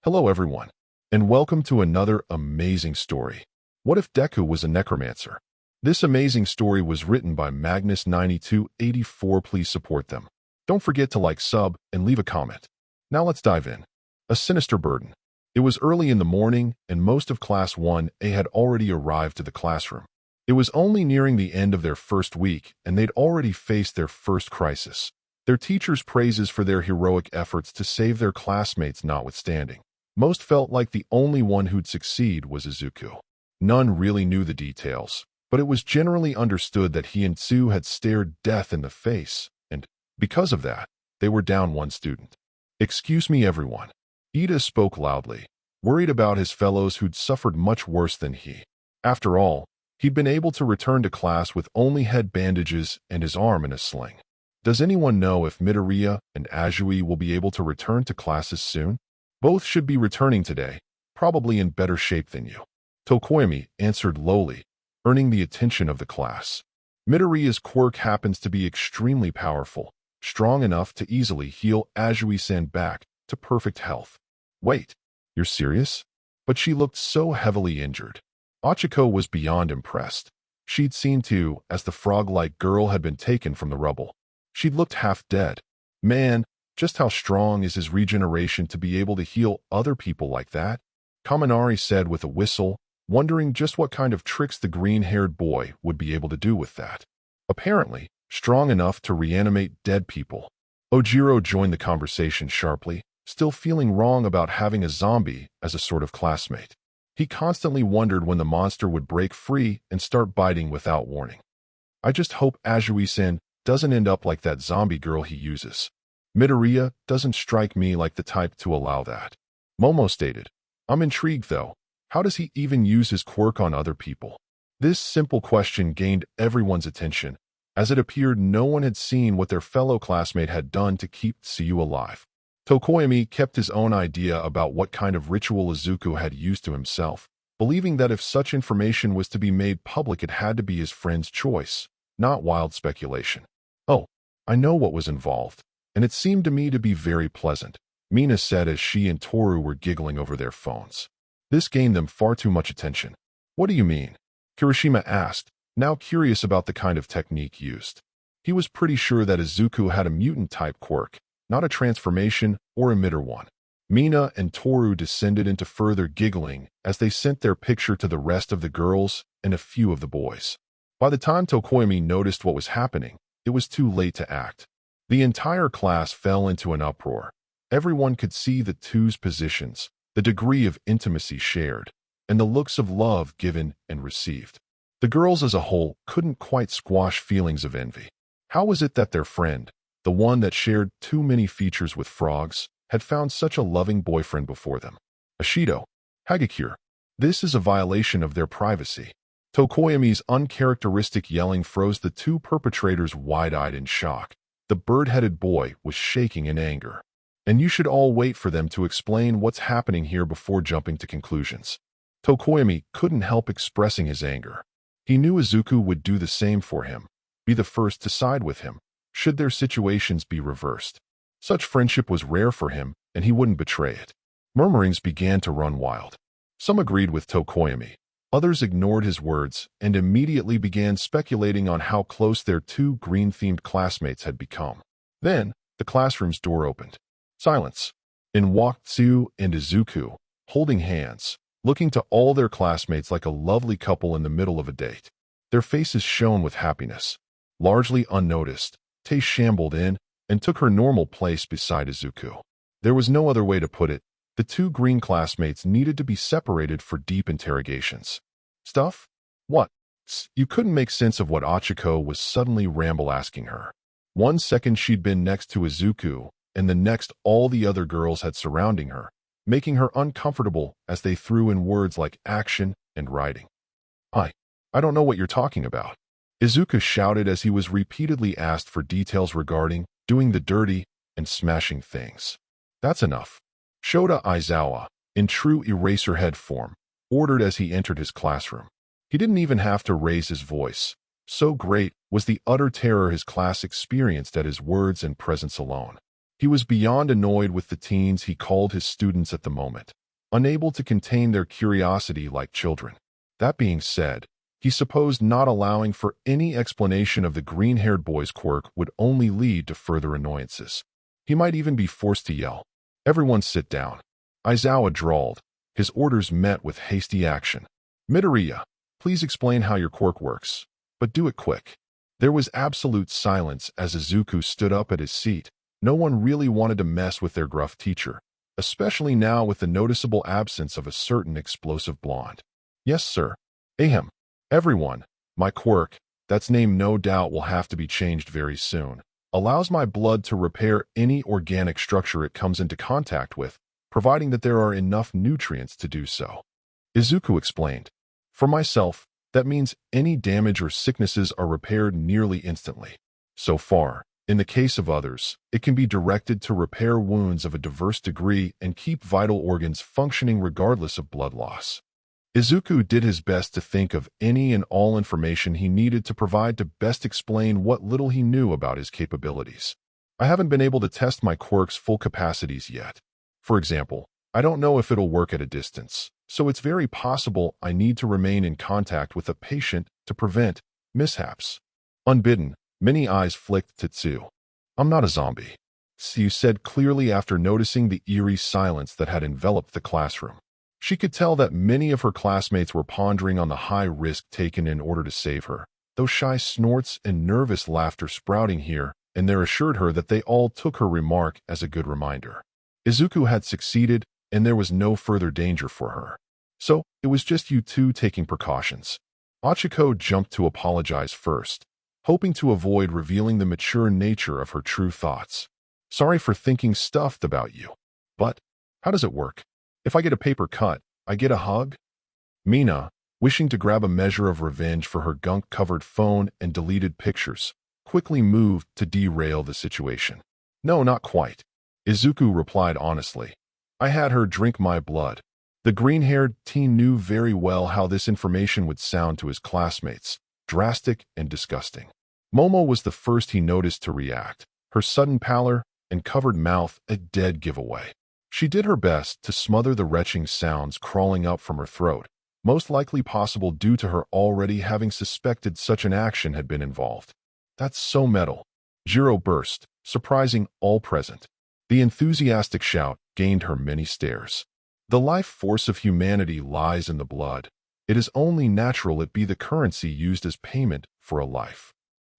Hello everyone, and welcome to another amazing story. What if Deku was a necromancer? This amazing story was written by Magnus9284. Please support them. Don't forget to like, sub, and leave a comment. Now let's dive in. A sinister burden. It was early in the morning, and most of Class 1A had already arrived to the classroom. It was only nearing the end of their first week, and they'd already faced their first crisis. Their teachers' praises for their heroic efforts to save their classmates notwithstanding. Most felt like the only one who'd succeed was Izuku. None really knew the details, but it was generally understood that he and Tsu had stared death in the face, and, because of that, they were down one student. "Excuse me, everyone." Ida spoke loudly, worried about his fellows who'd suffered much worse than he. After all, he'd been able to return to class with only head bandages and his arm in a sling. Does anyone know if Midoriya and Azui will be able to return to classes soon? Both should be returning today, probably in better shape than you. Tokoyami answered lowly, earning the attention of the class. Midoriya's quirk happens to be extremely powerful, strong enough to easily heal Azui-san back to perfect health. Wait, you're serious? But she looked so heavily injured. Ochiko was beyond impressed. She'd seen too, as the frog-like girl had been taken from the rubble. She'd looked half dead. Man, just how strong is his regeneration to be able to heal other people like that? Kaminari said with a whistle, wondering just what kind of tricks the green-haired boy would be able to do with that. Apparently, strong enough to reanimate dead people. Ojiro joined the conversation sharply, still feeling wrong about having a zombie as a sort of classmate. He constantly wondered when the monster would break free and start biting without warning. I just hope Azui-san doesn't end up like that zombie girl he uses. Midoriya doesn't strike me like the type to allow that. Momo stated, I'm intrigued though. How does he even use his quirk on other people? This simple question gained everyone's attention, as it appeared no one had seen what their fellow classmate had done to keep Tsuyu alive. Tokoyami kept his own idea about what kind of ritual Izuku had used to himself, believing that if such information was to be made public it had to be his friend's choice, not wild speculation. Oh, I know what was involved. And it seemed to me to be very pleasant, Mina said as she and Toru were giggling over their phones. This gained them far too much attention. What do you mean? Kirishima asked, now curious about the kind of technique used. He was pretty sure that Izuku had a mutant-type quirk, not a transformation or emitter one. Mina and Toru descended into further giggling as they sent their picture to the rest of the girls and a few of the boys. By the time Tokoyami noticed what was happening, it was too late to act. The entire class fell into an uproar. Everyone could see the two's positions, the degree of intimacy shared, and the looks of love given and received. The girls as a whole couldn't quite squash feelings of envy. How was it that their friend, the one that shared too many features with frogs, had found such a loving boyfriend before them? Ashido, Hagakure, this is a violation of their privacy. Tokoyami's uncharacteristic yelling froze the two perpetrators wide-eyed in shock. The bird-headed boy was shaking in anger. And you should all wait for them to explain what's happening here before jumping to conclusions. Tokoyami couldn't help expressing his anger. He knew Izuku would do the same for him, be the first to side with him, should their situations be reversed. Such friendship was rare for him, and he wouldn't betray it. Murmurings began to run wild. Some agreed with Tokoyami. Others ignored his words and immediately began speculating on how close their two green-themed classmates had become. Then, the classroom's door opened. Silence. In walked Tsu and Izuku, holding hands, looking to all their classmates like a lovely couple in the middle of a date. Their faces shone with happiness. Largely unnoticed, Tei shambled in and took her normal place beside Izuku. There was no other way to put it. The two green classmates needed to be separated for deep interrogations. Stuff? What? You couldn't make sense of what Ochiko was suddenly ramble asking her. 1 second she'd been next to Izuku, and the next all the other girls had surrounding her, making her uncomfortable as they threw in words like action and writing. I don't know what you're talking about. Izuku shouted as he was repeatedly asked for details regarding doing the dirty and smashing things. That's enough. Shota Aizawa, in true Eraserhead form, ordered as he entered his classroom. He didn't even have to raise his voice. So great was the utter terror his class experienced at his words and presence alone. He was beyond annoyed with the teens he called his students at the moment, unable to contain their curiosity like children. That being said, he supposed not allowing for any explanation of the green-haired boy's quirk would only lead to further annoyances. He might even be forced to yell, "Everyone sit down." Aizawa drawled, his orders met with hasty action. "Midoriya, please explain how your quirk works, but do it quick." There was absolute silence as Izuku stood up at his seat. No one really wanted to mess with their gruff teacher, especially now with the noticeable absence of a certain explosive blonde. "Yes, sir." "Ahem. Everyone, my quirk, that's name no doubt will have to be changed very soon, allows my blood to repair any organic structure it comes into contact with, providing that there are enough nutrients to do so," Izuku explained. "For myself, that means any damage or sicknesses are repaired nearly instantly. So far, in the case of others, it can be directed to repair wounds of a diverse degree and keep vital organs functioning regardless of blood loss." Izuku did his best to think of any and all information he needed to provide to best explain what little he knew about his capabilities. "I haven't been able to test my quirk's full capacities yet. For example, I don't know if it'll work at a distance, so it's very possible I need to remain in contact with a patient to prevent mishaps." Unbidden, many eyes flicked to Tsu. "I'm not a zombie," Tsu said clearly after noticing the eerie silence that had enveloped the classroom. She could tell that many of her classmates were pondering on the high risk taken in order to save her, though shy snorts and nervous laughter sprouting here and there assured her that they all took her remark as a good reminder. Izuku had succeeded, and there was no further danger for her. So, it was just you two taking precautions. Ochiko jumped to apologize first, hoping to avoid revealing the mature nature of her true thoughts. "Sorry for thinking stuffed about you. But, how does it work? If I get a paper cut, I get a hug?" Mina, wishing to grab a measure of revenge for her gunk-covered phone and deleted pictures, quickly moved to derail the situation. "No, not quite," Izuku replied honestly. "I had her drink my blood." The green-haired teen knew very well how this information would sound to his classmates, drastic and disgusting. Momo was the first he noticed to react, her sudden pallor and covered mouth a dead giveaway. She did her best to smother the retching sounds crawling up from her throat, most likely possible due to her already having suspected such an action had been involved. "That's so metal," Jiro burst, surprising all present. The enthusiastic shout gained her many stares. "The life force of humanity lies in the blood. It is only natural it be the currency used as payment for a life."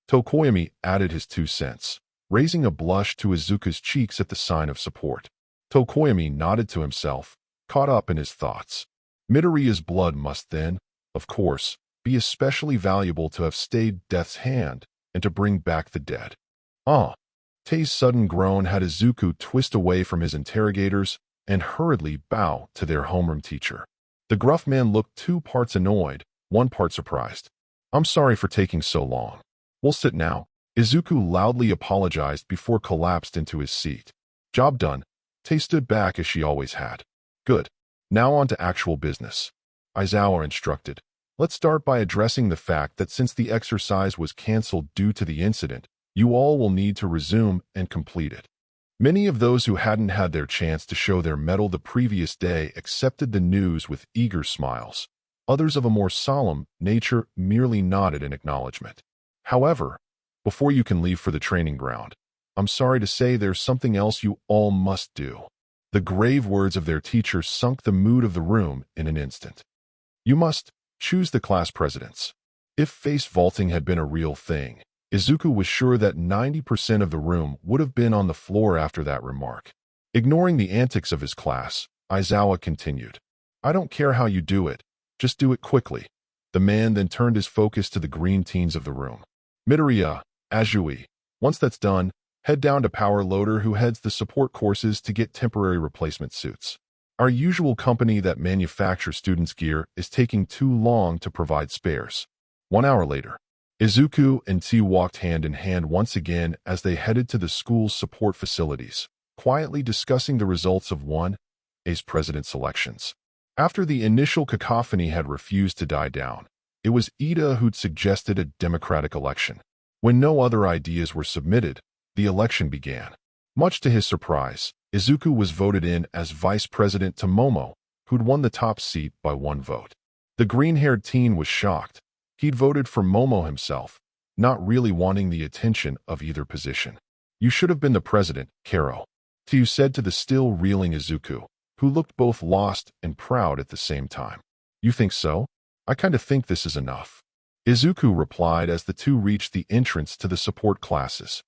Tokoyami added his 2 cents, raising a blush to Izuku's cheeks at the sign of support. Tokoyami nodded to himself, caught up in his thoughts. Midoriya's blood must then, of course, be especially valuable to have stayed death's hand and to bring back the dead. "Ah!" Tei's sudden groan had Izuku twist away from his interrogators and hurriedly bow to their homeroom teacher. The gruff man looked 2 parts annoyed, 1 part surprised. "I'm sorry for taking so long. We'll sit now." Izuku loudly apologized before collapsed into his seat. "Job done." Tei stood back as she always had. "Good. Now on to actual business," Aizawa instructed. "Let's start by addressing the fact that since the exercise was cancelled due to the incident, you all will need to resume and complete it." Many of those who hadn't had their chance to show their mettle the previous day accepted the news with eager smiles. Others of a more solemn nature merely nodded in acknowledgement. "However, before you can leave for the training ground, I'm sorry to say there's something else you all must do." The grave words of their teacher sunk the mood of the room in an instant. "You must choose the class presidents." If face vaulting had been a real thing, Izuku was sure that 90% of the room would have been on the floor after that remark. Ignoring the antics of his class, Aizawa continued. "I don't care how you do it, just do it quickly." The man then turned his focus to the green teens of the room. "Midoriya, Azui, once that's done, head down to Power Loader who heads the support courses to get temporary replacement suits. Our usual company that manufactures students' gear is taking too long to provide spares." 1 hour later, Izuku and T walked hand in hand once again as they headed to the school's support facilities, quietly discussing the results of A's president selections. After the initial cacophony had refused to die down, it was Ida who'd suggested a democratic election. When no other ideas were submitted, the election began. Much to his surprise, Izuku was voted in as vice president to Momo, who'd won the top seat by 1 vote. The green-haired teen was shocked. He'd voted for Momo himself, not really wanting the attention of either position. "You should have been the president, Karo," Tsu said to the still reeling Izuku, who looked both lost and proud at the same time. "You think so? I kinda think this is enough," Izuku replied as the two reached the entrance to the support classes.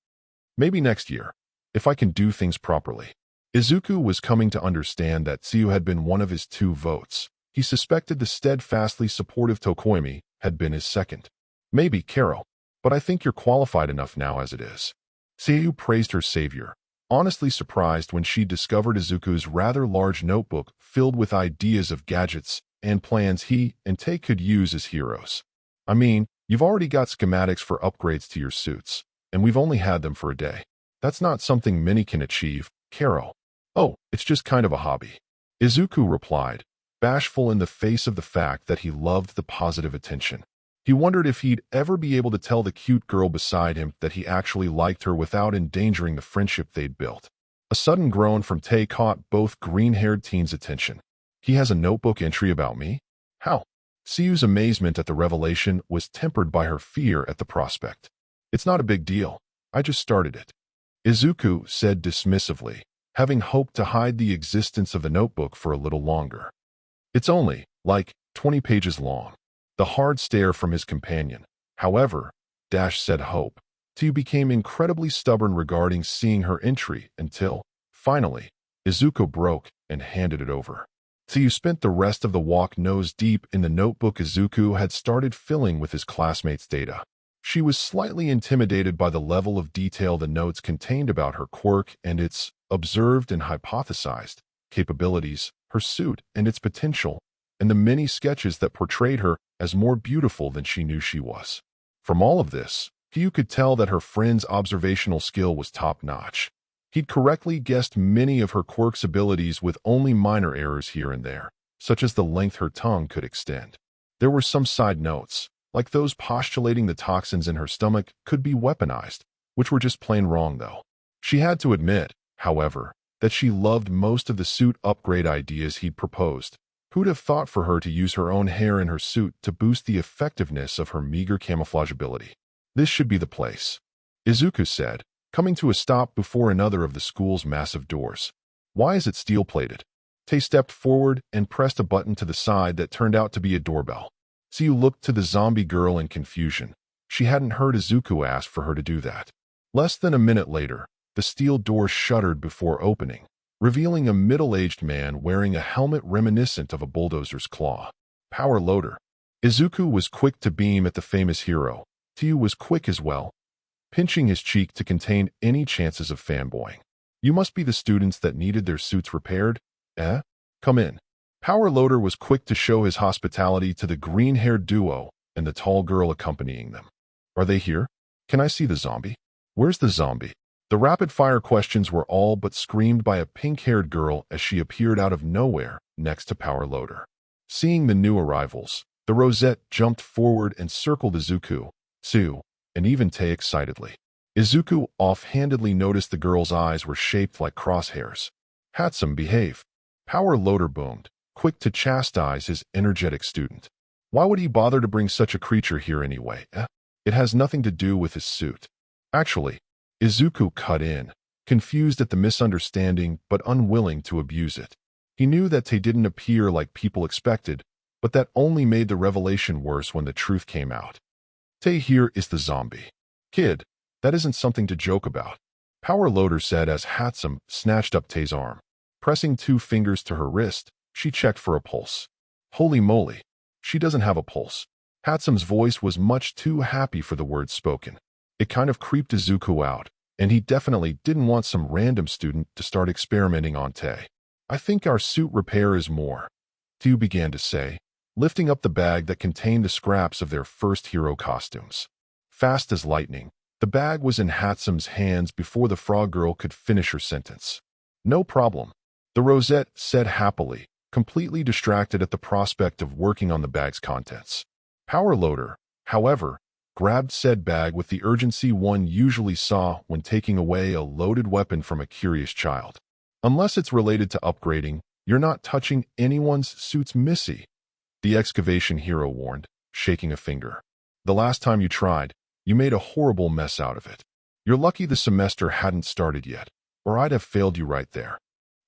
"Maybe next year, if I can do things properly." Izuku was coming to understand that Tsu had been one of his 2 votes. He suspected the steadfastly supportive Tokoimi had been his second. "Maybe, Karo, but I think you're qualified enough now as it is." Tsu praised her savior, honestly surprised when she discovered Izuku's rather large notebook filled with ideas of gadgets and plans he and Tae could use as heroes. "I mean, you've already got schematics for upgrades to your suits, and we've only had them for a day. That's not something many can achieve, Karo." "Oh, it's just kind of a hobby," Izuku replied, bashful in the face of the fact that he loved the positive attention. He wondered if he'd ever be able to tell the cute girl beside him that he actually liked her without endangering the friendship they'd built. A sudden groan from Tae caught both green-haired teens' attention. "He has a notebook entry about me? How?" Tsu's amazement at the revelation was tempered by her fear at the prospect. "It's not a big deal. I just started it," Izuku said dismissively, having hoped to hide the existence of the notebook for a little longer. "It's only, like, 20 pages long." The hard stare from his companion, however, said hope. Tsu became incredibly stubborn regarding seeing her entry until, finally, Izuku broke and handed it over. Tsu spent the rest of the walk nose deep in the notebook Izuku had started filling with his classmates' data. She was slightly intimidated by the level of detail the notes contained about her quirk and its observed and hypothesized capabilities, her suit and its potential, and the many sketches that portrayed her as more beautiful than she knew she was. From all of this, Hugh could tell that her friend's observational skill was top-notch. He'd correctly guessed many of her quirk's abilities with only minor errors here and there, such as the length her tongue could extend. There were some side notes, like those postulating the toxins in her stomach could be weaponized, which were just plain wrong though. She had to admit, however, that she loved most of the suit upgrade ideas he'd proposed. Who'd have thought for her to use her own hair in her suit to boost the effectiveness of her meager camouflage ability? "This should be the place," Izuku said, coming to a stop before another of the school's massive doors. "Why is it steel-plated?" Tae stepped forward and pressed a button to the side that turned out to be a doorbell. Tsu looked to the zombie girl in confusion. She hadn't heard Izuku ask for her to do that. Less than a minute later, the steel door shuddered before opening, revealing a middle-aged man wearing a helmet reminiscent of a bulldozer's claw. "Power loader." Izuku was quick to beam at the famous hero. Tsu was quick as well, pinching his cheek to contain any chances of fanboying. "You must be the students that needed their suits repaired, eh? Come in." Power loader was quick to show his hospitality to the green-haired duo and the tall girl accompanying them. "Are they here? Can I see the zombie? Where's the zombie?" The rapid-fire questions were all but screamed by a pink-haired girl as she appeared out of nowhere next to Power Loader. Seeing the new arrivals, the Rosette jumped forward and circled Izuku, Tsu, and even Tae excitedly. Izuku offhandedly noticed the girl's eyes were shaped like crosshairs. "Handsome, behave." Power Loader boomed, quick to chastise his energetic student. "Why would he bother to bring such a creature here anyway, eh? It has nothing to do with his suit." "Actually," Izuku cut in, confused at the misunderstanding but unwilling to abuse it. He knew that Tae didn't appear like people expected, but that only made the revelation worse when the truth came out. "Tae here is the zombie. Kid, that isn't something to joke about," Power Loader said as Hatsum snatched up Tae's arm. Pressing 2 fingers to her wrist, she checked for a pulse. "Holy moly, she doesn't have a pulse." Hatsum's voice was much too happy for the words spoken. It kind of creeped Izuku out, and he definitely didn't want some random student to start experimenting on Tae. "I think our suit repair is more," Tsu began to say, lifting up the bag that contained the scraps of their first hero costumes. Fast as lightning, the bag was in Hatsum's hands before the frog girl could finish her sentence. "No problem," the Rosette said happily, completely distracted at the prospect of working on the bag's contents. Power Loader, however, grabbed said bag with the urgency one usually saw when taking away a loaded weapon from a curious child. Unless it's related to upgrading, you're not touching anyone's suits, Missy, the excavation hero warned, shaking a finger. The last time you tried, you made a horrible mess out of it. You're lucky the semester hadn't started yet, or I'd have failed you right there.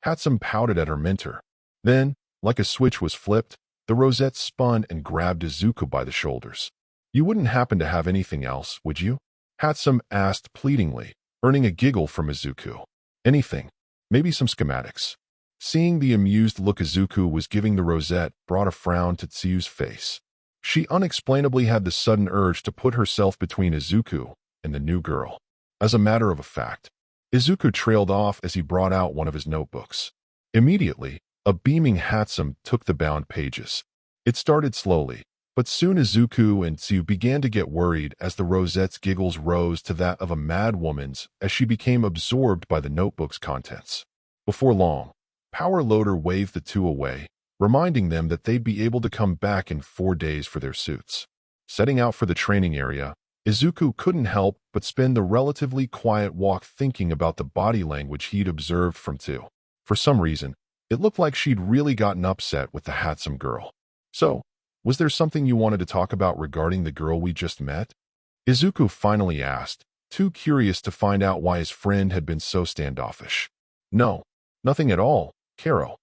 Hatsum pouted at her mentor. Then, like a switch was flipped, the rosette spun and grabbed Izuku by the shoulders. You wouldn't happen to have anything else, would you? Hatsum asked pleadingly, earning a giggle from Izuku. Anything. Maybe some schematics. Seeing the amused look Izuku was giving the rosette brought a frown to Tsuyu's face. She unexplainably had the sudden urge to put herself between Izuku and the new girl. As a matter of fact, Izuku trailed off as he brought out one of his notebooks. Immediately, a beaming Hatsum took the bound pages. It started slowly, but soon Izuku and Tsuyu began to get worried as the rosette's giggles rose to that of a mad woman's as she became absorbed by the notebook's contents. Before long, Power Loader waved the two away, reminding them that they'd be able to come back in 4 days for their suits. Setting out for the training area, Izuku couldn't help but spend the relatively quiet walk thinking about the body language he'd observed from Tsu. For some reason, it looked like she'd really gotten upset with the handsome girl. So, was there something you wanted to talk about regarding the girl we just met? Izuku finally asked, too curious to find out why his friend had been so standoffish. No, nothing at all, Karo.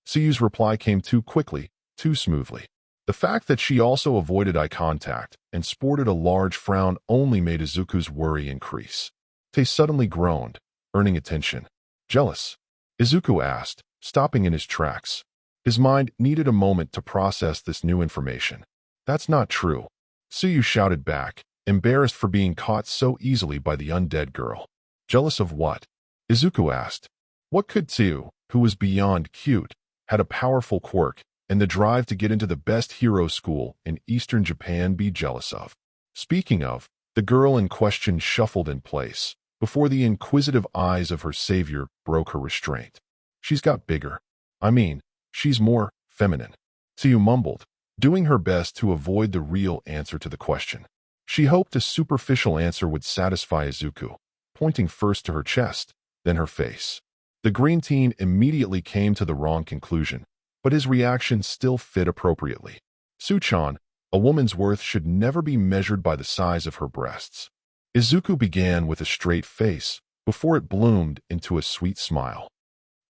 Tsuyu's reply came too quickly, too smoothly. The fact that she also avoided eye contact and sported a large frown only made Izuku's worry increase. Te suddenly groaned, earning attention. Jealous? Izuku asked, stopping in his tracks. His mind needed a moment to process this new information. That's not true, Tsuyu shouted back, embarrassed for being caught so easily by the undead girl. Jealous of what? Izuku asked. What could Tsuyu, who was beyond cute, had a powerful quirk, and the drive to get into the best hero school in Eastern Japan be jealous of? Speaking of, the girl in question shuffled in place, before the inquisitive eyes of her savior broke her restraint. She's got bigger. I mean, she's more feminine. Tsuyu mumbled, doing her best to avoid the real answer to the question. She hoped a superficial answer would satisfy Izuku, pointing first to her chest, then her face. The green teen immediately came to the wrong conclusion, but his reaction still fit appropriately. Suchan, a woman's worth should never be measured by the size of her breasts. Izuku began with a straight face, before it bloomed into a sweet smile.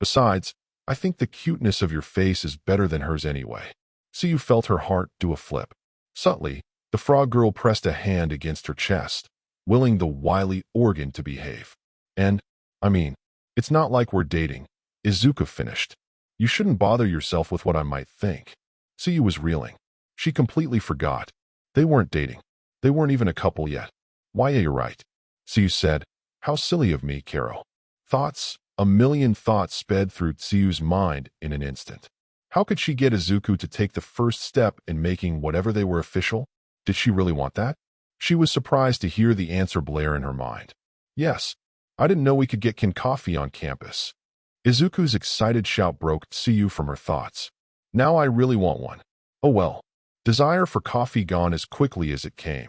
Besides, I think the cuteness of your face is better than hers anyway. Tsuyu felt her heart do a flip. Subtly, the frog girl pressed a hand against her chest, willing the wily organ to behave. And, I mean, it's not like we're dating, Izuku finished. You shouldn't bother yourself with what I might think. Tsuyu was reeling. She completely forgot. They weren't dating. They weren't even a couple yet. Why, yeah, you're right. Tsuyu said. How silly of me, Karo. Thoughts, a million thoughts sped through Tsuyu's mind in an instant. How could she get Izuku to take the first step in making whatever they were official? Did she really want that? She was surprised to hear the answer blare in her mind. Yes, I didn't know we could get coffee on campus. Izuku's excited shout broke Tsuyu from her thoughts. Now I really want one. Oh well. Desire for coffee gone as quickly as it came.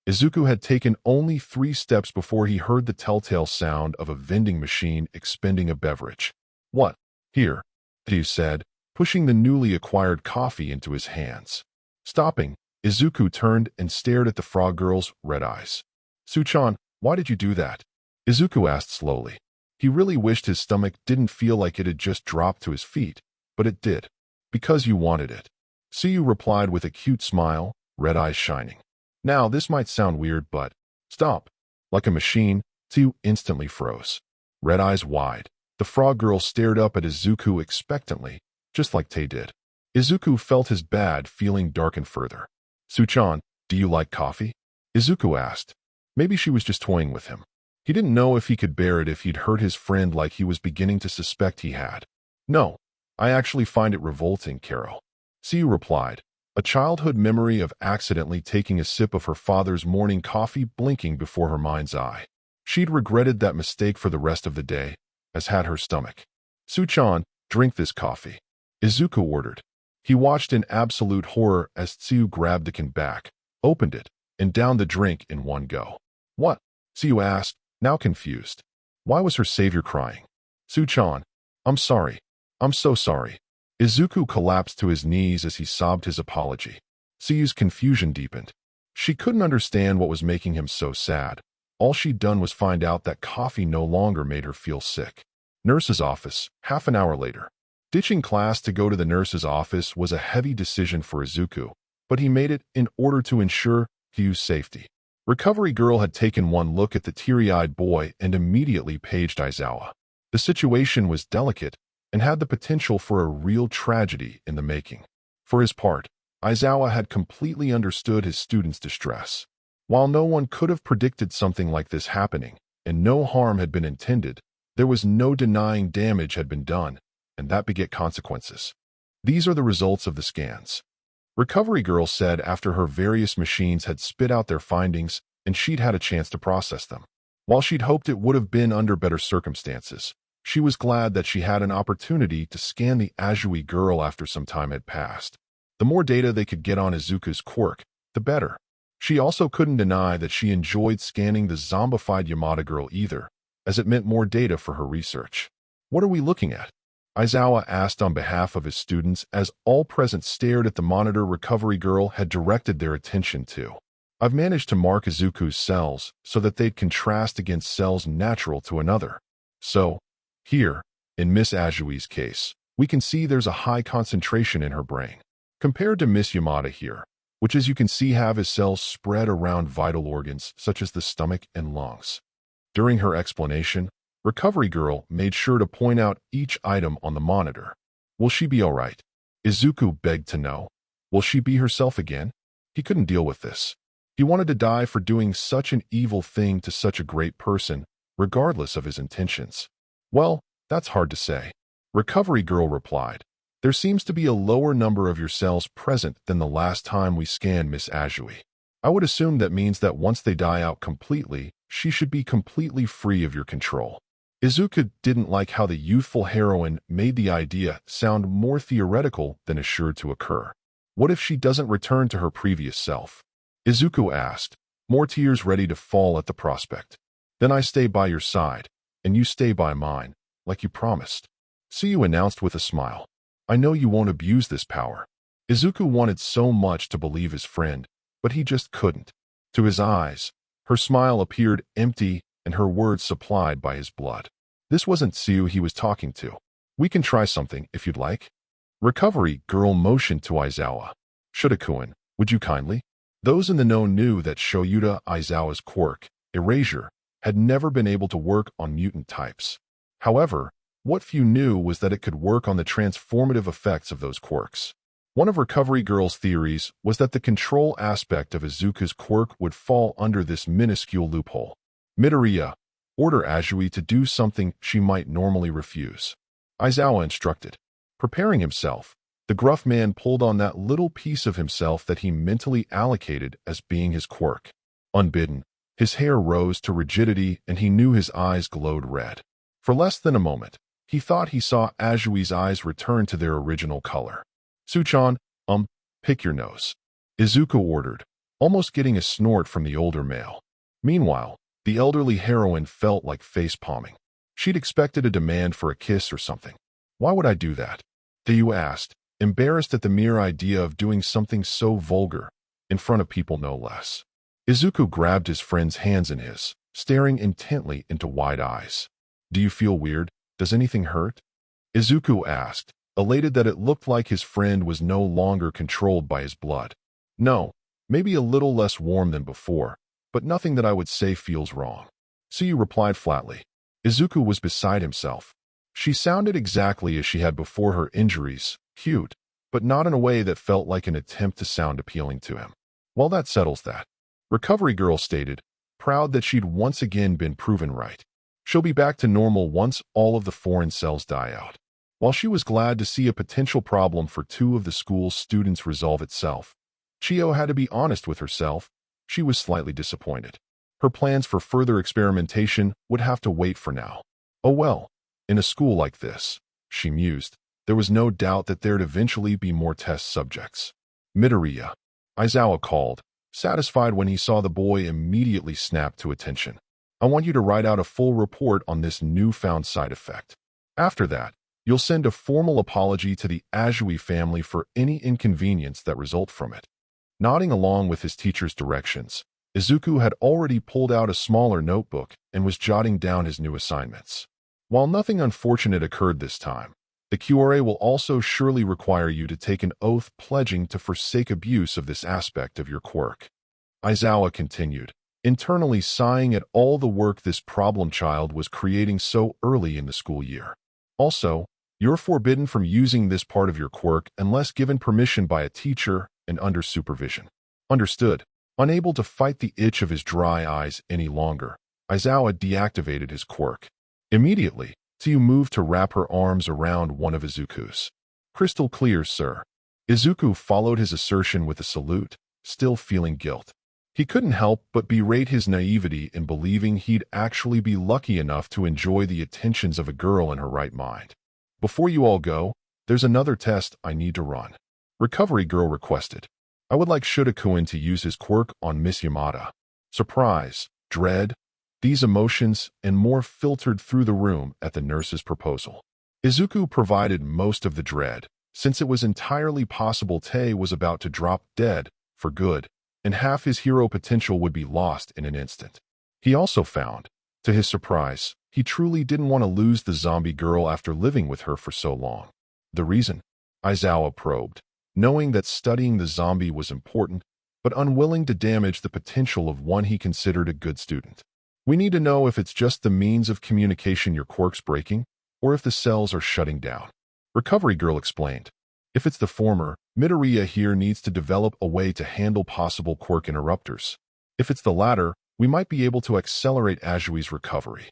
Izuku had taken only 3 steps before he heard the telltale sound of a vending machine expending a beverage. What? Here, Tsuyu said, pushing the newly acquired coffee into his hands. Stopping, Izuku turned and stared at the frog girl's red eyes. Suchan, why did you do that? Izuku asked slowly. He really wished his stomach didn't feel like it had just dropped to his feet, but it did. Because you wanted it. Tsuyu replied with a cute smile, red eyes shining. Now, this might sound weird, but... Stop. Like a machine, Tsuyu instantly froze. Red eyes wide, the frog girl stared up at Izuku expectantly, just like Te did. Izuku felt his bad feeling darken further. Suchan, do you like coffee? Izuku asked. Maybe she was just toying with him. He didn't know if he could bear it if he'd hurt his friend like he was beginning to suspect he had. No, I actually find it revolting, Karo. Tsuyu replied, a childhood memory of accidentally taking a sip of her father's morning coffee blinking before her mind's eye. She'd regretted that mistake for the rest of the day, as had her stomach. Suchan, drink this coffee. Izuku ordered. He watched in absolute horror as Tsuyu grabbed the can back, opened it, and downed the drink in one go. What? Tsuyu asked, now confused. Why was her savior crying? Su-chan, I'm sorry. I'm so sorry. Izuku collapsed to his knees as he sobbed his apology. Tsuyu's confusion deepened. She couldn't understand what was making him so sad. All she'd done was find out that coffee no longer made her feel sick. Nurse's office, half an hour later. Ditching class to go to the nurse's office was a heavy decision for Izuku, but he made it in order to ensure Kyu's safety. Recovery Girl had taken one look at the teary-eyed boy and immediately paged Aizawa. The situation was delicate and had the potential for a real tragedy in the making. For his part, Aizawa had completely understood his student's distress. While no one could have predicted something like this happening, and no harm had been intended, there was no denying damage had been done, and that beget consequences. These are the results of the scans. Recovery Girl said after her various machines had spit out their findings and she'd had a chance to process them. While she'd hoped it would have been under better circumstances, she was glad that she had an opportunity to scan the Azui girl after some time had passed. The more data they could get on Izuku's quirk, the better. She also couldn't deny that she enjoyed scanning the zombified Yamada girl either, as it meant more data for her research. What are we looking at? Aizawa asked on behalf of his students as all present stared at the monitor Recovery Girl had directed their attention to. I've managed to mark Izuku's cells so that they'd contrast against cells natural to another. So, here, in Miss Ajui's case, we can see there's a high concentration in her brain. Compared to Miss Yamada here, which as you can see have his cells spread around vital organs such as the stomach and lungs. During her explanation, Recovery Girl made sure to point out each item on the monitor. Will she be all right? Izuku begged to know. Will she be herself again? He couldn't deal with this. He wanted to die for doing such an evil thing to such a great person, regardless of his intentions. Well, that's hard to say. Recovery Girl replied. There seems to be a lower number of your cells present than the last time we scanned Miss Azui. I would assume that means that once they die out completely, she should be completely free of your control. Izuku didn't like how the youthful heroine made the idea sound more theoretical than assured to occur. What if she doesn't return to her previous self? Izuku asked, more tears ready to fall at the prospect. Then I stay by your side, and you stay by mine, like you promised. Tsuyu announced with a smile. I know you won't abuse this power. Izuku wanted so much to believe his friend, but he just couldn't. To his eyes, her smile appeared empty and her words supplied by his blood. This wasn't Tsuyu he was talking to. We can try something if you'd like. Recovery Girl motioned to Aizawa. Shudakuen, would you kindly? Those in the know knew that Shoyuta Aizawa's quirk, Erasure, had never been able to work on mutant types. However, what few knew was that it could work on the transformative effects of those quirks. One of Recovery Girl's theories was that the control aspect of Izuku's quirk would fall under this minuscule loophole. Midoriya, order Azui to do something she might normally refuse. Aizawa instructed. Preparing himself, the gruff man pulled on that little piece of himself that he mentally allocated as being his quirk. Unbidden, his hair rose to rigidity and he knew his eyes glowed red. For less than a moment, he thought he saw Azui's eyes return to their original color. Su-chan, pick your nose. Izuku ordered, almost getting a snort from the older male. Meanwhile, the elderly heroine felt like face-palming. She'd expected a demand for a kiss or something. Why would I do that? Tsuyu asked, embarrassed at the mere idea of doing something so vulgar, in front of people no less. Izuku grabbed his friend's hands in his, staring intently into wide eyes. Do you feel weird? Does anything hurt? Izuku asked, elated that it looked like his friend was no longer controlled by his blood. No, maybe a little less warm than before, but nothing that I would say feels wrong. Tsuyu replied flatly. Izuku was beside himself. She sounded exactly as she had before her injuries, cute, but not in a way that felt like an attempt to sound appealing to him. Well, that settles that. Recovery Girl stated, proud that she'd once again been proven right. She'll be back to normal once all of the foreign cells die out. While she was glad to see a potential problem for two of the school's students resolve itself, Chiyo had to be honest with herself. She was slightly disappointed. Her plans for further experimentation would have to wait for now. Oh well, in a school like this, she mused, there was no doubt that there'd eventually be more test subjects. Midoriya, Aizawa called, Satisfied when he saw the boy immediately snapped to attention. I want you to write out a full report on this newfound side effect. After that, you'll send a formal apology to the Azui family for any inconvenience that result from it. Nodding along with his teacher's directions, Izuku had already pulled out a smaller notebook and was jotting down his new assignments. While nothing unfortunate occurred this time, the QRA will also surely require you to take an oath pledging to forsake abuse of this aspect of your quirk. Aizawa continued, internally sighing at all the work this problem child was creating so early in the school year. Also, you're forbidden from using this part of your quirk unless given permission by a teacher and under supervision. Understood. Unable to fight the itch of his dry eyes any longer, Aizawa deactivated his quirk. Immediately, Tsuyu moved to wrap her arms around one of Izuku's. Crystal clear, sir. Izuku followed his assertion with a salute, still feeling guilt. He couldn't help but berate his naivety in believing he'd actually be lucky enough to enjoy the attentions of a girl in her right mind. Before you all go, there's another test I need to run. Recovery girl requested. I would like Shudakuen to use his quirk on Miss Yamada. Surprise, dread, these emotions and more filtered through the room at the nurse's proposal. Izuku provided most of the dread, since it was entirely possible Tei was about to drop dead for good, and half his hero potential would be lost in an instant. He also found, to his surprise, he truly didn't want to lose the zombie girl after living with her for so long. The reason? Aizawa probed, knowing that studying the zombie was important, but unwilling to damage the potential of one he considered a good student. We need to know if it's just the means of communication your quirk's breaking, or if the cells are shutting down. Recovery girl explained. If it's the former, Midoriya here needs to develop a way to handle possible quirk interrupters. If it's the latter, we might be able to accelerate Azui's recovery.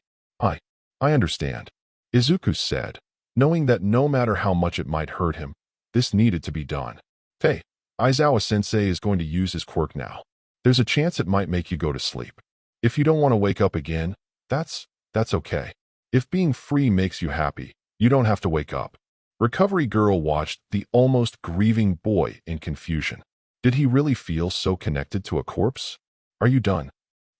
I understand, Izuku said, knowing that no matter how much it might hurt him, this needed to be done. Hey, Aizawa-sensei is going to use his quirk now. There's a chance it might make you go to sleep. If you don't want to wake up again, that's okay. If being free makes you happy, you don't have to wake up. Recovery girl watched the almost grieving boy in confusion. Did he really feel so connected to a corpse? Are you done?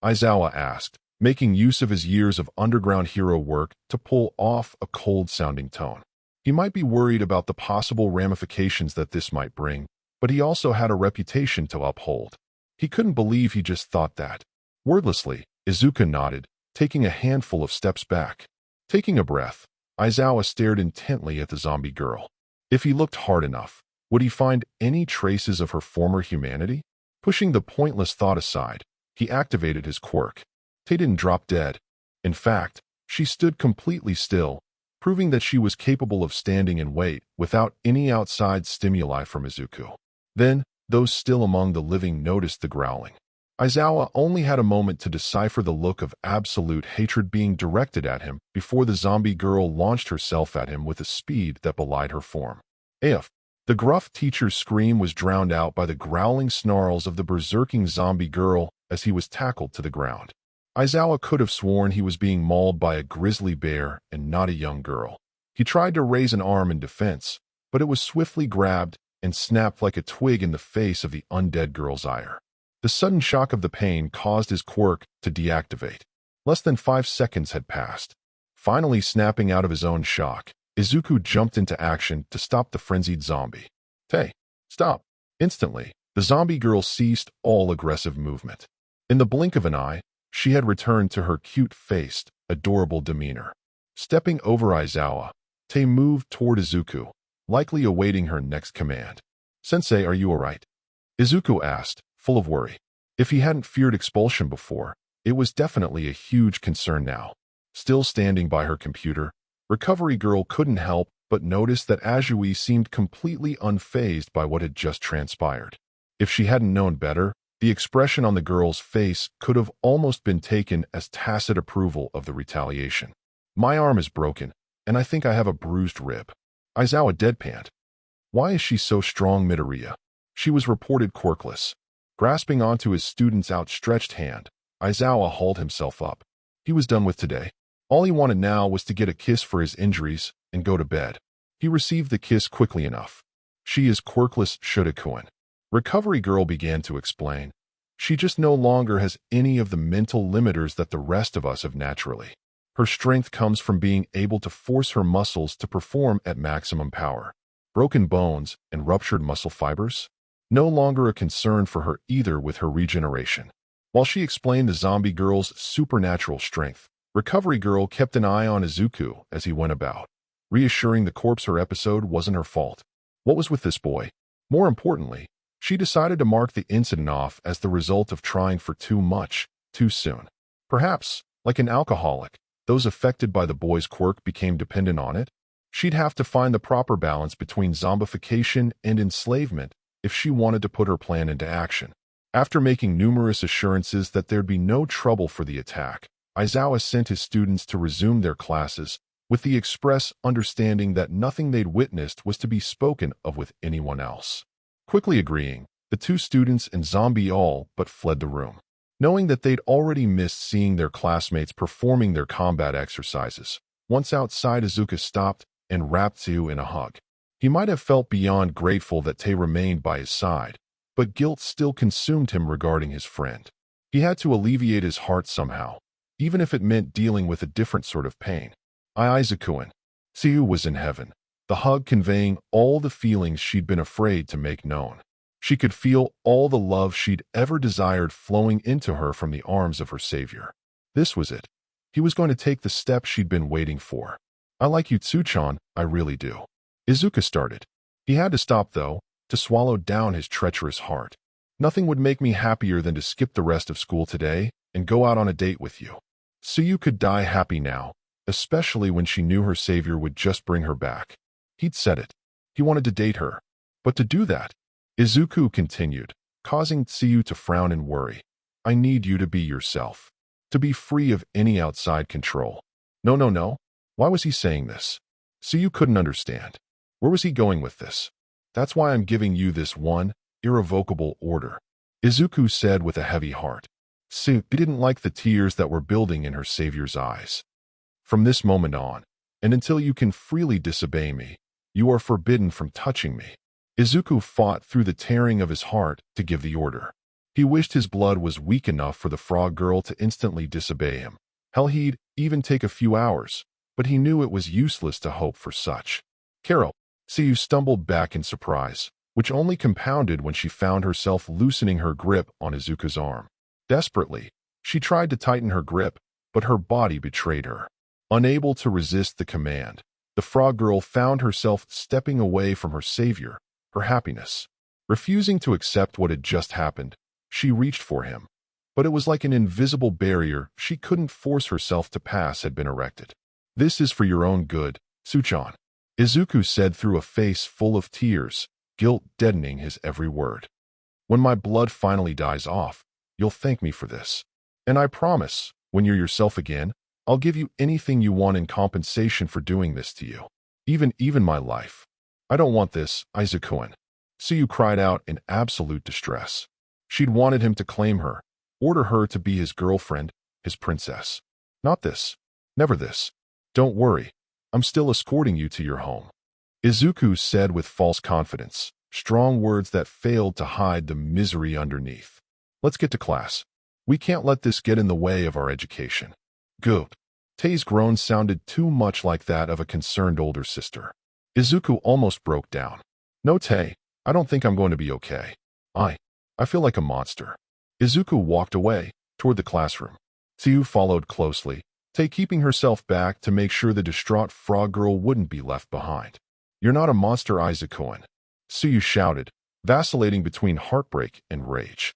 Aizawa asked, making use of his years of underground hero work to pull off a cold-sounding tone. He might be worried about the possible ramifications that this might bring, but he also had a reputation to uphold. He couldn't believe he just thought that. Wordlessly, Izuku nodded, taking a handful of steps back. Taking a breath, Aizawa stared intently at the zombie girl. If he looked hard enough, would he find any traces of her former humanity? Pushing the pointless thought aside, he activated his quirk. Tei didn't drop dead. In fact, she stood completely still, proving that she was capable of standing and wait without any outside stimuli from Izuku. Then, those still among the living noticed the growling. Aizawa only had a moment to decipher the look of absolute hatred being directed at him before the zombie girl launched herself at him with a speed that belied her form. If the gruff teacher's scream was drowned out by the growling snarls of the berserking zombie girl as he was tackled to the ground. Aizawa could have sworn he was being mauled by a grizzly bear and not a young girl. He tried to raise an arm in defense, but it was swiftly grabbed and snapped like a twig in the face of the undead girl's ire. The sudden shock of the pain caused his quirk to deactivate. Less than 5 seconds had passed. Finally snapping out of his own shock, Izuku jumped into action to stop the frenzied zombie. Tei, stop! Instantly, the zombie girl ceased all aggressive movement. In the blink of an eye, she had returned to her cute-faced, adorable demeanor. Stepping over Aizawa, Tei moved toward Izuku, likely awaiting her next command. Sensei, are you alright? Izuku asked, full of worry. If he hadn't feared expulsion before, it was definitely a huge concern now. Still standing by her computer, Recovery Girl couldn't help but notice that Azui seemed completely unfazed by what had just transpired. If she hadn't known better, the expression on the girl's face could have almost been taken as tacit approval of the retaliation. My arm is broken, and I think I have a bruised rib. Aizawa deadpanned. Why is she so strong, Midoriya? She was reported quirkless. Grasping onto his student's outstretched hand, Aizawa hauled himself up. He was done with today. All he wanted now was to get a kiss for his injuries and go to bed. He received the kiss quickly enough. She is quirkless Shudakuen. Recovery Girl began to explain. She just no longer has any of the mental limiters that the rest of us have naturally. Her strength comes from being able to force her muscles to perform at maximum power. Broken bones and ruptured muscle fibers? No longer a concern for her either with her regeneration. While she explained the zombie girl's supernatural strength, Recovery Girl kept an eye on Izuku as he went about, reassuring the corpse her episode wasn't her fault. What was with this boy? More importantly, she decided to mark the incident off as the result of trying for too much, too soon. Perhaps, like an alcoholic, those affected by the boy's quirk became dependent on it. She'd have to find the proper balance between zombification and enslavement if she wanted to put her plan into action. After making numerous assurances that there'd be no trouble for the attack, Aizawa sent his students to resume their classes with the express understanding that nothing they'd witnessed was to be spoken of with anyone else. Quickly agreeing, the two students and Zombie all but fled the room, knowing that they'd already missed seeing their classmates performing their combat exercises. Once outside, Izuku stopped and wrapped Tsu in a hug. He might have felt beyond grateful that Tei remained by his side, but guilt still consumed him regarding his friend. He had to alleviate his heart somehow, even if it meant dealing with a different sort of pain. Izukuin. Tsu was in heaven, the hug conveying all the feelings she'd been afraid to make known. She could feel all the love she'd ever desired flowing into her from the arms of her savior. This was it. He was going to take the step she'd been waiting for. I like you, Tsu-chan, I really do. Izuku started. He had to stop, though, to swallow down his treacherous heart. Nothing would make me happier than to skip the rest of school today and go out on a date with you. Tsuyu could die happy now, especially when she knew her savior would just bring her back. He'd said it. He wanted to date her. But to do that, Izuku continued, causing Tsuyu to frown and worry. I need you to be yourself. To be free of any outside control. No. Why was he saying this? Tsuyu couldn't understand. Where was he going with this? That's why I'm giving you this one, irrevocable order. Izuku said with a heavy heart. Tsuyu didn't like the tears that were building in her savior's eyes. From this moment on, and until you can freely disobey me, you are forbidden from touching me. Izuku fought through the tearing of his heart to give the order. He wished his blood was weak enough for the frog girl to instantly disobey him. Hell, he'd even take a few hours, but he knew it was useless to hope for such. Carol, Tsuyu stumbled back in surprise, which only compounded when she found herself loosening her grip on Izuku's arm. Desperately, she tried to tighten her grip, but her body betrayed her. Unable to resist the command, the frog girl found herself stepping away from her savior, her happiness. Refusing to accept what had just happened, she reached for him, but it was like an invisible barrier she couldn't force herself to pass had been erected. This is for your own good, Tsu-chan, Izuku said through a face full of tears, guilt deadening his every word. When my blood finally dies off, you'll thank me for this. And I promise, when you're yourself again, I'll give you anything you want in compensation for doing this to you. Even my life. I don't want this, Izukuin. Tsuyu cried out in absolute distress. She'd wanted him to claim her, order her to be his girlfriend, his princess. Not this. Never this. Don't worry. I'm still escorting you to your home. Izuku said with false confidence, strong words that failed to hide the misery underneath. Let's get to class. We can't let this get in the way of our education. Good. Tei's groan sounded too much like that of a concerned older sister. Izuku almost broke down. No, Tei, I don't think I'm going to be okay. I feel like a monster. Izuku walked away, toward the classroom. Tsuyu followed closely, Tei keeping herself back to make sure the distraught frog girl wouldn't be left behind. You're not a monster, Izukuin. Tsuyu shouted, vacillating between heartbreak and rage.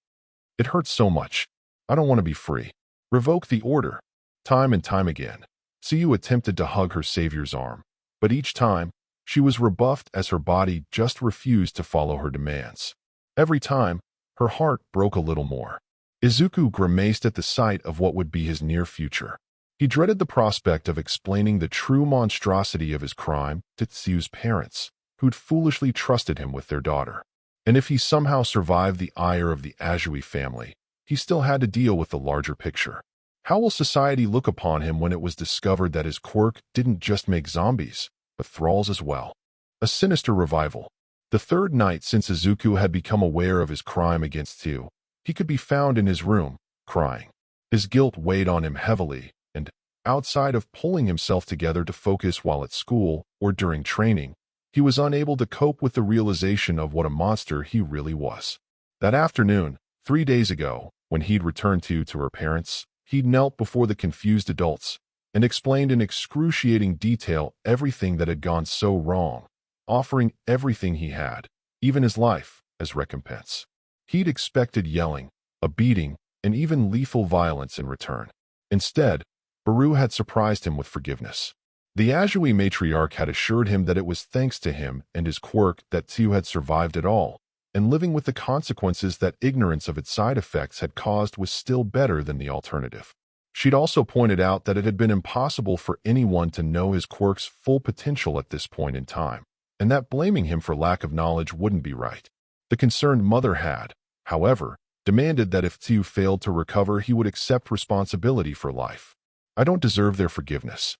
It hurts so much. I don't want to be free. Revoke the order. Time and time again, Tsuyu attempted to hug her savior's arm, but each time, she was rebuffed as her body just refused to follow her demands. Every time, her heart broke a little more. Izuku grimaced at the sight of what would be his near future. He dreaded the prospect of explaining the true monstrosity of his crime to Tsuyu's parents, who'd foolishly trusted him with their daughter. And if he somehow survived the ire of the Azui family, he still had to deal with the larger picture. How will society look upon him when it was discovered that his quirk didn't just make zombies, but thralls as well? A sinister revival. The third night since Izuku had become aware of his crime against Tsu, He could be found in his room, crying. His guilt weighed on him heavily, and, outside of pulling himself together to focus while at school or during training, he was unable to cope with the realization of what a monster he really was. That afternoon, 3 days ago, when he'd returned to her parents, he'd knelt before the confused adults and explained in excruciating detail everything that had gone so wrong, offering everything he had, even his life, as recompense. He'd expected yelling, a beating, and even lethal violence in return. Instead, Baru had surprised him with forgiveness. The Azhui matriarch had assured him that it was thanks to him and his quirk that Tiu had survived it all, and living with the consequences that ignorance of its side effects had caused was still better than the alternative. She'd also pointed out that it had been impossible for anyone to know his quirk's full potential at this point in time, and that blaming him for lack of knowledge wouldn't be right. The concerned mother had, however, demanded that if Tiu failed to recover, he would accept responsibility for life. "I don't deserve their forgiveness,"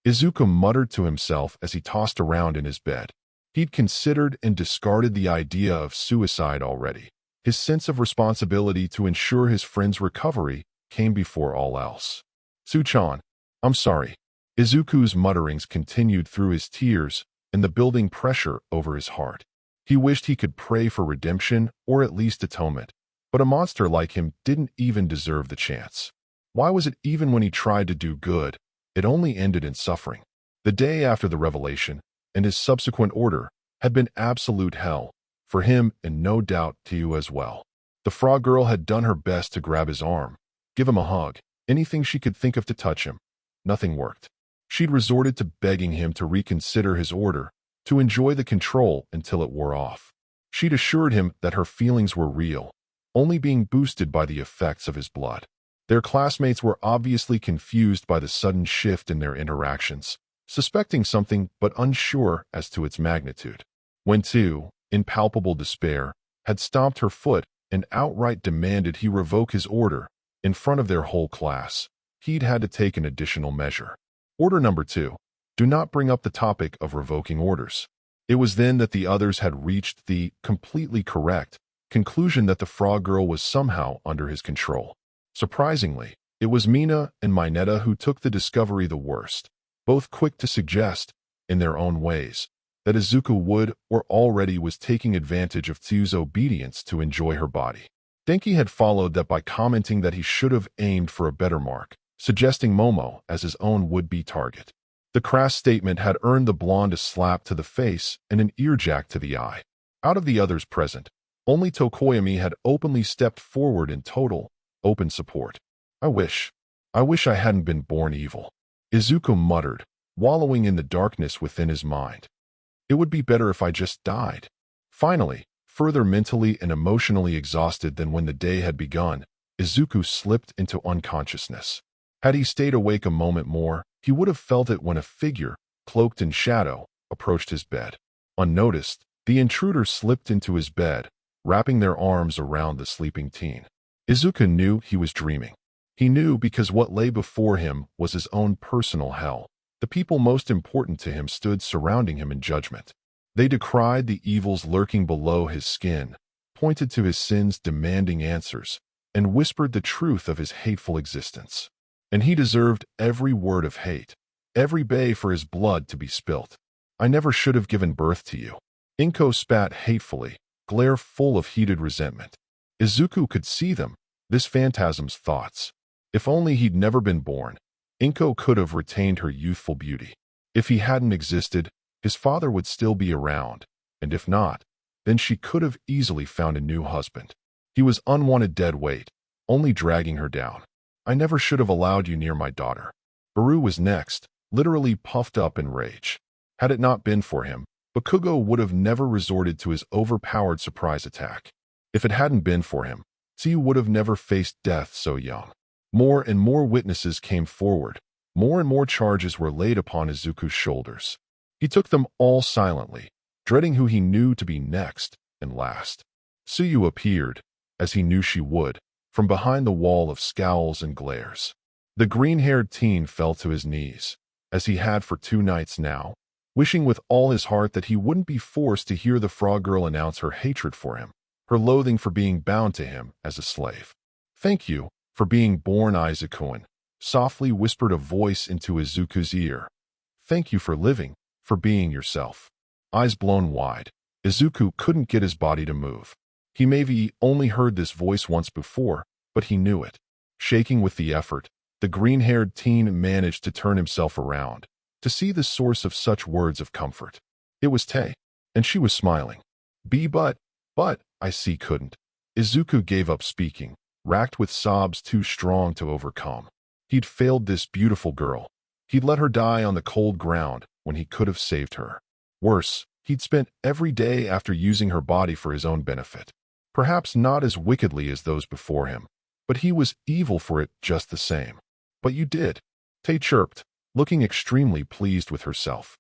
Izuku muttered to himself as he tossed around in his bed. He'd considered and discarded the idea of suicide already. His sense of responsibility to ensure his friend's recovery came before all else. "Suchan, I'm sorry." Izuku's mutterings continued through his tears and the building pressure over his heart. He wished he could pray for redemption or at least atonement, but a monster like him didn't even deserve the chance. Why was it even when he tried to do good, it only ended in suffering? The day after the revelation, and his subsequent order, had been absolute hell, for him and no doubt Tiu as well. The frog girl had done her best to grab his arm, give him a hug, anything she could think of to touch him. Nothing worked. She'd resorted to begging him to reconsider his order, to enjoy the control until it wore off. She'd assured him that her feelings were real, only being boosted by the effects of his blood. Their classmates were obviously confused by the sudden shift in their interactions, suspecting something but unsure as to its magnitude. When Tiu, in palpable despair, had stomped her foot and outright demanded he revoke his order in front of their whole class, he'd had to take an additional measure. Order number 2. Do not bring up the topic of revoking orders. It was then that the others had reached the completely correct conclusion that the frog girl was somehow under his control. Surprisingly, it was Mina and Mineta who took the discovery the worst, both quick to suggest, in their own ways, that Izuku would or already was taking advantage of Tiu's obedience to enjoy her body. Denki had followed that by commenting that he should have aimed for a better mark, suggesting Momo as his own would-be target. The crass statement had earned the blonde a slap to the face and an earjack to the eye. Out of the others present, only Tokoyami had openly stepped forward in total, open support. I wish I hadn't been born evil," Izuku muttered, wallowing in the darkness within his mind. "It would be better if I just died." Finally, further mentally and emotionally exhausted than when the day had begun, Izuku slipped into unconsciousness. Had he stayed awake a moment more, he would have felt it when a figure, cloaked in shadow, approached his bed. Unnoticed, the intruder slipped into his bed, wrapping their arms around the sleeping teen. Izuku knew he was dreaming. He knew because what lay before him was his own personal hell. The people most important to him stood surrounding him in judgment. They decried the evils lurking below his skin, pointed to his sins demanding answers, and whispered the truth of his hateful existence. And he deserved every word of hate, every bay for his blood to be spilt. "I never should have given birth to you." Inko spat hatefully, glare full of heated resentment. Izuku could see them, this phantasm's thoughts. If only he'd never been born, Inko could have retained her youthful beauty. If he hadn't existed, his father would still be around, and if not, then she could have easily found a new husband. He was unwanted dead weight, only dragging her down. "I never should have allowed you near my daughter." Baru was next, literally puffed up in rage. Had it not been for him, Bakugo would have never resorted to his overpowered surprise attack. If it hadn't been for him, Tiu would have never faced death so young. More and more witnesses came forward. More and more charges were laid upon Izuku's shoulders. He took them all silently, dreading who he knew to be next and last. Suyu appeared, as he knew she would, from behind the wall of scowls and glares. The green-haired teen fell to his knees, as he had for 2 nights now, wishing with all his heart that he wouldn't be forced to hear the frog girl announce her hatred for him, her loathing for being bound to him as a slave. "Thank you for being born Izukuin," softly whispered a voice into Izuku's ear. "Thank you for living, for being yourself." Eyes blown wide, Izuku couldn't get his body to move. He maybe only heard this voice once before, but he knew it. Shaking with the effort, the green-haired teen managed to turn himself around, to see the source of such words of comfort. It was Tei, and she was smiling. But, I see couldn't. Izuku gave up speaking, racked with sobs too strong to overcome. He'd failed this beautiful girl. He'd let her die on the cold ground when he could have saved her. Worse, he'd spent every day after using her body for his own benefit. Perhaps not as wickedly as those before him, but he was evil for it just the same. "But you did," Tei chirped, looking extremely pleased with herself.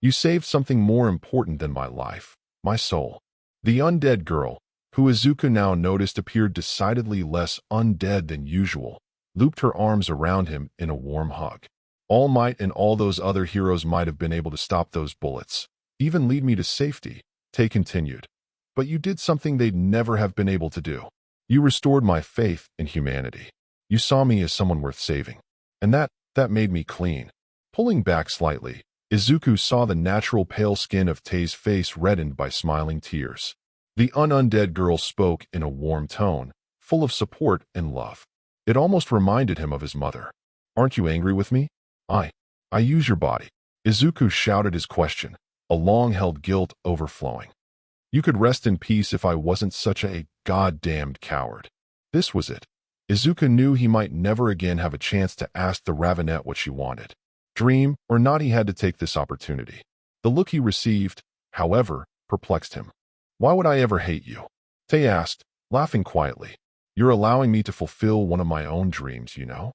"You saved something more important than my life, my soul." The undead girl, who Izuku now noticed appeared decidedly less undead than usual, looped her arms around him in a warm hug. "All Might and all those other heroes might have been able to stop those bullets, even lead me to safety," Tei continued. "But you did something they'd never have been able to do. You restored my faith in humanity. You saw me as someone worth saving. And that made me clean." Pulling back slightly, Izuku saw the natural pale skin of Tei's face reddened by smiling tears. The undead girl spoke in a warm tone, full of support and love. It almost reminded him of his mother. "Aren't you angry with me? I use your body." Izuku shouted his question, a long-held guilt overflowing. "You could rest in peace if I wasn't such a goddamned coward." This was it. Izuku knew he might never again have a chance to ask the Ravenette what she wanted. Dream or not, he had to take this opportunity. The look he received, however, perplexed him. "Why would I ever hate you?" Tei asked, laughing quietly. "You're allowing me to fulfill one of my own dreams, you know?"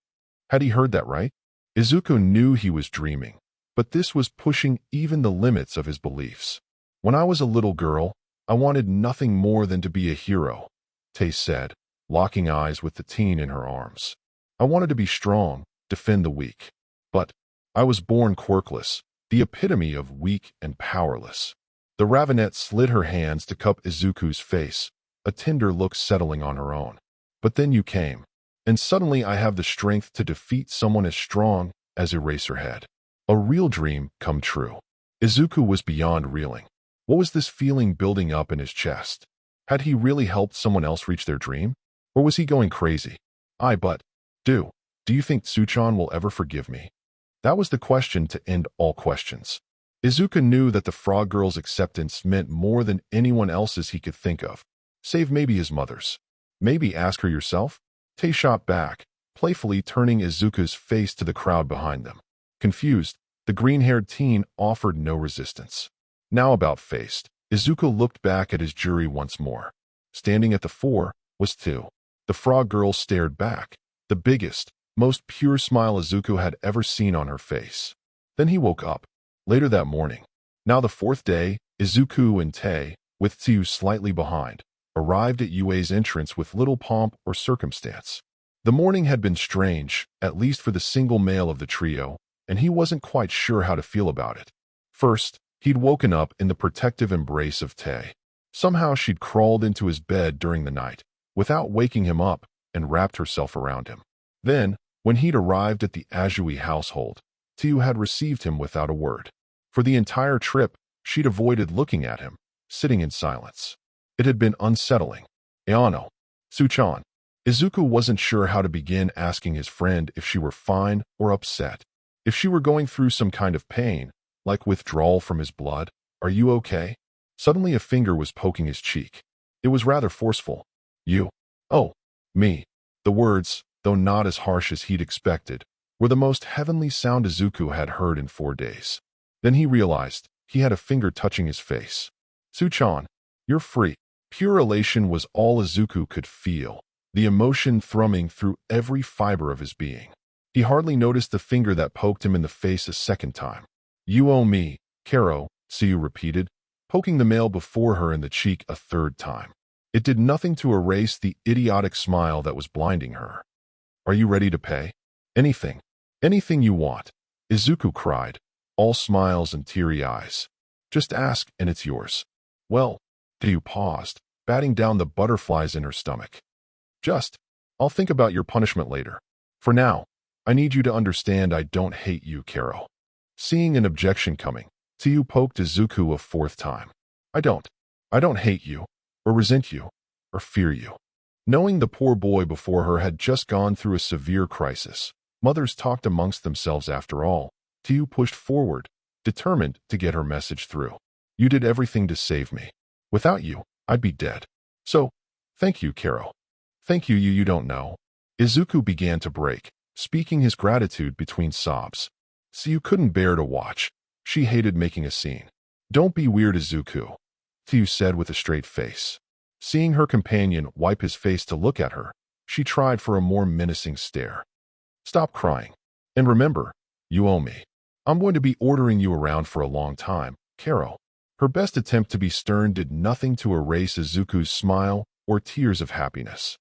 Had he heard that right? Izuku knew he was dreaming, but this was pushing even the limits of his beliefs. "When I was a little girl, I wanted nothing more than to be a hero," Tei said, locking eyes with the teen in her arms. "I wanted to be strong, defend the weak. But I was born quirkless, the epitome of weak and powerless." The Ravenette slid her hands to cup Izuku's face, a tender look settling on her own. "But then you came, and suddenly I have the strength to defeat someone as strong as Eraserhead. A real dream come true." Izuku was beyond reeling. What was this feeling building up in his chest? Had he really helped someone else reach their dream? Or was he going crazy? Do you think Tsuchan will ever forgive me?" That was the question to end all questions. Izuku knew that the frog girl's acceptance meant more than anyone else's he could think of, save maybe his mother's. "Maybe ask her yourself?" Tei shot back, playfully turning Izuku's face to the crowd behind them. Confused, the green-haired teen offered no resistance. Now about-faced, Izuku looked back at his jury once more. Standing at the fore was Tsu. The frog girl stared back, the biggest, most pure smile Izuku had ever seen on her face. Then he woke up. Later that morning, now the fourth day, Izuku and Tei, with Tsu slightly behind, arrived at Yue's entrance with little pomp or circumstance. The morning had been strange, at least for the single male of the trio, and he wasn't quite sure how to feel about it. First, he'd woken up in the protective embrace of Tei. Somehow she'd crawled into his bed during the night, without waking him up, and wrapped herself around him. Then, when he'd arrived at the Azui household, Tsu had received him without a word. For the entire trip, she'd avoided looking at him, sitting in silence. It had been unsettling. "Ayano, Tsuchan." Izuku wasn't sure how to begin asking his friend if she were fine or upset. If she were going through some kind of pain, like withdrawal from his blood. "Are you okay?" Suddenly a finger was poking his cheek. It was rather forceful. "You?" "Oh, me." The words, though not as harsh as he'd expected, were the most heavenly sound Izuku had heard in 4 days. Then he realized he had a finger touching his face. "Tsuchan, you're free." Pure elation was all Izuku could feel, the emotion thrumming through every fiber of his being. He hardly noticed the finger that poked him in the face a second time. "You owe me, Karo," Tsu repeated, poking the male before her in the cheek a third time. It did nothing to erase the idiotic smile that was blinding her. "Are you ready to pay?" "Anything. Anything you want," Izuku cried, all smiles and teary eyes. "Just ask and it's yours." "Well," Tsu paused. batting down the butterflies in her stomach. I'll think about your punishment later. For now, I need you to understand I don't hate you, Karo. Seeing an objection coming, Tsu poked Izuku a fourth time. I don't hate you, or resent you, or fear you. Knowing the poor boy before her had just gone through a severe crisis, mothers talked amongst themselves after all. Tsu pushed forward, determined to get her message through. You did everything to save me. Without you, I'd be dead. So, thank you, Karo. Thank you, you don't know. Izuku began to break, speaking his gratitude between sobs. Tsu couldn't bear to watch. She hated making a scene. Don't be weird, Izuku, Tsu said with a straight face. Seeing her companion wipe his face to look at her, she tried for a more menacing stare. Stop crying. And remember, you owe me. I'm going to be ordering you around for a long time, Karo. Her best attempt to be stern did nothing to erase Izuku's smile or tears of happiness.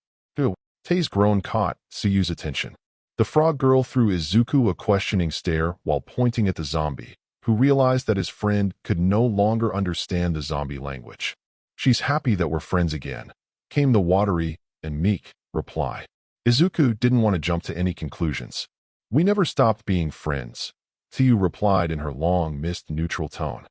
Tei's groan caught Tsu's attention. The frog girl threw Izuku a questioning stare while pointing at the zombie, who realized that his friend could no longer understand the zombie language. She's happy that we're friends again, came the watery and meek reply. Izuku didn't want to jump to any conclusions. We never stopped being friends, Tsu replied in her long, mist-neutral tone.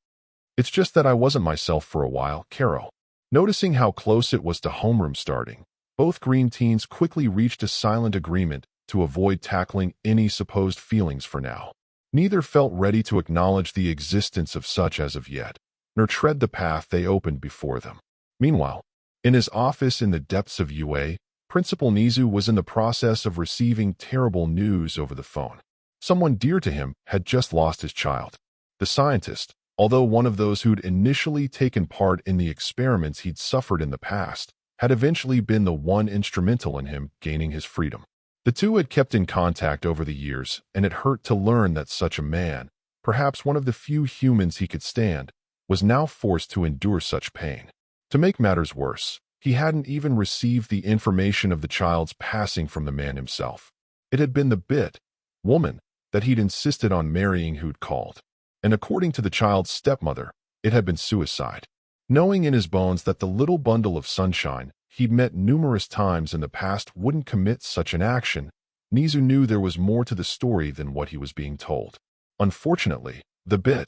It's just that I wasn't myself for a while, Karo. Noticing how close it was to homeroom starting, both green teens quickly reached a silent agreement to avoid tackling any supposed feelings for now. Neither felt ready to acknowledge the existence of such as of yet, nor tread the path they opened before them. Meanwhile, in his office in the depths of UA, Principal Nizu was in the process of receiving terrible news over the phone. Someone dear to him had just lost his child. The scientist, although one of those who'd initially taken part in the experiments he'd suffered in the past, had eventually been the one instrumental in him gaining his freedom. The two had kept in contact over the years, and it hurt to learn that such a man, perhaps one of the few humans he could stand, was now forced to endure such pain. To make matters worse, he hadn't even received the information of the child's passing from the man himself. It had been the woman, that he'd insisted on marrying who'd called. And according to the child's stepmother, it had been suicide. Knowing in his bones that the little bundle of sunshine he'd met numerous times in the past wouldn't commit such an action, Nizu knew there was more to the story than what he was being told. Unfortunately, the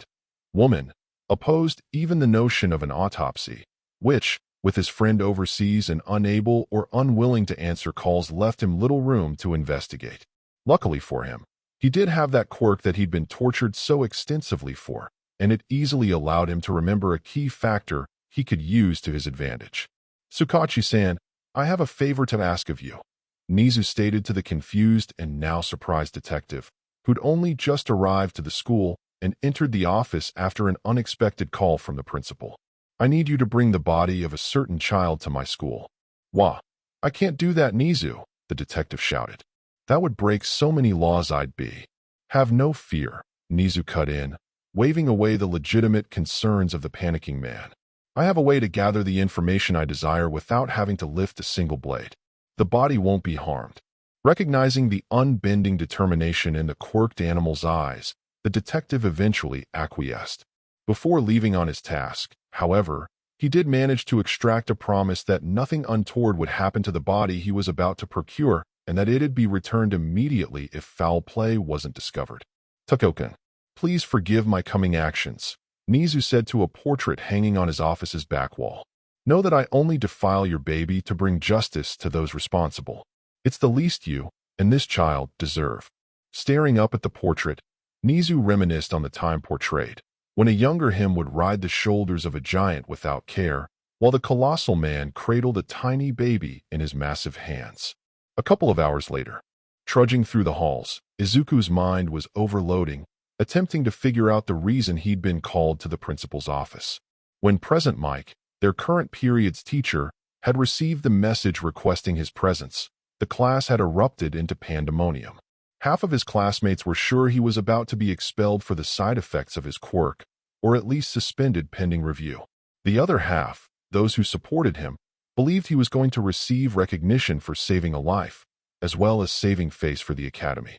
woman opposed even the notion of an autopsy, which, with his friend overseas and unable or unwilling to answer calls, left him little room to investigate. Luckily for him, he did have that quirk that he'd been tortured so extensively for, and it easily allowed him to remember a key factor he could use to his advantage. Sukachi-san, I have a favor to ask of you, Nizu stated to the confused and now surprised detective, who'd only just arrived to the school and entered the office after an unexpected call from the principal. I need you to bring the body of a certain child to my school. Wah! I can't do that, Nizu, the detective shouted. That would break so many laws I'd be. Have no fear, Nizu cut in, waving away the legitimate concerns of the panicking man. I have a way to gather the information I desire without having to lift a single blade. The body won't be harmed. Recognizing the unbending determination in the quirked animal's eyes, the detective eventually acquiesced. Before leaving on his task, however, he did manage to extract a promise that nothing untoward would happen to the body he was about to procure, and that it'd be returned immediately if foul play wasn't discovered. Takokan, please forgive my coming actions, Nizu said to a portrait hanging on his office's back wall. Know that I only defile your baby to bring justice to those responsible. It's the least you, and this child, deserve. Staring up at the portrait, Nizu reminisced on the time portrayed, when a younger him would ride the shoulders of a giant without care, while the colossal man cradled a tiny baby in his massive hands. A couple of hours later, trudging through the halls, Izuku's mind was overloading, attempting to figure out the reason he'd been called to the principal's office. When present Mike, their current period's teacher, had received the message requesting his presence, the class had erupted into pandemonium. Half of his classmates were sure he was about to be expelled for the side effects of his quirk, or at least suspended pending review. The other half, those who supported him, believed he was going to receive recognition for saving a life, as well as saving face for the academy.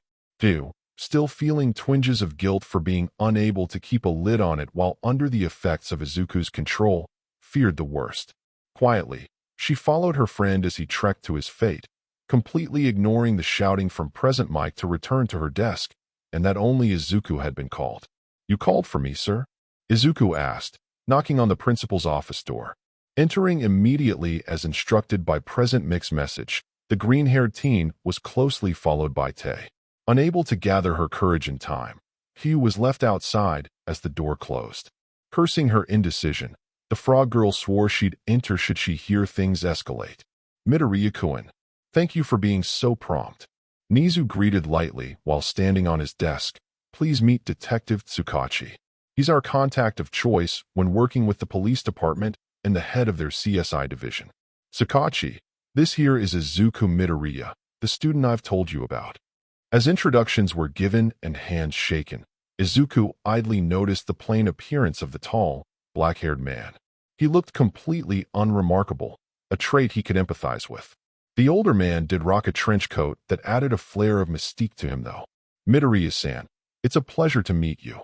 Still feeling twinges of guilt for being unable to keep a lid on it while under the effects of Izuku's control, feared the worst. Quietly, She followed her friend as he trekked to his fate, completely ignoring the shouting from present Mike to return to her desk, and that only Izuku had been called. "You called for me, sir?" Izuku asked, knocking on the principal's office door. Entering immediately as instructed by present Mick's message, the green-haired teen was closely followed by Tay. Unable to gather her courage in time, Hugh was left outside as the door closed. Cursing her indecision, the frog girl swore she'd enter should she hear things escalate. "Midoriya-kun, thank you for being so prompt." Nizu greeted lightly while standing on his desk. "Please meet Detective Tsukachi. He's our contact of choice when working with the police department and the head of their CSI division." "Tsukachi, this here is Izuku Midoriya, the student I've told you about." As introductions were given and hands shaken, Izuku idly noticed the plain appearance of the tall, black-haired man. He looked completely unremarkable, a trait he could empathize with. The older man did rock a trench coat that added a flare of mystique to him, though. "Midoriya-san, it's a pleasure to meet you,"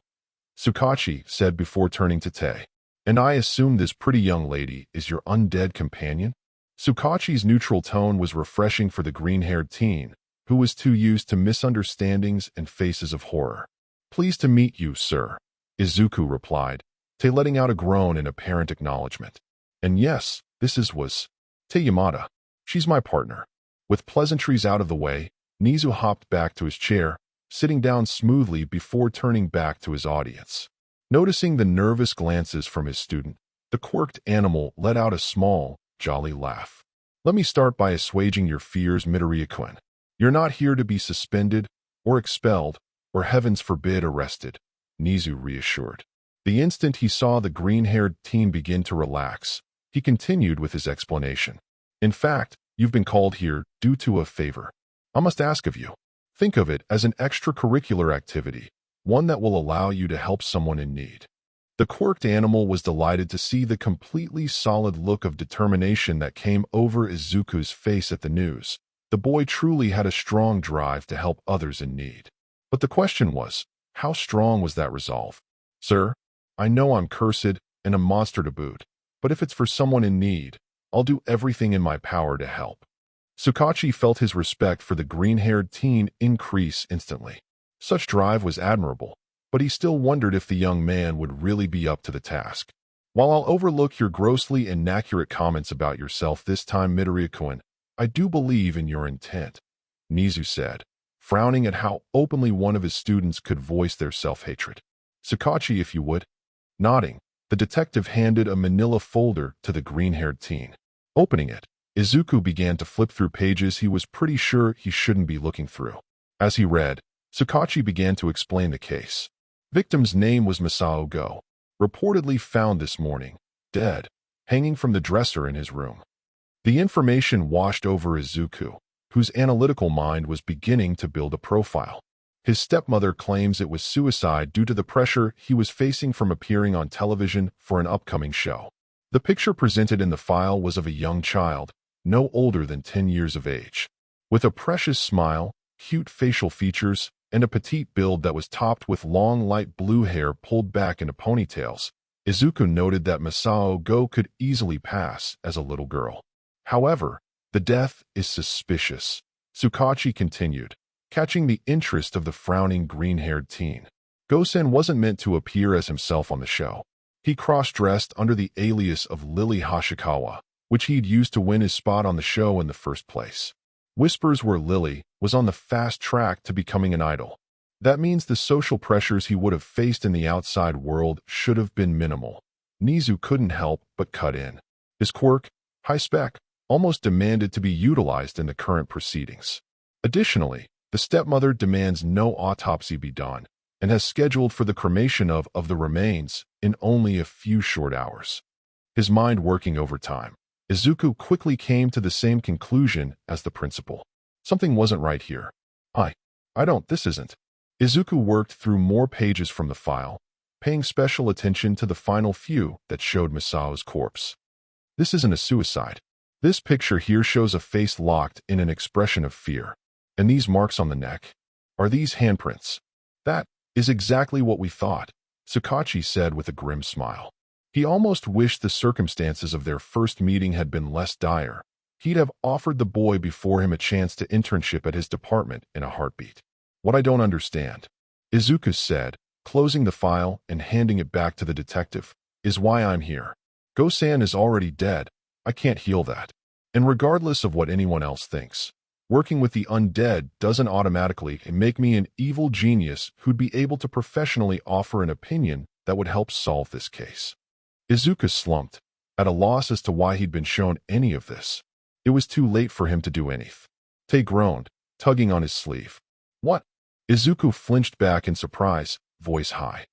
Tsukachi said before turning to Tay. "And I assume this pretty young lady is your undead companion?" Tsukachi's neutral tone was refreshing for the green-haired teen, who was too used to misunderstandings and faces of horror. "Pleased to meet you, sir," Izuku replied, Tay letting out a groan in apparent acknowledgement. "And yes, this was Tay Yamada. She's my partner." With pleasantries out of the way, Nizu hopped back to his chair, sitting down smoothly before turning back to his audience. Noticing the nervous glances from his student, the quirked animal let out a small, jolly laugh. "Let me start by assuaging your fears, Midoriya-kun. You're not here to be suspended, or expelled, or heavens forbid arrested," Nizu reassured. The instant he saw the green-haired teen begin to relax, he continued with his explanation. "In fact, you've been called here due to a favor I must ask of you. Think of it as an extracurricular activity, one that will allow you to help someone in need." The quirked animal was delighted to see the completely solid look of determination that came over Izuku's face at the news. The boy truly had a strong drive to help others in need. But the question was, how strong was that resolve? "Sir, I know I'm cursed and a monster to boot, but if it's for someone in need, I'll do everything in my power to help." Tsukachi felt his respect for the green-haired teen increase instantly. Such drive was admirable, but he still wondered if the young man would really be up to the task. "While I'll overlook your grossly inaccurate comments about yourself this time, Midoriya-kun, I do believe in your intent," Nizu said, frowning at how openly one of his students could voice their self-hatred. "Tsukachi, if you would." Nodding, the detective handed a manila folder to the green-haired teen. Opening it, Izuku began to flip through pages he was pretty sure he shouldn't be looking through. As he read, Tsukachi began to explain the case. Victim's name was Masao Go, reportedly found this morning, dead, hanging from the dresser in his room. The information washed over Izuku, whose analytical mind was beginning to build a profile. His stepmother claims it was suicide due to the pressure he was facing from appearing on television for an upcoming show. The picture presented in the file was of a young child, no older than 10 years of age. With a precious smile, cute facial features, and a petite build that was topped with long light blue hair pulled back into ponytails, Izuku noted that Masao Go could easily pass as a little girl. However, the death is suspicious, Tsukachi continued, catching the interest of the frowning green-haired teen. Go-sen wasn't meant to appear as himself on the show. He cross-dressed under the alias of Lily Hashikawa, which he'd used to win his spot on the show in the first place. Whispers were Lily was on the fast track to becoming an idol. That means the social pressures he would have faced in the outside world should have been minimal. Nizu couldn't help but cut in. His quirk, high spec, almost demanded to be utilized in the current proceedings. Additionally, the stepmother demands no autopsy be done and has scheduled for the cremation of the remains in only a few short hours. His mind working overtime, Izuku quickly came to the same conclusion as the principal. Something wasn't right here. This isn't. Izuku worked through more pages from the file, paying special attention to the final few that showed Masao's corpse. This isn't a suicide. This picture here shows a face locked in an expression of fear. And these marks on the neck? Are these handprints? That is exactly what we thought, Tsukachi said with a grim smile. He almost wished the circumstances of their first meeting had been less dire. He'd have offered the boy before him a chance to internship at his department in a heartbeat. What I don't understand, Izuku said, closing the file and handing it back to the detective, is why I'm here. Go-san is already dead. I can't heal that. And regardless of what anyone else thinks, working with the undead doesn't automatically make me an evil genius who'd be able to professionally offer an opinion that would help solve this case. Izuku slumped, at a loss as to why he'd been shown any of this. It was too late for him to do anything. Tay groaned, tugging on his sleeve. What? Izuku flinched back in surprise, voice high.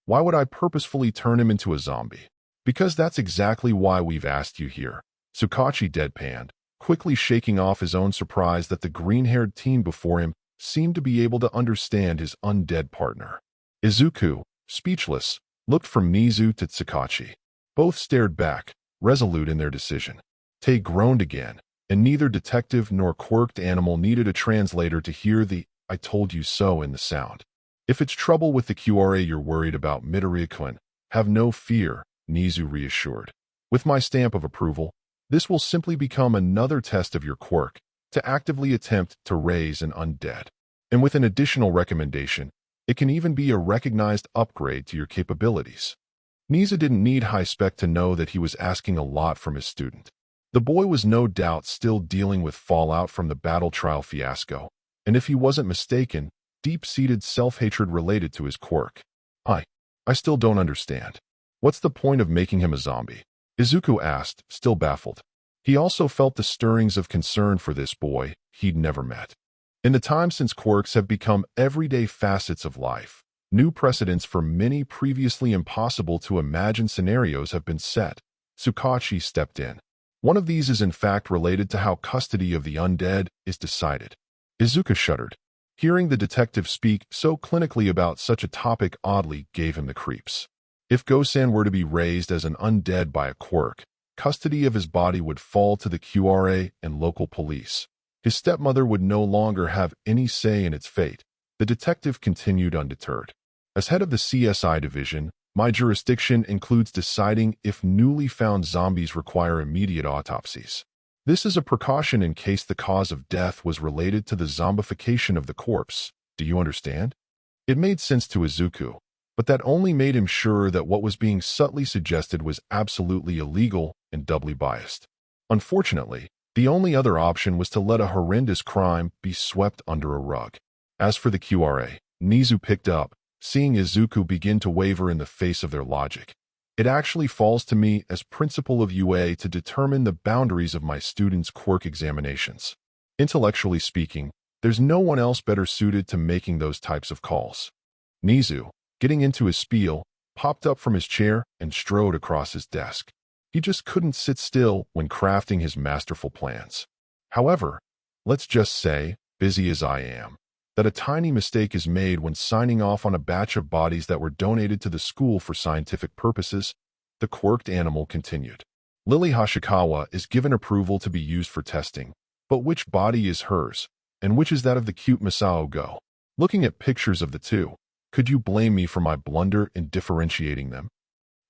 Why would I purposefully turn him into a zombie? Because that's exactly why we've asked you here. Tsukachi deadpanned, quickly shaking off his own surprise that the green-haired teen before him seemed to be able to understand his undead partner. Izuku, speechless, looked from Nizu to Tsukachi. Both stared back, resolute in their decision. Tay groaned again, and neither detective nor quirked animal needed a translator to hear the "I told you so" in the sound. If it's trouble with the QRA you're worried about, Midoriya-kun, have no fear, Nizu reassured. With my stamp of approval, this will simply become another test of your quirk to actively attempt to raise an undead. And with an additional recommendation, it can even be a recognized upgrade to your capabilities. Nizu didn't need high spec to know that he was asking a lot from his student. The boy was no doubt still dealing with fallout from the battle trial fiasco, and if he wasn't mistaken, deep-seated self-hatred related to his quirk. I still don't understand. What's the point of making him a zombie? Izuku asked, still baffled. He also felt the stirrings of concern for this boy he'd never met. In the time since quirks have become everyday facets of life, new precedents for many previously impossible to imagine scenarios have been set. Tsukachi stepped in. One of these is in fact related to how custody of the undead is decided. Izuku shuddered. Hearing the detective speak so clinically about such a topic oddly gave him the creeps. If Go-san were to be raised as an undead by a quirk, custody of his body would fall to the QRA and local police. His stepmother would no longer have any say in its fate. The detective continued undeterred. As head of the CSI division, my jurisdiction includes deciding if newly found zombies require immediate autopsies. This is a precaution in case the cause of death was related to the zombification of the corpse. Do you understand? It made sense to Izuku, but that only made him sure that what was being subtly suggested was absolutely illegal and doubly biased. Unfortunately, the only other option was to let a horrendous crime be swept under a rug. As for the QRA, Nizu picked up, seeing Izuku begin to waver in the face of their logic. It actually falls to me as principal of UA to determine the boundaries of my students' quirk examinations. Intellectually speaking, there's no one else better suited to making those types of calls. Nizu, getting into his spiel, popped up from his chair and strode across his desk. He just couldn't sit still when crafting his masterful plans. However, let's just say, busy as I am, that a tiny mistake is made when signing off on a batch of bodies that were donated to the school for scientific purposes, the quirked animal continued. Lily Hashikawa is given approval to be used for testing, but which body is hers, and which is that of the cute Masao Go? Looking at pictures of the two, could you blame me for my blunder in differentiating them?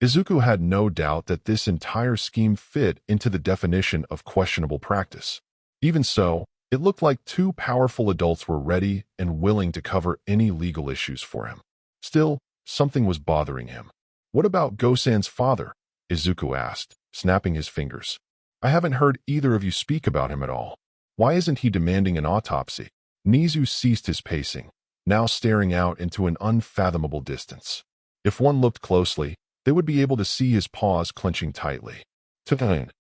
Izuku had no doubt that this entire scheme fit into the definition of questionable practice. Even so, it looked like two powerful adults were ready and willing to cover any legal issues for him. Still, something was bothering him. What about Go-san's father? Izuku asked, snapping his fingers. I haven't heard either of you speak about him at all. Why isn't he demanding an autopsy? Nizu ceased his pacing, now staring out into an unfathomable distance. If one looked closely, they would be able to see his paws clenching tightly. Tutain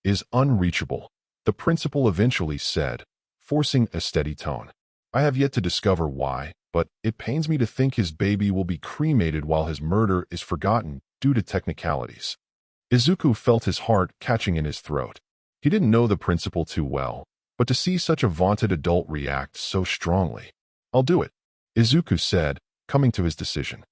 is unreachable, the principal eventually said, forcing a steady tone. I have yet to discover why, but it pains me to think his baby will be cremated while his murder is forgotten due to technicalities. Izuku felt his heart catching in his throat. He didn't know the principal too well, but to see such a vaunted adult react so strongly. I'll do it, Izuku said, coming to his decision.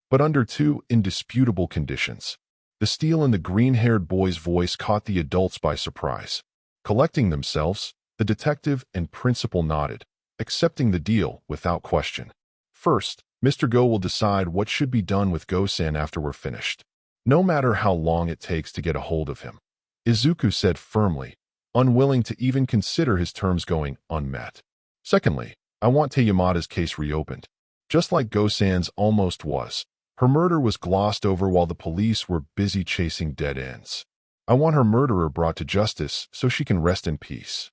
But under two indisputable conditions. The steel in the green-haired boy's voice caught the adults by surprise. Collecting themselves, the detective and principal nodded, accepting the deal without question. First, Mr. Go will decide what should be done with Go-san after we're finished. no matter how long it takes to get a hold of him. Izuku said firmly, unwilling to even consider his terms going unmet. Secondly, I want Yamada's case reopened, just like Go-san's almost was. Her murder was glossed over while the police were busy chasing dead ends. I want her murderer brought to justice so she can rest in peace.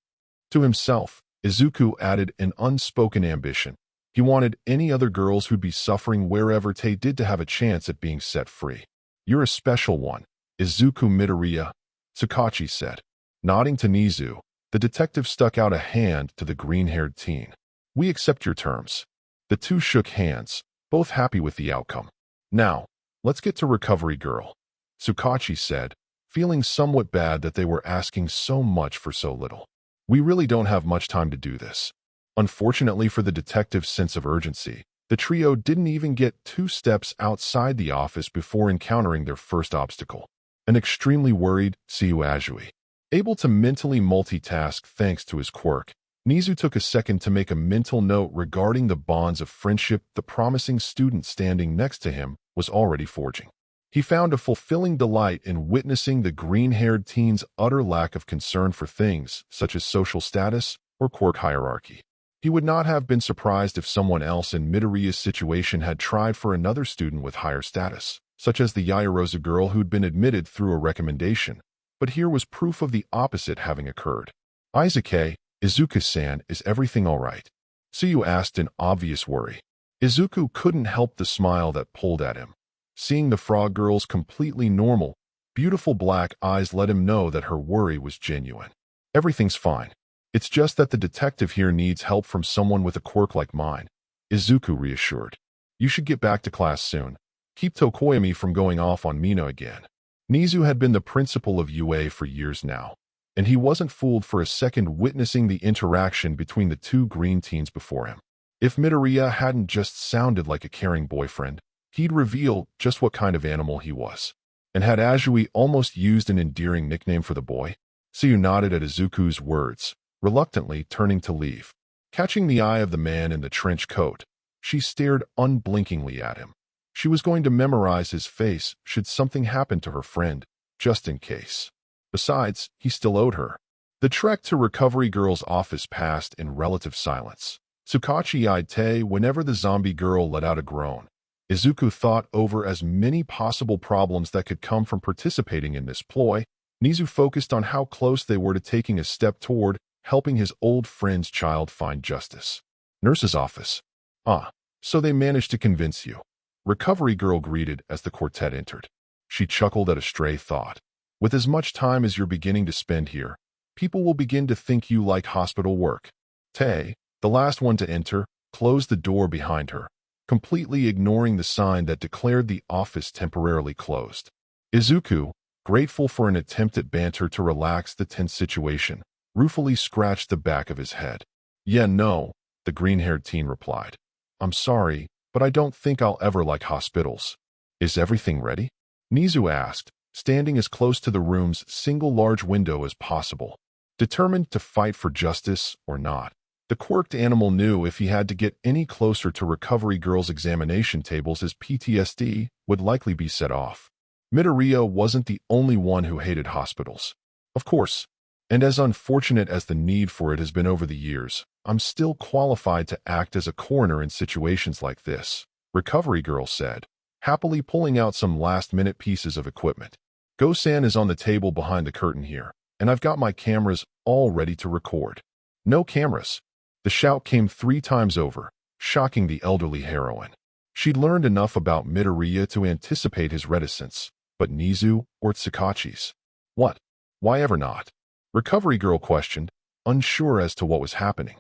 To himself, Izuku added an unspoken ambition. He wanted any other girls who'd be suffering wherever Tei did to have a chance at being set free. You're a special one, Izuku Midoriya, Sakachi said. Nodding to Nizu, the detective stuck out a hand to the green-haired teen. We accept your terms. The two shook hands, both happy with the outcome. Now, let's get to Recovery Girl, Sakachi said, feeling somewhat bad that they were asking so much for so little. We really don't have much time to do this. Unfortunately for the detective's sense of urgency, the trio didn't even get 2 steps outside the office before encountering their first obstacle. An extremely worried Ajui. Able to mentally multitask thanks to his quirk, Nizu took a second to make a mental note regarding the bonds of friendship the promising student standing next to him was already forging. He found a fulfilling delight in witnessing the green-haired teen's utter lack of concern for things such as social status or quirk hierarchy. He would not have been surprised if someone else in Midoriya's situation had tried for another student with higher status, such as the Yayarosa girl who'd been admitted through a recommendation, but here was proof of the opposite having occurred. Izuku, Izuku-san, is everything all right? Tsuyu asked in obvious worry. Izuku couldn't help the smile that pulled at him. Seeing the frog girl's completely normal, beautiful black eyes let him know that her worry was genuine. Everything's fine. It's just that the detective here needs help from someone with a quirk like mine, Izuku reassured. You should get back to class soon. Keep Tokoyami from going off on Mina again. Nizu had been the principal of UA for years now, and he wasn't fooled for a second witnessing the interaction between the 2 green teens before him. If Midoriya hadn't just sounded like a caring boyfriend, he'd reveal just what kind of animal he was. And had Ajui almost used an endearing nickname for the boy? Tsuyu nodded at Izuku's words, reluctantly turning to leave. Catching the eye of the man in the trench coat, she stared unblinkingly at him. She was going to memorize his face should something happen to her friend, just in case. Besides, he still owed her. The trek to Recovery Girl's office passed in relative silence. Sakachi eyed Tei whenever the zombie girl let out a groan. Izuku thought over as many possible problems that could come from participating in this ploy. Nizu focused on how close they were to taking a step toward helping his old friend's child find justice. Nurse's office. Ah, so they managed to convince you. Recovery Girl greeted as the quartet entered. She chuckled at a stray thought. With as much time as you're beginning to spend here, people will begin to think you like hospital work. Tei, the last one to enter, closed the door behind her, completely ignoring the sign that declared the office temporarily closed. Izuku, grateful for an attempt at banter to relax the tense situation, ruefully scratched the back of his head. Yeah, no, the green-haired teen replied. I'm sorry, but I don't think I'll ever like hospitals. Is everything ready? Nizu asked, standing as close to the room's single large window as possible, determined to fight for justice or not. The quirked animal knew if he had to get any closer to Recovery Girl's examination tables, his PTSD would likely be set off. Midoriya wasn't the only one who hated hospitals. Of course, and as unfortunate as the need for it has been over the years, I'm still qualified to act as a coroner in situations like this, Recovery Girl said, happily pulling out some last-minute pieces of equipment. Go-san is on the table behind the curtain here, and I've got my cameras all ready to record. No cameras. The shout came 3 times over, shocking the elderly heroine. She'd learned enough about Midoriya to anticipate his reticence, but Nizu or Sakachi's? What? Why ever not? Recovery Girl questioned, unsure as to what was happening.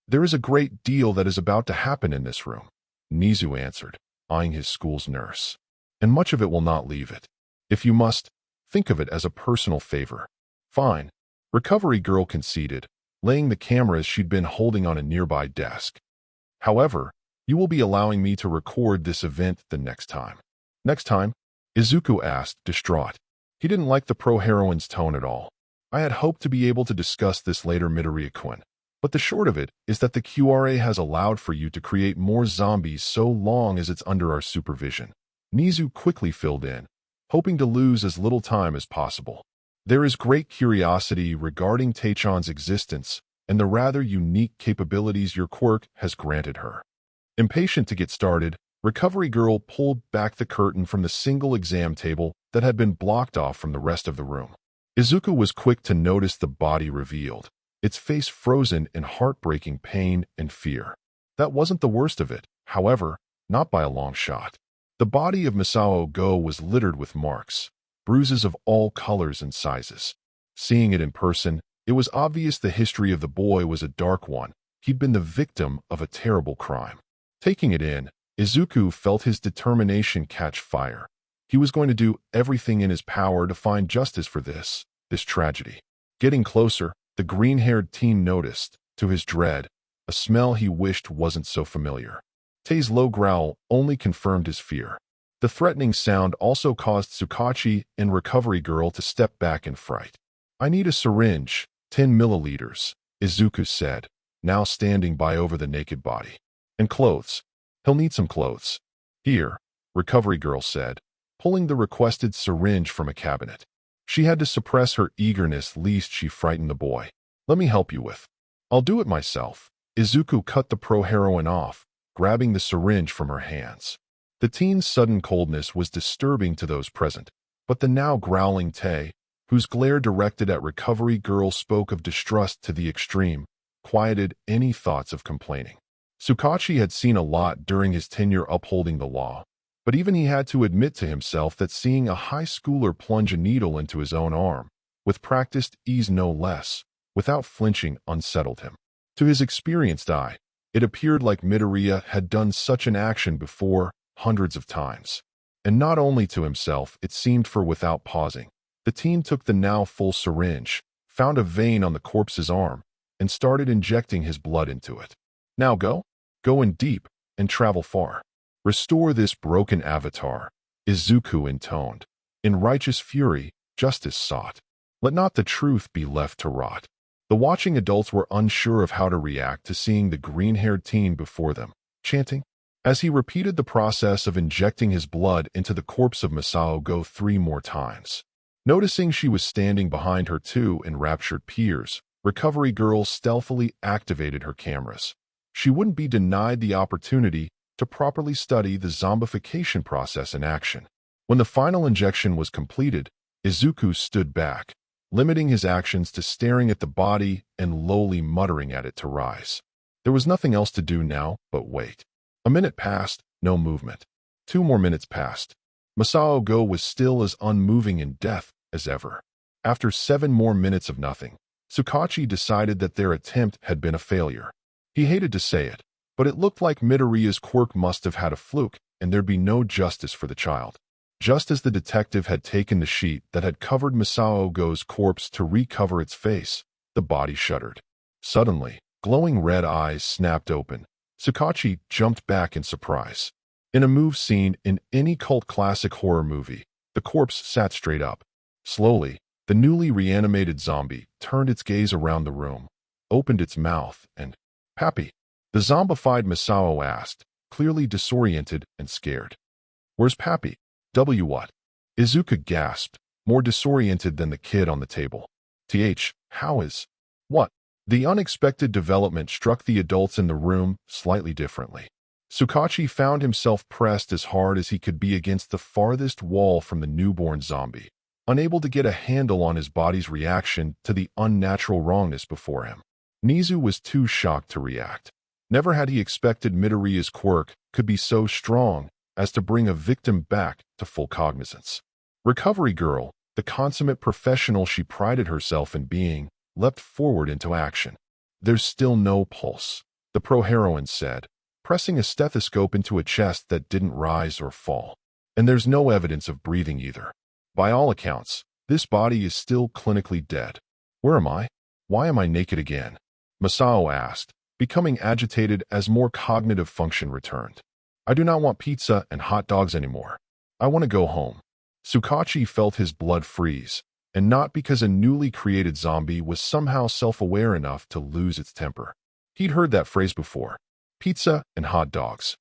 There is a great deal that is about to happen in this room, Nizu answered, eyeing his school's nurse. And much of it will not leave it. If you must, think of it as a personal favor. Fine, Recovery Girl conceded, laying the cameras she'd been holding on a nearby desk. However, you will be allowing me to record this event the next time. Next time? Izuku asked, distraught. He didn't like the pro-heroine's tone at all. I had hoped to be able to discuss this later, Midoriya-kun, but the short of it is that the QRA has allowed for you to create more zombies so long as it's under our supervision. Nizu quickly filled in, hoping to lose as little time as possible. There is great curiosity regarding Taechan's existence and the rather unique capabilities your quirk has granted her. Impatient to get started, Recovery Girl pulled back the curtain from the single exam table that had been blocked off from the rest of the room. Izuku was quick to notice the body revealed, its face frozen in heartbreaking pain and fear. That wasn't the worst of it, however, not by a long shot. The body of Masao Go was littered with marks, bruises of all colors and sizes. Seeing it in person, it was obvious the history of the boy was a dark one. He'd been the victim of a terrible crime. Taking it in, Izuku felt his determination catch fire. He was going to do everything in his power to find justice for this tragedy. Getting closer, the green-haired teen noticed, to his dread, a smell he wished wasn't so familiar. Tei's low growl only confirmed his fear. The threatening sound also caused Tsukachi and Recovery Girl to step back in fright. "I need a syringe, 10 milliliters," Izuku said, now standing by over the naked body. "And clothes. He'll need some clothes." "Here," Recovery Girl said, pulling the requested syringe from a cabinet. She had to suppress her eagerness lest she frighten the boy. "Let me help you with." "I'll do it myself." Izuku cut the pro-heroine off, grabbing the syringe from her hands. The teen's sudden coldness was disturbing to those present, but the now growling Tei, whose glare directed at Recovery Girl spoke of distrust to the extreme, quieted any thoughts of complaining. Tsukachi had seen a lot during his tenure upholding the law, but even he had to admit to himself that seeing a high schooler plunge a needle into his own arm, with practiced ease no less, without flinching, unsettled him. To his experienced eye, it appeared like Midoriya had done such an action before, hundreds of times. And not only to himself, it seemed, for without pausing, the teen took the now full syringe, found a vein on the corpse's arm, and started injecting his blood into it. "Now go in deep, and travel far. Restore this broken avatar," Izuku intoned. In righteous fury, justice sought. Let not the truth be left to rot. The watching adults were unsure of how to react to seeing the green-haired teen before them, chanting, as he repeated the process of injecting his blood into the corpse of Masao Go 3 more times. Noticing she was standing behind her 2 enraptured peers, Recovery Girl stealthily activated her cameras. She wouldn't be denied the opportunity to properly study the zombification process in action. When the final injection was completed, Izuku stood back, limiting his actions to staring at the body and lowly muttering at it to rise. There was nothing else to do now but wait. A minute passed, no movement. 2 more minutes passed. Masao Go was still as unmoving in death as ever. After 7 more minutes of nothing, Tsukachi decided that their attempt had been a failure. He hated to say it, but it looked like Midoriya's quirk must have had a fluke, and there'd be no justice for the child. Just as the detective had taken the sheet that had covered Masao Go's corpse to recover its face, the body shuddered. Suddenly, glowing red eyes snapped open. Tsukachi jumped back in surprise. In a move seen in any cult classic horror movie, the corpse sat straight up. Slowly, the newly reanimated zombie turned its gaze around the room, opened its mouth, and, "Pappy?" the zombified Masao asked, clearly disoriented and scared. "Where's Pappy?" What?" Izuku gasped, more disoriented than the kid on the table. How is? What? The unexpected development struck the adults in the room slightly differently. Tsukachi found himself pressed as hard as he could be against the farthest wall from the newborn zombie, unable to get a handle on his body's reaction to the unnatural wrongness before him. Nizu was too shocked to react. Never had he expected Midoriya's quirk could be so strong as to bring a victim back to full cognizance. Recovery Girl, the consummate professional she prided herself in being, leapt forward into action. "There's still no pulse," the pro-heroine said, pressing a stethoscope into a chest that didn't rise or fall. "And there's no evidence of breathing either. By all accounts, this body is still clinically dead." "Where am I? Why am I naked again?" Masao asked, becoming agitated as more cognitive function returned. "I do not want pizza and hot dogs anymore. I want to go home." Tsukachi felt his blood freeze, and not because a newly created zombie was somehow self-aware enough to lose its temper. He'd heard that phrase before. Pizza and hot dogs.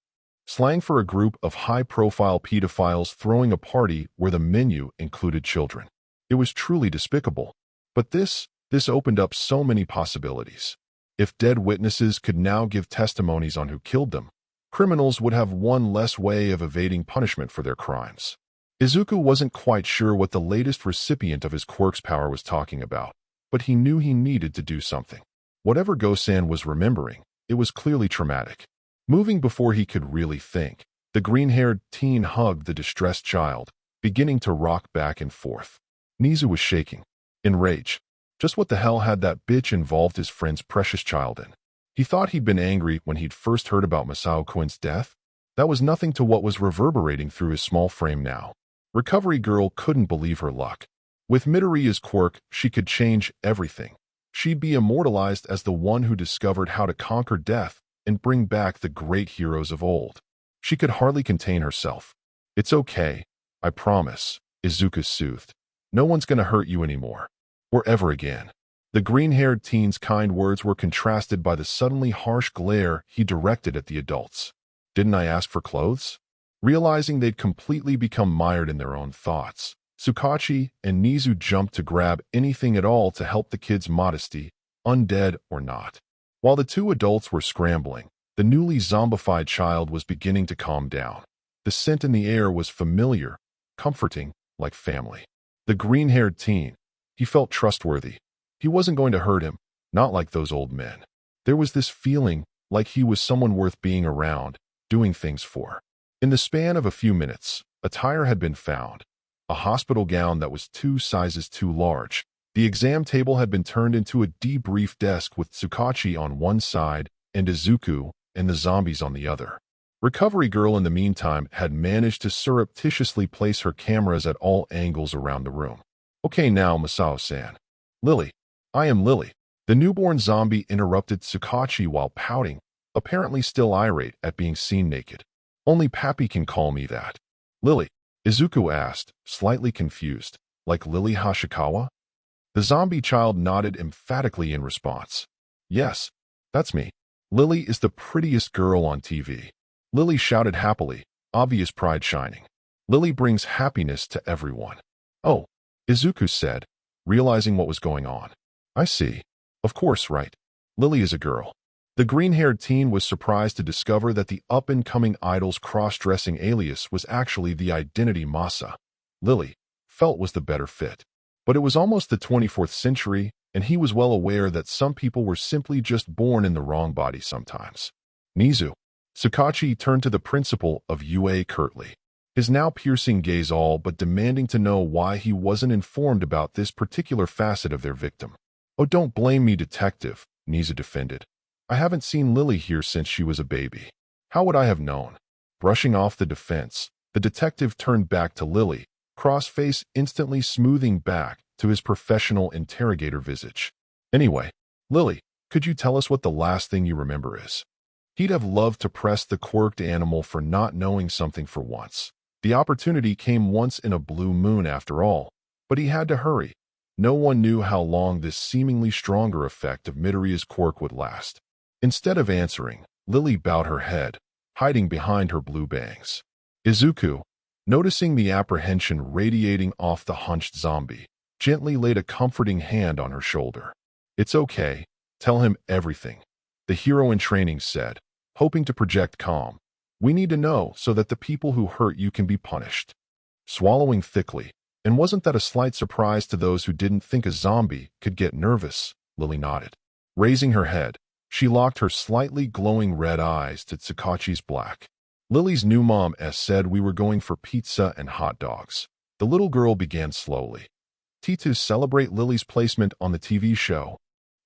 slang for a group of high-profile pedophiles throwing a party where the menu included children. It was truly despicable. But this opened up so many possibilities. If dead witnesses could now give testimonies on who killed them, criminals would have one less way of evading punishment for their crimes. Izuku wasn't quite sure what the latest recipient of his quirk's power was talking about, but he knew he needed to do something. Whatever Go-san was remembering, it was clearly traumatic. Moving before he could really think, the green-haired teen hugged the distressed child, beginning to rock back and forth. Nizu was shaking. In rage. Just what the hell had that bitch involved his friend's precious child in? He thought he'd been angry when he'd first heard about Masao Quin's death. That was nothing to what was reverberating through his small frame now. Recovery Girl couldn't believe her luck. With Midoriya's quirk, she could change everything. She'd be immortalized as the one who discovered how to conquer death and bring back the great heroes of old. She could hardly contain herself. "It's okay, I promise," Izuku soothed. "No one's gonna hurt you anymore. Or ever again." The green-haired teen's kind words were contrasted by the suddenly harsh glare he directed at the adults. "Didn't I ask for clothes?" Realizing they'd completely become mired in their own thoughts, Tsukachi and Nizu jumped to grab anything at all to help the kid's modesty, undead or not. While the two adults were scrambling, the newly zombified child was beginning to calm down. The scent in the air was familiar, comforting, like family. The green-haired teen, he felt trustworthy. He wasn't going to hurt him, not like those old men. There was this feeling like he was someone worth being around, doing things for. In the span of a few minutes, attire had been found. A hospital gown that was 2 sizes too large. The exam table had been turned into a debrief desk with Tsukachi on one side and Izuku and the zombies on the other. Recovery Girl, in the meantime, had managed to surreptitiously place her cameras at all angles around the room. "Okay now, Masao-san." "Lily. I am Lily." The newborn zombie interrupted Tsukachi while pouting, apparently still irate at being seen naked. "Only Pappy can call me that." "Lily?" Izuku asked, slightly confused. "Like Lily Hashikawa?" The zombie child nodded emphatically in response. "Yes, that's me. Lily is the prettiest girl on TV." Lily shouted happily, obvious pride shining. "Lily brings happiness to everyone." "Oh," Izuku said, realizing what was going on. "I see. Of course, right. Lily is a girl." The green-haired teen was surprised to discover that the up-and-coming idol's cross-dressing alias was actually the identity Masa. Lily felt was the better fit. But it was almost the 24th century, and he was well aware that some people were simply just born in the wrong body sometimes. "Nizu." Tsukachi turned to the principal of UA curtly, his now piercing gaze all but demanding to know why he wasn't informed about this particular facet of their victim. "Oh, don't blame me, detective," Nizu defended. "I haven't seen Lily here since she was a baby. How would I have known?" Brushing off the defense, the detective turned back to Lily, cross-face instantly smoothing back to his professional interrogator visage. "Anyway, Lily, could you tell us what the last thing you remember is?" He'd have loved to press the quirked animal for not knowing something for once. The opportunity came once in a blue moon after all, but he had to hurry. No one knew how long this seemingly stronger effect of Midoriya's quirk would last. Instead of answering, Lily bowed her head, hiding behind her blue bangs. Izuku, noticing the apprehension radiating off the hunched zombie, gently laid a comforting hand on her shoulder. "It's okay. Tell him everything," the hero in training said, hoping to project calm. "We need to know so that the people who hurt you can be punished." Swallowing thickly, and wasn't that a slight surprise to those who didn't think a zombie could get nervous, Lily nodded. Raising her head, she locked her slightly glowing red eyes to Tsukachi's black. "Lily's new mom said we were going for pizza and hot dogs." The little girl began slowly. "To celebrate Lily's placement on the TV show."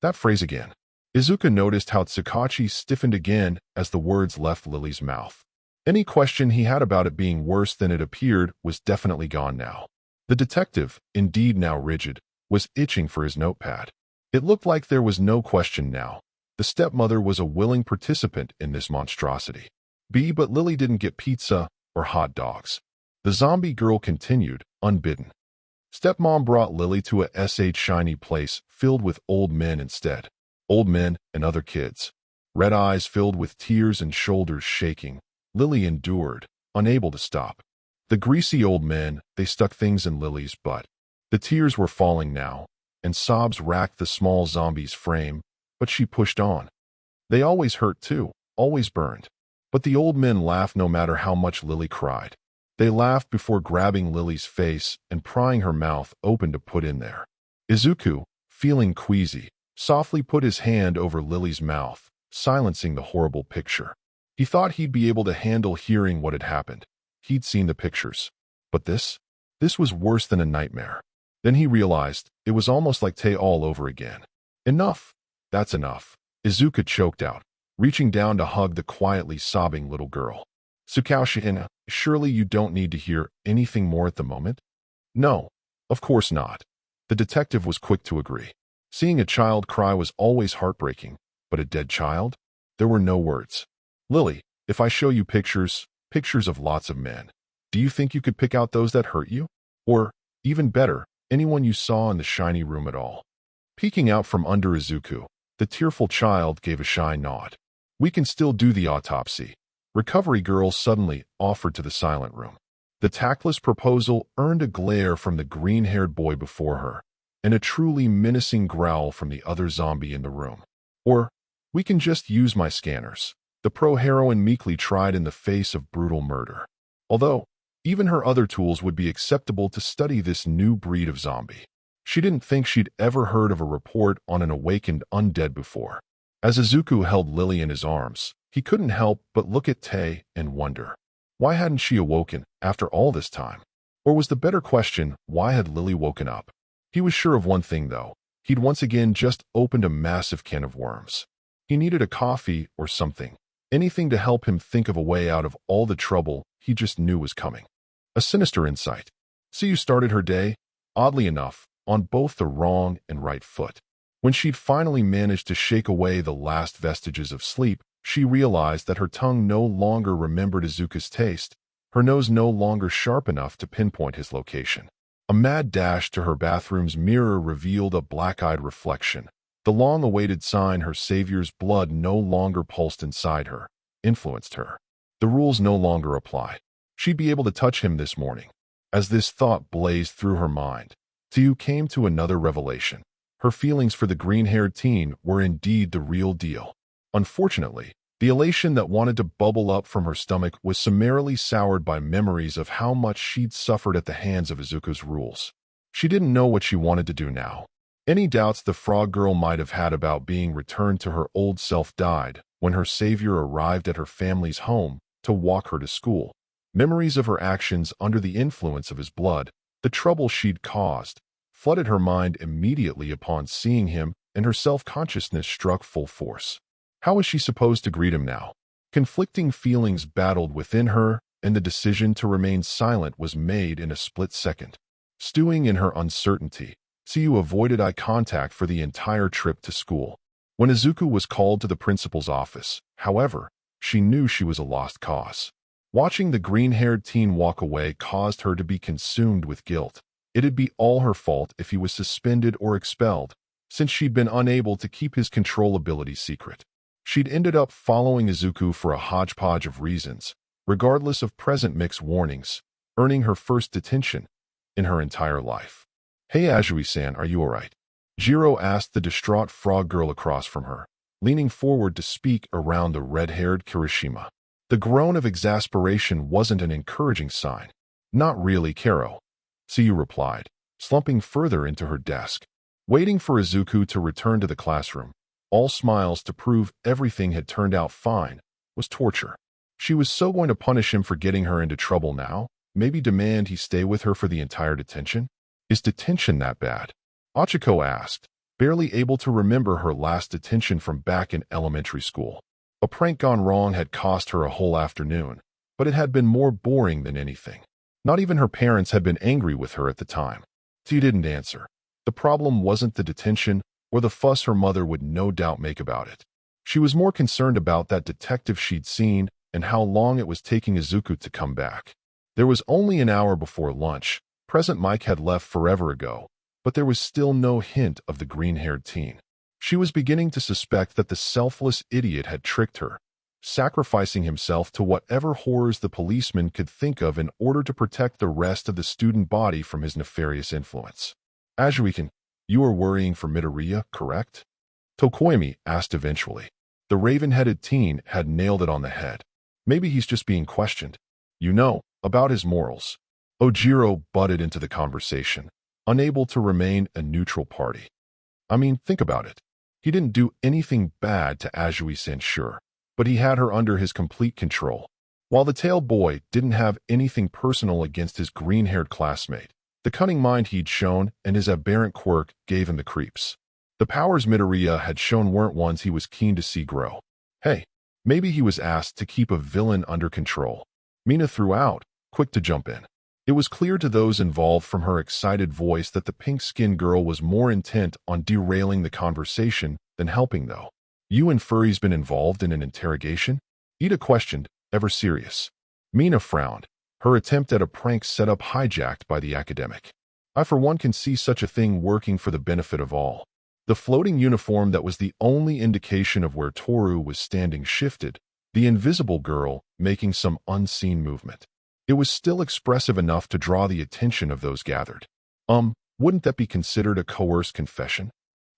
That phrase again. Izuku noticed how Tsukachi stiffened again as the words left Lily's mouth. Any question he had about it being worse than it appeared was definitely gone now. The detective, indeed now rigid, was itching for his notepad. It looked like there was no question now. The stepmother was a willing participant in this monstrosity. But Lily didn't get pizza or hot dogs. The zombie girl continued, unbidden. Stepmom brought Lily to a shiny place filled with old men instead. Old men and other kids. Red eyes filled with tears and shoulders shaking. Lily endured, unable to stop. The greasy old men, they stuck things in Lily's butt. The tears were falling now, and sobs racked the small zombie's frame, but she pushed on. They always hurt too, always burned. But the old men laughed no matter how much Lily cried. They laughed before grabbing Lily's face and prying her mouth open to put in there. Izuku, feeling queasy, softly put his hand over Lily's mouth, silencing the horrible picture. He thought he'd be able to handle hearing what had happened. He'd seen the pictures. But this was worse than a nightmare. Then he realized it was almost like Tay all over again. Enough. That's enough. Izuku choked out, reaching down to hug the quietly sobbing little girl. Tsukaushi, surely you don't need to hear anything more at the moment? No, of course not. The detective was quick to agree. Seeing a child cry was always heartbreaking, but a dead child? There were no words. Lily, if I show you pictures of lots of men, do you think you could pick out those that hurt you? Or, even better, anyone you saw in the shiny room at all? Peeking out from under Izuku, the tearful child gave a shy nod. We can still do the autopsy. Recovery girl suddenly offered to the silent room. The tactless proposal earned a glare from the green-haired boy before her, and a truly menacing growl from the other zombie in the room. Or, we can just use my scanners. The pro-heroine meekly tried in the face of brutal murder. Although, even her other tools would be acceptable to study this new breed of zombie. She didn't think she'd ever heard of a report on an awakened undead before. As Izuku held Lily in his arms, he couldn't help but look at Tay and wonder, why hadn't she awoken after all this time? Or was the better question, why had Lily woken up? He was sure of one thing, though. He'd once again just opened a massive can of worms. He needed a coffee or something, anything to help him think of a way out of all the trouble he just knew was coming. A sinister insight. So you started her day, oddly enough, on both the wrong and right foot. When she'd finally managed to shake away the last vestiges of sleep, she realized that her tongue no longer remembered Izuku's taste, her nose no longer sharp enough to pinpoint his location. A mad dash to her bathroom's mirror revealed a black-eyed reflection. The long-awaited sign her savior's blood no longer pulsed inside her, influenced her. The rules no longer apply. She'd be able to touch him this morning. As this thought blazed through her mind, Tsu came to another revelation. Her feelings for the green-haired teen were indeed the real deal. Unfortunately, the elation that wanted to bubble up from her stomach was summarily soured by memories of how much she'd suffered at the hands of Izuku's rules. She didn't know what she wanted to do now. Any doubts the frog girl might have had about being returned to her old self died when her savior arrived at her family's home to walk her to school. Memories of her actions under the influence of his blood, the trouble she'd caused, flooded her mind immediately upon seeing him, and her self-consciousness struck full force. How was she supposed to greet him now? Conflicting feelings battled within her, and the decision to remain silent was made in a split second. Stewing in her uncertainty, Tsu avoided eye contact for the entire trip to school. When Izuku was called to the principal's office, however, she knew she was a lost cause. Watching the green-haired teen walk away caused her to be consumed with guilt. It'd be all her fault if he was suspended or expelled, since she'd been unable to keep his control ability secret. She'd ended up following Izuku for a hodgepodge of reasons, regardless of present mixed warnings, earning her first detention in her entire life. "Hey Azui-san, are you alright?" Jiro asked the distraught frog girl across from her, leaning forward to speak around the red-haired Kirishima. The groan of exasperation wasn't an encouraging sign. "Not really, Karo," Tsu replied, slumping further into her desk. Waiting for Izuku to return to the classroom, all smiles to prove everything had turned out fine, was torture. She was so going to punish him for getting her into trouble now, maybe demand he stay with her for the entire detention? Is detention that bad? Ochiko asked, barely able to remember her last detention from back in elementary school. A prank gone wrong had cost her a whole afternoon, but it had been more boring than anything. Not even her parents had been angry with her at the time. Tsu didn't answer. The problem wasn't the detention or the fuss her mother would no doubt make about it. She was more concerned about that detective she'd seen and how long it was taking Izuku to come back. There was only an hour before lunch. Present Mike had left forever ago, but there was still no hint of the green-haired teen. She was beginning to suspect that the selfless idiot had tricked her, sacrificing himself to whatever horrors the policeman could think of in order to protect the rest of the student body from his nefarious influence. Azuikan, you are worrying for Midoriya, correct? Tokoimi asked eventually. The raven-headed teen had nailed it on the head. Maybe he's just being questioned. You know, about his morals. Ojiro butted into the conversation, unable to remain a neutral party. I mean, think about it. He didn't do anything bad to Azui-san, sure, but he had her under his complete control. While the tail boy didn't have anything personal against his green-haired classmate, the cunning mind he'd shown and his aberrant quirk gave him the creeps. The powers Midoriya had shown weren't ones he was keen to see grow. Hey, maybe he was asked to keep a villain under control. Mina threw out, quick to jump in. It was clear to those involved from her excited voice that the pink-skinned girl was more intent on derailing the conversation than helping, though. You and Furry's been involved in an interrogation? Ida questioned, ever serious. Mina frowned, her attempt at a prank setup hijacked by the academic. I for one can see such a thing working for the benefit of all. The floating uniform that was the only indication of where Toru was standing shifted, the invisible girl making some unseen movement. It was still expressive enough to draw the attention of those gathered. Wouldn't that be considered a coerced confession?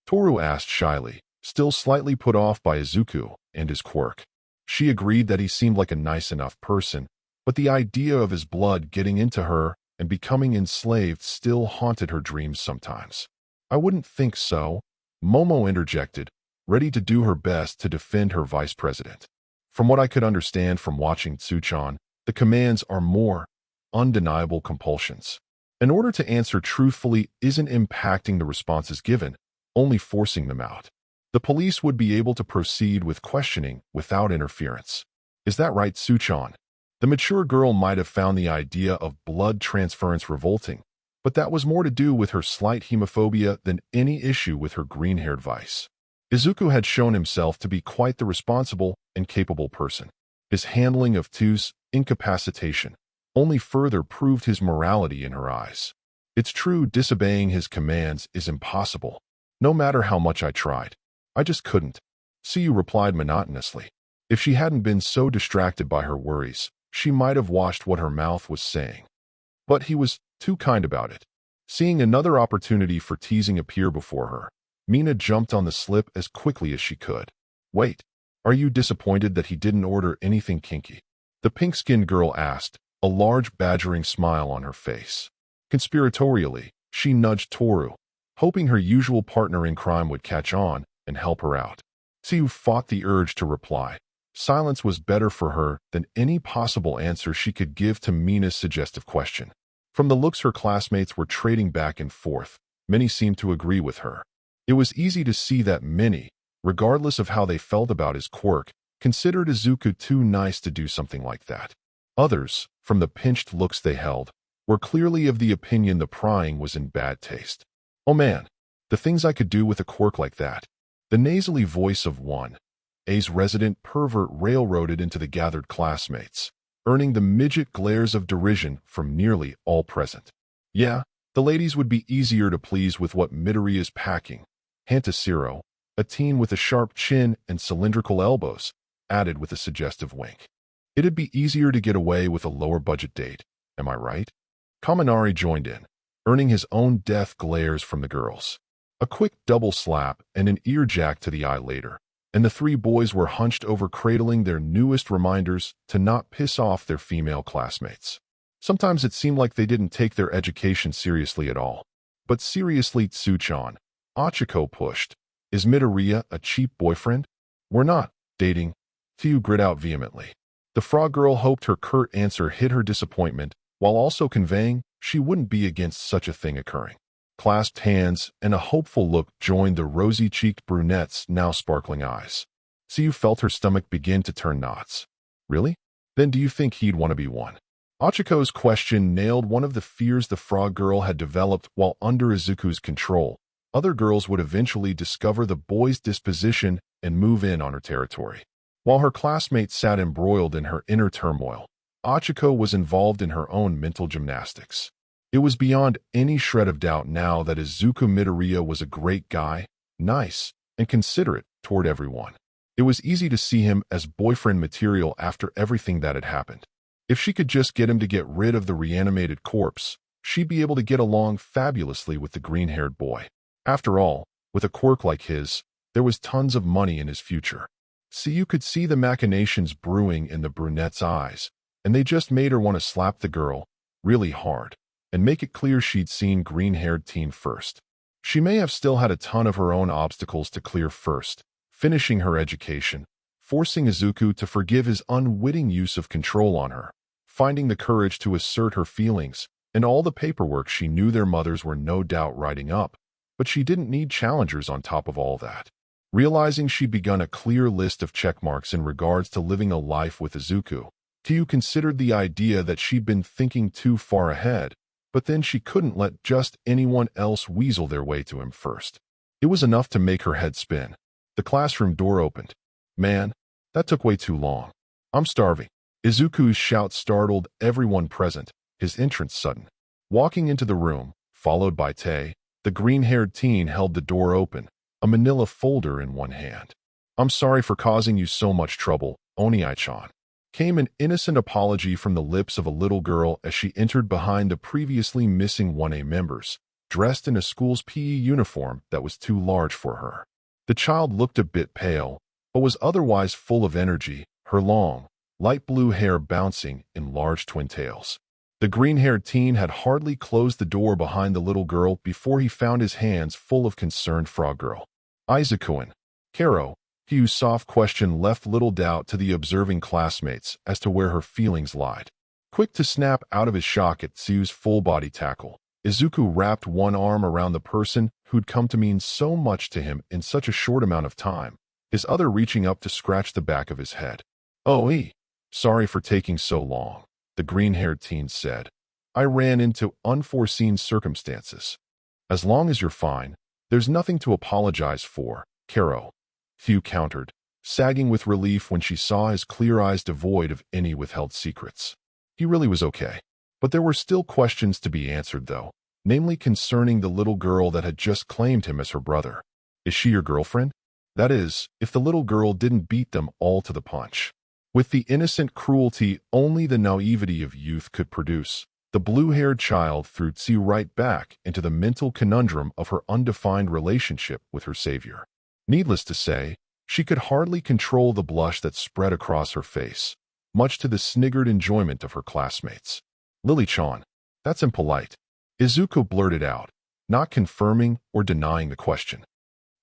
Toru asked shyly, still slightly put off by Izuku and his quirk. She agreed that he seemed like a nice enough person, but the idea of his blood getting into her and becoming enslaved still haunted her dreams sometimes. I wouldn't think so, Momo interjected, ready to do her best to defend her vice president. From what I could understand from watching Tsuchan, the commands are more undeniable compulsions. In order to answer truthfully isn't impacting the responses given, only forcing them out. The police would be able to proceed with questioning without interference. Is that right, Tsuchan? The mature girl might have found the idea of blood transference revolting, but that was more to do with her slight hemophobia than any issue with her green-haired vice. Izuku had shown himself to be quite the responsible and capable person. His handling of Tsu's incapacitation only further proved his morality in her eyes. It's true disobeying his commands is impossible, no matter how much I tried. I just couldn't. Tsu replied monotonously. If she hadn't been so distracted by her worries, she might have watched what her mouth was saying. But he was too kind about it. Seeing another opportunity for teasing appear before her, Mina jumped on the slip as quickly as she could. Wait, are you disappointed that he didn't order anything kinky? The pink-skinned girl asked, a large badgering smile on her face. Conspiratorially, she nudged Toru, hoping her usual partner in crime would catch on and help her out. Tsu fought the urge to reply. Silence was better for her than any possible answer she could give to Mina's suggestive question. From the looks her classmates were trading back and forth, many seemed to agree with her. It was easy to see that many, regardless of how they felt about his quirk, considered Izuku too nice to do something like that. Others, from the pinched looks they held, were clearly of the opinion the prying was in bad taste. Oh man, the things I could do with a quirk like that. The nasally voice of one, A's resident pervert railroaded into the gathered classmates, earning the midget glares of derision from nearly all present. Yeah, the ladies would be easier to please with what Midori is packing. Hantasiro, a teen with a sharp chin and cylindrical elbows, added with a suggestive wink. It'd be easier to get away with a lower-budget date, am I right? Kaminari joined in, earning his own death glares from the girls. A quick double slap and an ear jack to the eye later, and the three boys were hunched over cradling their newest reminders to not piss off their female classmates. Sometimes it seemed like they didn't take their education seriously at all. But seriously, Tsuchan, Achiko pushed. Is Midoriya a cheap boyfriend? We're not dating, Tsu grit out vehemently. The frog girl hoped her curt answer hid her disappointment, while also conveying she wouldn't be against such a thing occurring. Clasped hands and a hopeful look joined the rosy-cheeked brunette's now sparkling eyes. Tsu felt her stomach begin to turn knots. Really? Then do you think he'd want to be one? Achiko's question nailed one of the fears the frog girl had developed while under Izuku's control. Other girls would eventually discover the boy's disposition and move in on her territory. While her classmates sat embroiled in her inner turmoil, Achiko was involved in her own mental gymnastics. It was beyond any shred of doubt now that Izuku Midoriya was a great guy, nice, and considerate toward everyone. It was easy to see him as boyfriend material after everything that had happened. If she could just get him to get rid of the reanimated corpse, she'd be able to get along fabulously with the green-haired boy. After all, with a quirk like his, there was tons of money in his future. So you could see the machinations brewing in the brunette's eyes, and they just made her want to slap the girl really hard and make it clear she'd seen green-haired teen first. She may have still had a ton of her own obstacles to clear first, finishing her education, forcing Izuku to forgive his unwitting use of control on her, finding the courage to assert her feelings, and all the paperwork she knew their mothers were no doubt writing up. But she didn't need challengers on top of all that. Realizing she'd begun a clear list of checkmarks in regards to living a life with Izuku, Tio considered the idea that she'd been thinking too far ahead, but then she couldn't let just anyone else weasel their way to him first. It was enough to make her head spin. The classroom door opened. Man, that took way too long. I'm starving. Izuku's shout startled everyone present, his entrance sudden. Walking into the room, followed by Tae, the green-haired teen held the door open, a manila folder in one hand. I'm sorry for causing you so much trouble, Oniai-chan. Came an innocent apology from the lips of a little girl as she entered behind the previously missing 1A members, dressed in a school's PE uniform that was too large for her. The child looked a bit pale, but was otherwise full of energy, her long, light blue hair bouncing in large twin tails. The green-haired teen had hardly closed the door behind the little girl before he found his hands full of concerned frog girl. Izuku-an, Karo, Hugh's soft question left little doubt to the observing classmates as to where her feelings lied. Quick to snap out of his shock at Tsu's full-body tackle, Izuku wrapped one arm around the person who'd come to mean so much to him in such a short amount of time, his other reaching up to scratch the back of his head. Sorry for taking so long, the green-haired teen said. I ran into unforeseen circumstances. As long as you're fine, there's nothing to apologize for, Karo. Hugh countered, sagging with relief when she saw his clear eyes devoid of any withheld secrets. He really was okay. But there were still questions to be answered, though, namely concerning the little girl that had just claimed him as her brother. Is she your girlfriend? That is, if the little girl didn't beat them all to the punch. With the innocent cruelty only the naivety of youth could produce, the blue-haired child threw Tsu right back into the mental conundrum of her undefined relationship with her savior. Needless to say, she could hardly control the blush that spread across her face, much to the sniggered enjoyment of her classmates. Lily-chan, that's impolite. Izuku blurted out, not confirming or denying the question.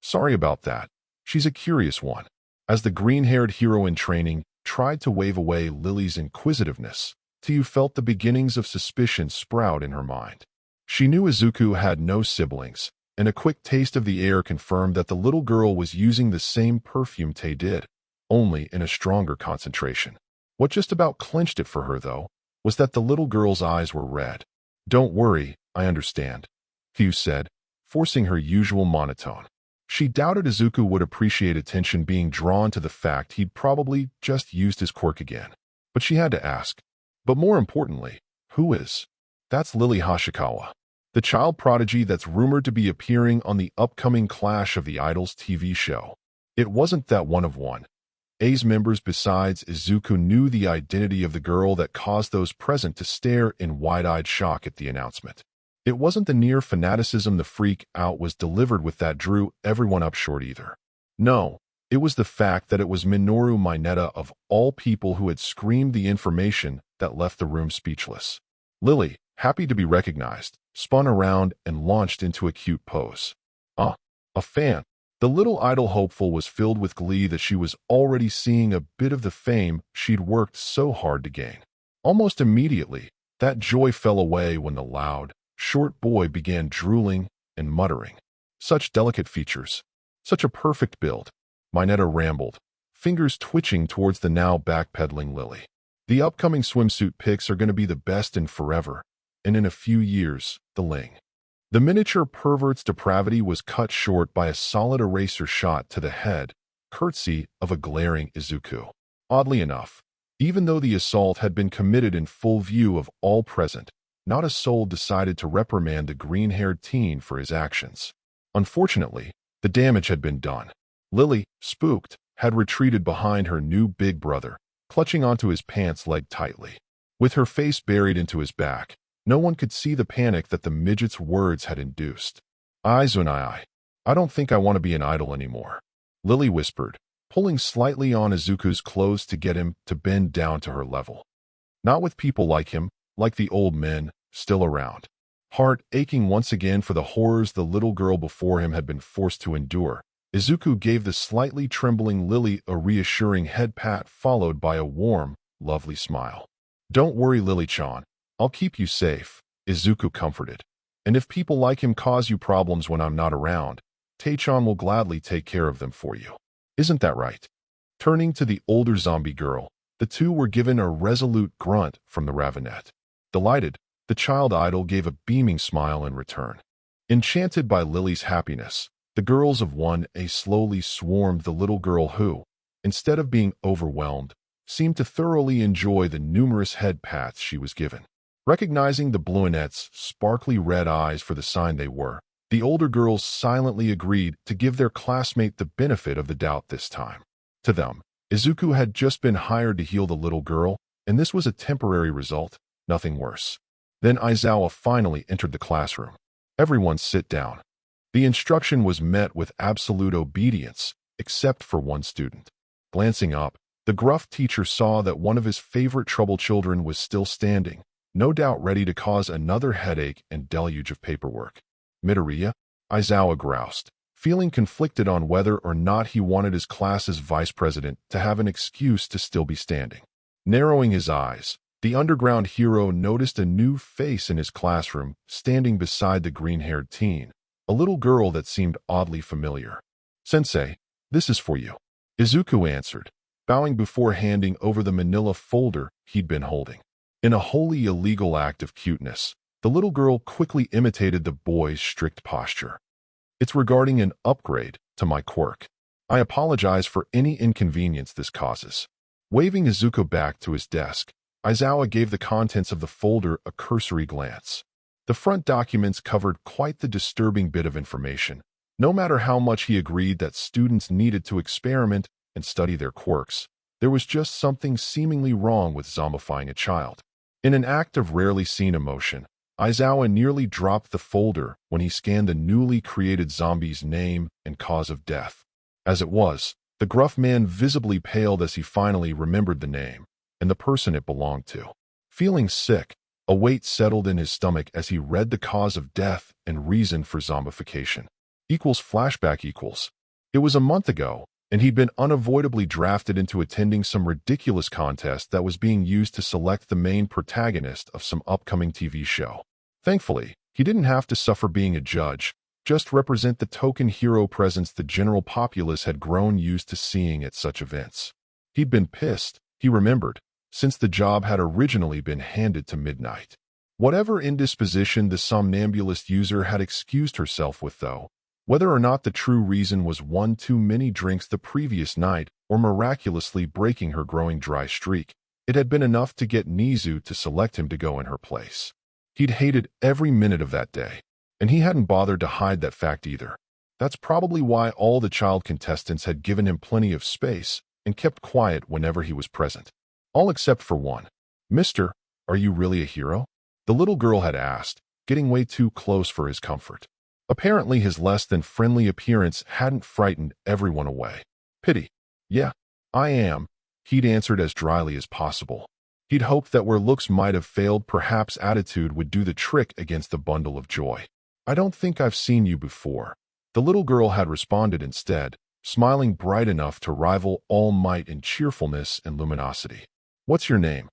Sorry about that. She's a curious one. As the green-haired hero in training tried to wave away Lily's inquisitiveness, Tsu felt the beginnings of suspicion sprout in her mind. She knew Izuku had no siblings, and a quick taste of the air confirmed that the little girl was using the same perfume Tae did, only in a stronger concentration. What just about clinched it for her, though, was that the little girl's eyes were red. Don't worry, I understand, Hugh said, forcing her usual monotone. She doubted Izuku would appreciate attention being drawn to the fact he'd probably just used his quirk again. But she had to ask. But more importantly, who is? That's Lily Hashikawa, the child prodigy that's rumored to be appearing on the upcoming Clash of the Idols TV show. It wasn't that one of 1A's members besides Izuku knew the identity of the girl that caused those present to stare in wide-eyed shock at the announcement. It wasn't the near fanaticism the freak out was delivered with that drew everyone up short either. No, it was the fact that it was Minoru Mineta of all people who had screamed the information that left the room speechless. Lily, happy to be recognized, spun around and launched into a cute pose. A fan. The little idol hopeful was filled with glee that she was already seeing a bit of the fame she'd worked so hard to gain. Almost immediately, that joy fell away when the loud, short boy began drooling and muttering. Such delicate features. Such a perfect build. Mineta rambled, fingers twitching towards the now backpedaling Lily. The upcoming swimsuit pics are going to be the best in forever, and in a few years, the Ling. The miniature pervert's depravity was cut short by a solid eraser shot to the head, courtesy of a glaring Izuku. Oddly enough, even though the assault had been committed in full view of all present, not a soul decided to reprimand the green-haired teen for his actions. Unfortunately, the damage had been done. Lily, spooked, had retreated behind her new big brother, clutching onto his pants leg tightly. With her face buried into his back, no one could see the panic that the midget's words had induced. I don't think I want to be an idol anymore," Lily whispered, pulling slightly on Izuku's clothes to get him to bend down to her level. Not with people like him, like the old men, still around. Heart aching once again for the horrors the little girl before him had been forced to endure, Izuku gave the slightly trembling Lily a reassuring head pat followed by a warm, lovely smile. "Don't worry, Lily-chan. I'll keep you safe," Izuku comforted. "And if people like him cause you problems when I'm not around, Tae-chan will gladly take care of them for you. Isn't that right?" Turning to the older zombie girl, the two were given a resolute grunt from the ravenette. Delighted, the child idol gave a beaming smile in return. Enchanted by Lily's happiness, the girls of 1A slowly swarmed the little girl who, instead of being overwhelmed, seemed to thoroughly enjoy the numerous head pats she was given. Recognizing the brunette's sparkly red eyes for the sign they were, the older girls silently agreed to give their classmate the benefit of the doubt this time. To them, Izuku had just been hired to heal the little girl, and this was a temporary result, nothing worse. Then Aizawa finally entered the classroom. "Everyone sit down." The instruction was met with absolute obedience, except for one student. Glancing up, the gruff teacher saw that one of his favorite trouble children was still standing, no doubt ready to cause another headache and deluge of paperwork. "Midoriya?" Aizawa groused, feeling conflicted on whether or not he wanted his class's vice president to have an excuse to still be standing. Narrowing his eyes, the underground hero noticed a new face in his classroom standing beside the green-haired teen, a little girl that seemed oddly familiar. "Sensei, this is for you," Izuku answered, bowing before handing over the manila folder he'd been holding. In a wholly illegal act of cuteness, the little girl quickly imitated the boy's strict posture. "It's regarding an upgrade to my quirk. I apologize for any inconvenience this causes." Waving Izuku back to his desk, Aizawa gave the contents of the folder a cursory glance. The front documents covered quite the disturbing bit of information. No matter how much he agreed that students needed to experiment and study their quirks, there was just something seemingly wrong with zombifying a child. In an act of rarely seen emotion, Aizawa nearly dropped the folder when he scanned the newly created zombie's name and cause of death. As it was, the gruff man visibly paled as he finally remembered the name and the person it belonged to. Feeling sick, a weight settled in his stomach as he read the cause of death and reason for zombification. Flashback. It was a month ago, and he'd been unavoidably drafted into attending some ridiculous contest that was being used to select the main protagonist of some upcoming TV show. Thankfully, he didn't have to suffer being a judge, just represent the token hero presence the general populace had grown used to seeing at such events. He'd been pissed, he remembered, since the job had originally been handed to Midnight. Whatever indisposition the somnambulist user had excused herself with, though, whether or not the true reason was one too many drinks the previous night or miraculously breaking her growing dry streak, it had been enough to get Nizu to select him to go in her place. He'd hated every minute of that day, and he hadn't bothered to hide that fact either. That's probably why all the child contestants had given him plenty of space and kept quiet whenever he was present. All except for one. "Mister, are you really a hero?" the little girl had asked, getting way too close for his comfort. Apparently his less than friendly appearance hadn't frightened everyone away. "Pity. Yeah, I am," he'd answered as dryly as possible. He'd hoped that where looks might have failed, perhaps attitude would do the trick against the bundle of joy. "I don't think I've seen you before," the little girl had responded instead, smiling bright enough to rival all might in cheerfulness and luminosity. "What's your name?"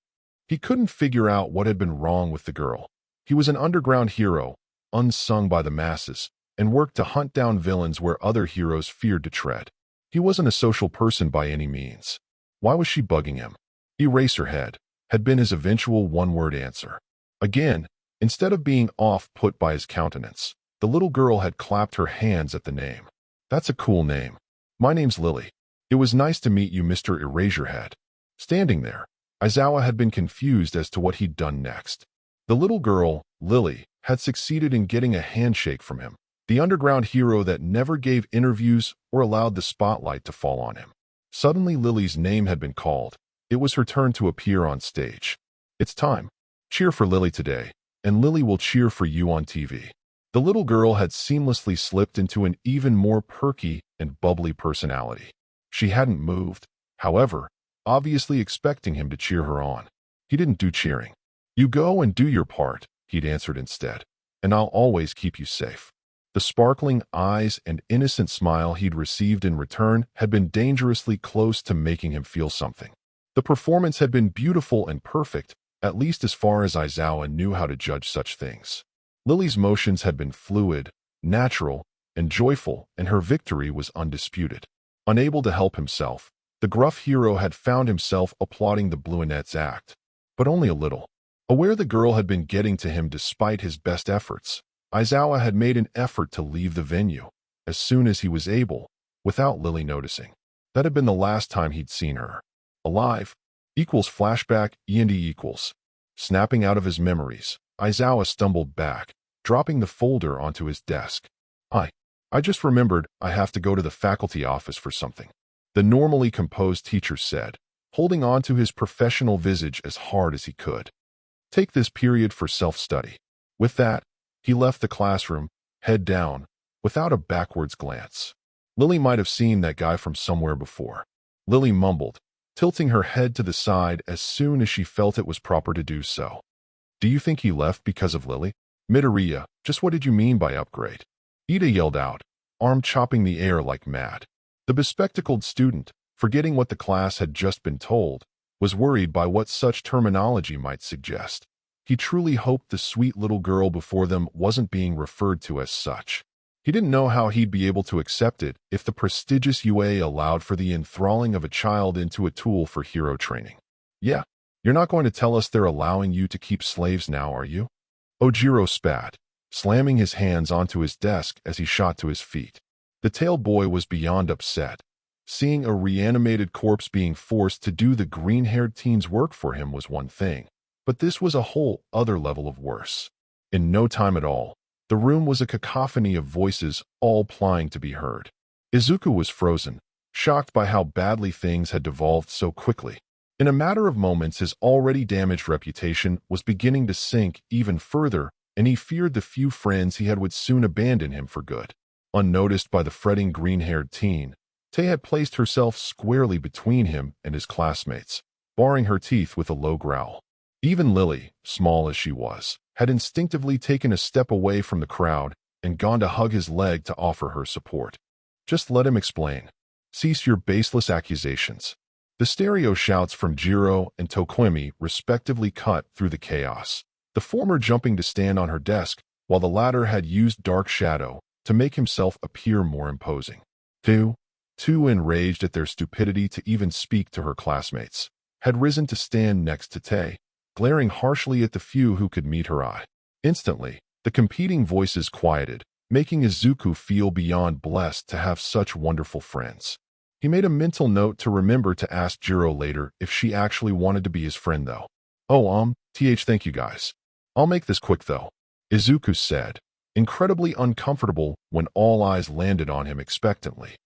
He couldn't figure out what had been wrong with the girl. He was an underground hero, unsung by the masses, and worked to hunt down villains where other heroes feared to tread. He wasn't a social person by any means. Why was she bugging him? Eraserhead had been his eventual one-word answer. Again, instead of being off-put by his countenance, the little girl had clapped her hands at the name. "That's a cool name. My name's Lily. It was nice to meet you, Mr. Eraserhead." Standing there, Aizawa had been confused as to what he'd done next. The little girl, Lily, had succeeded in getting a handshake from him, the underground hero that never gave interviews or allowed the spotlight to fall on him. Suddenly Lily's name had been called. It was her turn to appear on stage. It's time. Cheer for Lily today, and Lily will cheer for you on TV. The little girl had seamlessly slipped into an even more perky and bubbly personality. She hadn't moved, however, obviously expecting him to cheer her on. He didn't do cheering. You go and do your part, he'd answered instead, and I'll always keep you safe. The sparkling eyes and innocent smile he'd received in return had been dangerously close to making him feel something. The performance had been beautiful and perfect, at least as far as Aizawa knew how to judge such things. Lily's motions had been fluid, natural, and joyful, and her victory was undisputed. Unable to help himself, the gruff hero had found himself applauding the brunette's act. But only a little. Aware the girl had been getting to him despite his best efforts, Aizawa had made an effort to leave the venue, as soon as he was able, without Lily noticing. That had been the last time he'd seen her. Alive. Equals flashback, E&E equals. Snapping out of his memories, Aizawa stumbled back, dropping the folder onto his desk. I just remembered I have to go to the faculty office for something, the normally composed teacher said, holding on to his professional visage as hard as he could. Take this period for self-study. With that, he left the classroom, head down, without a backwards glance. Lily might have seen that guy from somewhere before. Lily mumbled, tilting her head to the side as soon as she felt it was proper to do so. Do you think he left because of Lily? Midoriya, just what did you mean by upgrade? Ida yelled out, arm chopping the air like mad. The bespectacled student, forgetting what the class had just been told, was worried by what such terminology might suggest. He truly hoped the sweet little girl before them wasn't being referred to as such. He didn't know how he'd be able to accept it if the prestigious UA allowed for the enthralling of a child into a tool for hero training. Yeah, you're not going to tell us they're allowing you to keep slaves now, are you? Ojiro spat, slamming his hands onto his desk as he shot to his feet. The tail boy was beyond upset. Seeing a reanimated corpse being forced to do the green-haired teen's work for him was one thing, but this was a whole other level of worse. In no time at all, the room was a cacophony of voices, all plying to be heard. Izuku was frozen, shocked by how badly things had devolved so quickly. In a matter of moments, his already damaged reputation was beginning to sink even further, and he feared the few friends he had would soon abandon him for good. Unnoticed by the fretting green-haired teen, Tay had placed herself squarely between him and his classmates, baring her teeth with a low growl. Even Lily, small as she was, had instinctively taken a step away from the crowd and gone to hug his leg to offer her support. Just let him explain. Cease your baseless accusations. The stereo shouts from Jiro and Tokoemi respectively cut through the chaos, the former jumping to stand on her desk, while the latter had used dark shadow to make himself appear more imposing. Too enraged at their stupidity to even speak to her classmates, had risen to stand next to Tay, glaring harshly at the few who could meet her eye. Instantly, the competing voices quieted, making Izuku feel beyond blessed to have such wonderful friends. He made a mental note to remember to ask Jiro later if she actually wanted to be his friend though. Thank you guys. I'll make this quick though, Izuku said, incredibly uncomfortable when all eyes landed on him expectantly.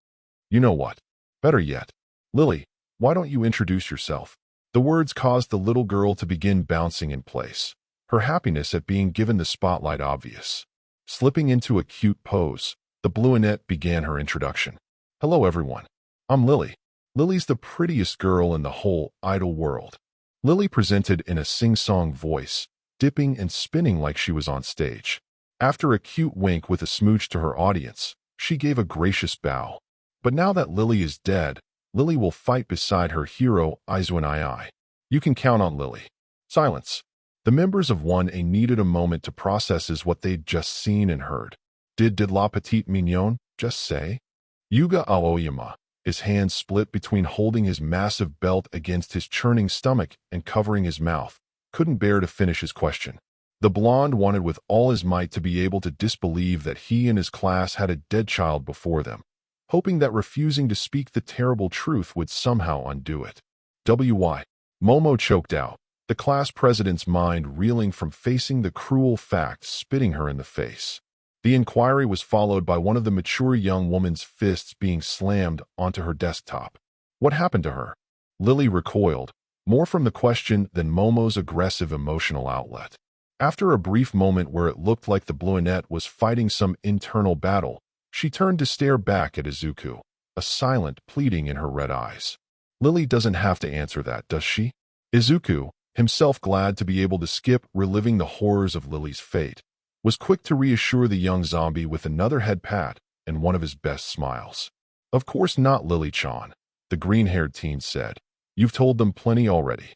You know what? Better yet, Lily, why don't you introduce yourself? The words caused the little girl to begin bouncing in place, her happiness at being given the spotlight obvious. Slipping into a cute pose, the brunette began her introduction. Hello everyone. I'm Lily. Lily's the prettiest girl in the whole idol world. Lily presented in a sing-song voice, dipping and spinning like she was on stage. After a cute wink with a smooch to her audience, she gave a gracious bow. But now that Lily is dead, Lily will fight beside her hero Aizuan. You can count on Lily. Silence. The members of 1A needed a moment to process what they'd just seen and heard. Did La Petite Mignonne just say? Yuga Aoyama, his hands split between holding his massive belt against his churning stomach and covering his mouth, couldn't bear to finish his question. The blonde wanted with all his might to be able to disbelieve that he and his class had a dead child before them, hoping that refusing to speak the terrible truth would somehow undo it. Momo choked out, the class president's mind reeling from facing the cruel fact spitting her in the face. The inquiry was followed by one of the mature young woman's fists being slammed onto her desktop. What happened to her? Lily recoiled, more from the question than Momo's aggressive emotional outlet. After a brief moment where it looked like the brunette was fighting some internal battle, she turned to stare back at Izuku, a silent pleading in her red eyes. Lily doesn't have to answer that, does she? Izuku, himself glad to be able to skip reliving the horrors of Lily's fate, was quick to reassure the young zombie with another head pat and one of his best smiles. Of course not, Lily-chan, the green-haired teen said. You've told them plenty already.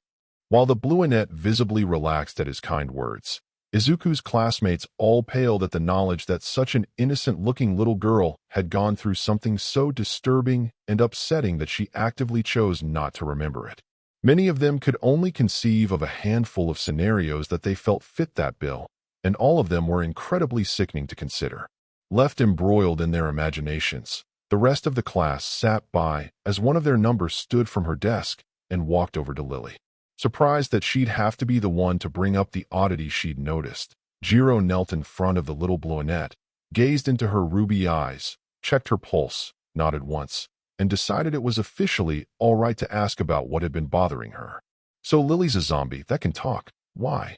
While the brunette visibly relaxed at his kind words, Izuku's classmates all paled at the knowledge that such an innocent-looking little girl had gone through something so disturbing and upsetting that she actively chose not to remember it. Many of them could only conceive of a handful of scenarios that they felt fit that bill, and all of them were incredibly sickening to consider. Left embroiled in their imaginations, the rest of the class sat by as one of their number stood from her desk and walked over to Lily. Surprised that she'd have to be the one to bring up the oddity she'd noticed, Jiro knelt in front of the little brunette, gazed into her ruby eyes, checked her pulse, nodded once, and decided it was officially all right to ask about what had been bothering her. So Lily's a zombie that can talk. Why?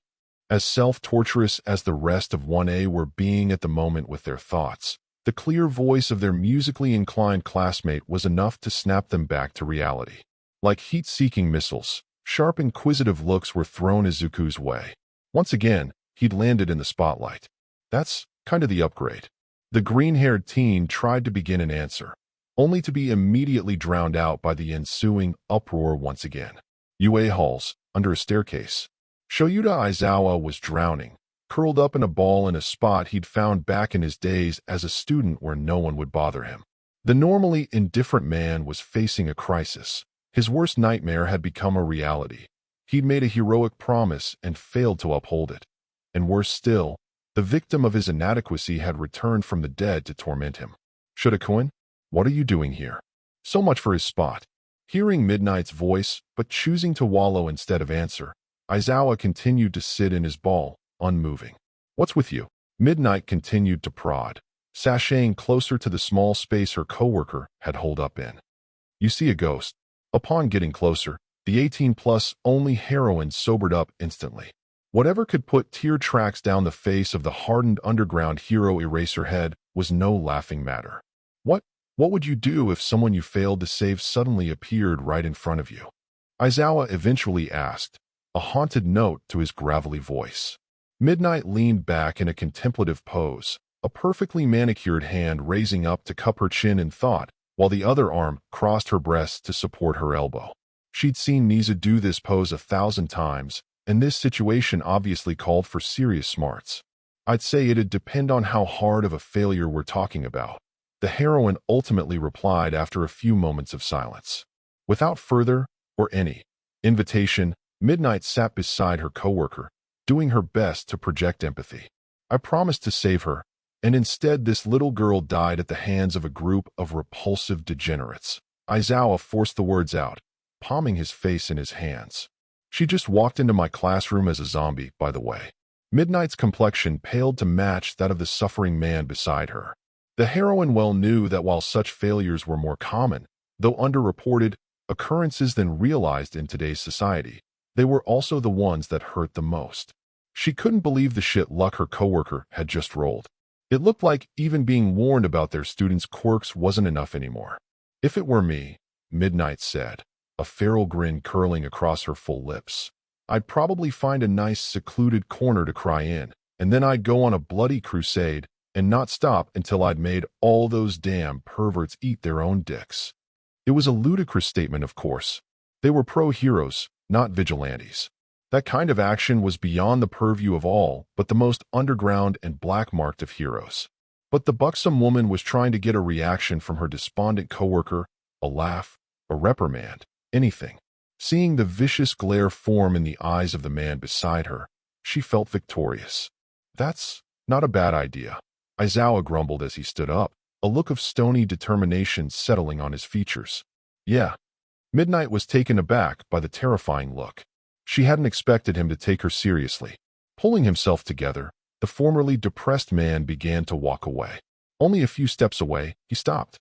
As self-torturous as the rest of 1A were being at the moment with their thoughts, the clear voice of their musically inclined classmate was enough to snap them back to reality. Like heat-seeking missiles, sharp inquisitive looks were thrown Izuku's way. Once again, he'd landed in the spotlight. That's kind of the upgrade. The green-haired teen tried to begin an answer, only to be immediately drowned out by the ensuing uproar once again. UA halls, under a staircase. Shoyuta Aizawa was drowning, curled up in a ball in a spot he'd found back in his days as a student where no one would bother him. The normally indifferent man was facing a crisis. His worst nightmare had become a reality. He'd made a heroic promise and failed to uphold it. And worse still, the victim of his inadequacy had returned from the dead to torment him. Shudakun, what are you doing here? So much for his spot. Hearing Midnight's voice, but choosing to wallow instead of answer, Aizawa continued to sit in his ball, unmoving. What's with you? Midnight continued to prod, sashaying closer to the small space her coworker had holed up in. You see a ghost. Upon getting closer, the 18-plus only heroine sobered up instantly. Whatever could put tear tracks down the face of the hardened underground hero Eraserhead was no laughing matter. What would you do if someone you failed to save suddenly appeared right in front of you? Aizawa eventually asked, a haunted note to his gravelly voice. Midnight leaned back in a contemplative pose, a perfectly manicured hand raising up to cup her chin in thought, while the other arm crossed her breast to support her elbow. She'd seen Niza do this pose 1,000 times, and this situation obviously called for serious smarts. I'd say it'd depend on how hard of a failure we're talking about. The heroine ultimately replied after a few moments of silence. Without further, or any, invitation, Midnight sat beside her coworker, doing her best to project empathy. I promised to save her, and instead this little girl died at the hands of a group of repulsive degenerates. Aizawa forced the words out, palming his face in his hands. She just walked into my classroom as a zombie, by the way. Midnight's complexion paled to match that of the suffering man beside her. The heroine well knew that while such failures were more common, though underreported, occurrences than realized in today's society, they were also the ones that hurt the most. She couldn't believe the shit luck her coworker had just rolled. It looked like even being warned about their students' quirks wasn't enough anymore. If it were me, Midnight said, a feral grin curling across her full lips, I'd probably find a nice secluded corner to cry in, and then I'd go on a bloody crusade and not stop until I'd made all those damn perverts eat their own dicks. It was a ludicrous statement, of course. They were pro-heroes, not vigilantes. That kind of action was beyond the purview of all but the most underground and black-marked of heroes. But the buxom woman was trying to get a reaction from her despondent coworker, a laugh, a reprimand, anything. Seeing the vicious glare form in the eyes of the man beside her, she felt victorious. That's not a bad idea, Aizawa grumbled as he stood up, a look of stony determination settling on his features. Yeah. Midnight was taken aback by the terrifying look. She hadn't expected him to take her seriously. Pulling himself together, the formerly depressed man began to walk away. Only a few steps away, he stopped.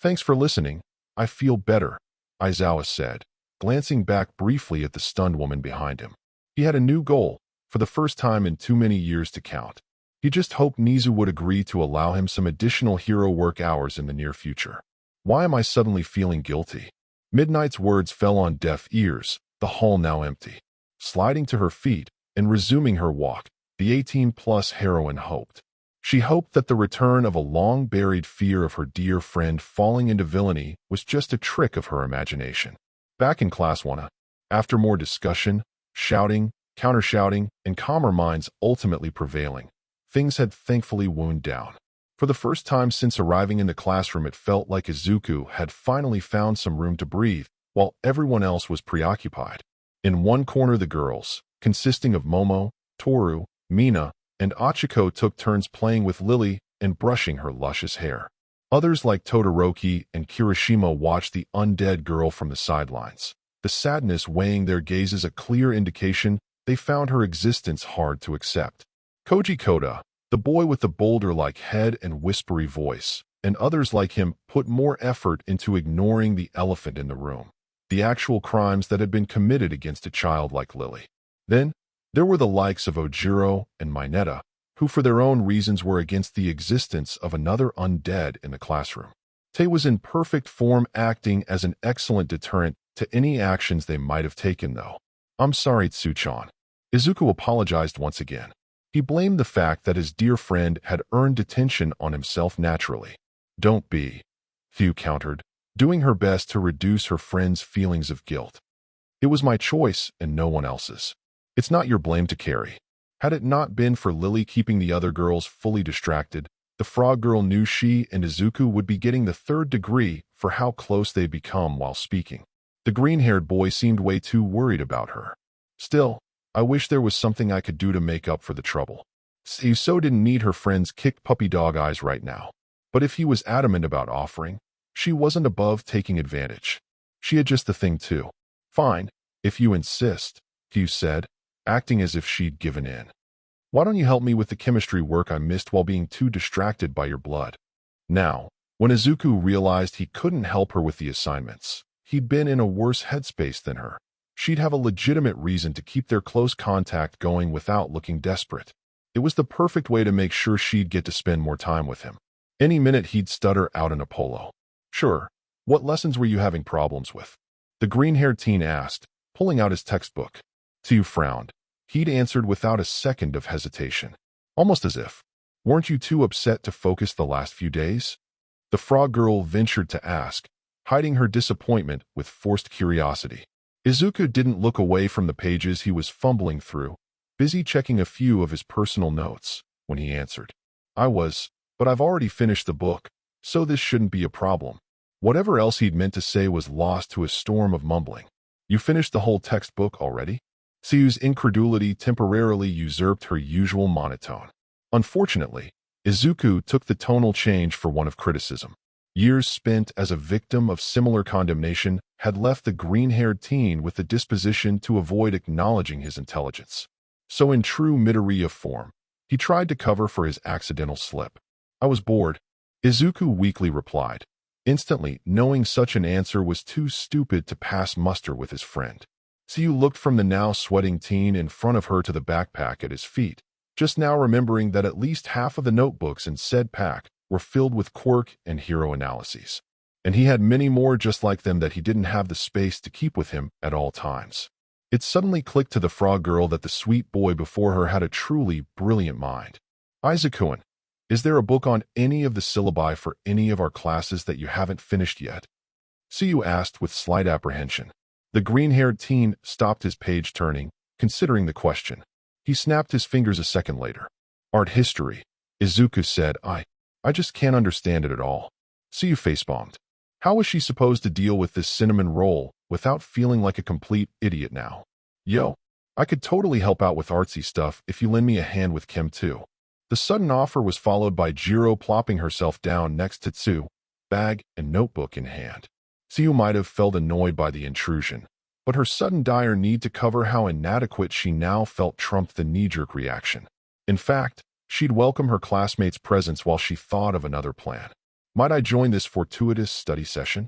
Thanks for listening. I feel better. Aizawa said, glancing back briefly at the stunned woman behind him. He had a new goal, for the first time in too many years to count. He just hoped Nizu would agree to allow him some additional hero work hours in the near future. Why am I suddenly feeling guilty? Midnight's words fell on deaf ears, the hall now empty. Sliding to her feet and resuming her walk, the 18-plus heroine hoped. She hoped that the return of a long-buried fear of her dear friend falling into villainy was just a trick of her imagination. Back in Class 1, after more discussion, shouting, counter-shouting, and calmer minds ultimately prevailing, things had thankfully wound down. For the first time since arriving in the classroom, it felt like Izuku had finally found some room to breathe, while everyone else was preoccupied. In one corner, the girls, consisting of Momo, Toru, Mina, and Achiko, took turns playing with Lily and brushing her luscious hair. Others like Todoroki and Kirishima watched the undead girl from the sidelines, the sadness weighing their gazes a clear indication they found her existence hard to accept. Koji Koda, the boy with the boulder-like head and whispery voice, and others like him put more effort into ignoring the elephant in the room, the actual crimes that had been committed against a child like Lily. Then, there were the likes of Ojiro and Mineta, who for their own reasons were against the existence of another undead in the classroom. Tei was in perfect form, acting as an excellent deterrent to any actions they might have taken, though. I'm sorry, Tsuchan. Izuku apologized once again. He blamed the fact that his dear friend had earned detention on himself naturally. Don't be, Hugh countered, doing her best to reduce her friend's feelings of guilt. It was my choice and no one else's. It's not your blame to carry. Had it not been for Lily keeping the other girls fully distracted, the frog girl knew she and Izuku would be getting the 3rd degree for how close they'd become while speaking. The green-haired boy seemed way too worried about her. Still, I wish there was something I could do to make up for the trouble. Yuso didn't need her friend's kicked puppy dog eyes right now. But if he was adamant about offering, she wasn't above taking advantage. She had just the thing too. Fine, if you insist, Hugh said, acting as if she'd given in. Why don't you help me with the chemistry work I missed while being too distracted by your blood? Now, when Izuku realized he couldn't help her with the assignments, he'd been in a worse headspace than her. She'd have a legitimate reason to keep their close contact going without looking desperate. It was the perfect way to make sure she'd get to spend more time with him. Any minute he'd stutter out in a polo. Sure, what lessons were you having problems with? The green-haired teen asked, pulling out his textbook. Tsu frowned. He'd answered without a second of hesitation. Almost as if, weren't you too upset to focus the last few days? The frog girl ventured to ask, hiding her disappointment with forced curiosity. Izuku didn't look away from the pages he was fumbling through, busy checking a few of his personal notes, when he answered. But I've already finished the book, so this shouldn't be a problem. Whatever else he'd meant to say was lost to a storm of mumbling. You finished the whole textbook already? Tsu's incredulity temporarily usurped her usual monotone. Unfortunately, Izuku took the tonal change for one of criticism. Years spent as a victim of similar condemnation had left the green-haired teen with the disposition to avoid acknowledging his intelligence. So in true Midoriya form, he tried to cover for his accidental slip. I was bored, Izuku weakly replied, instantly knowing such an answer was too stupid to pass muster with his friend. Tsu looked from the now sweating teen in front of her to the backpack at his feet, just now remembering that at least half of the notebooks in said pack were filled with quirk and hero analyses. And he had many more just like them that he didn't have the space to keep with him at all times. It suddenly clicked to the frog girl that the sweet boy before her had a truly brilliant mind. Izuku-kun, is there a book on any of the syllabi for any of our classes that you haven't finished yet? Tsu asked with slight apprehension. The green-haired teen stopped his page turning, considering the question. He snapped his fingers a second later. Art history, Izuku said. I just can't understand it at all. Tsu facepalmed. How was she supposed to deal with this cinnamon roll without feeling like a complete idiot now? Yo, I could totally help out with artsy stuff if you lend me a hand with chem too. The sudden offer was followed by Jiro plopping herself down next to Tsu, bag and notebook in hand. Tsu might have felt annoyed by the intrusion, but her sudden dire need to cover how inadequate she now felt trumped the knee-jerk reaction. In fact, she'd welcome her classmates' presence while she thought of another plan. Might I join this fortuitous study session?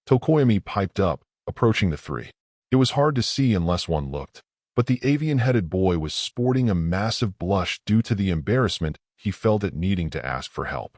Tokoyami piped up, approaching the three. It was hard to see unless one looked, but the avian-headed boy was sporting a massive blush due to the embarrassment he felt at needing to ask for help.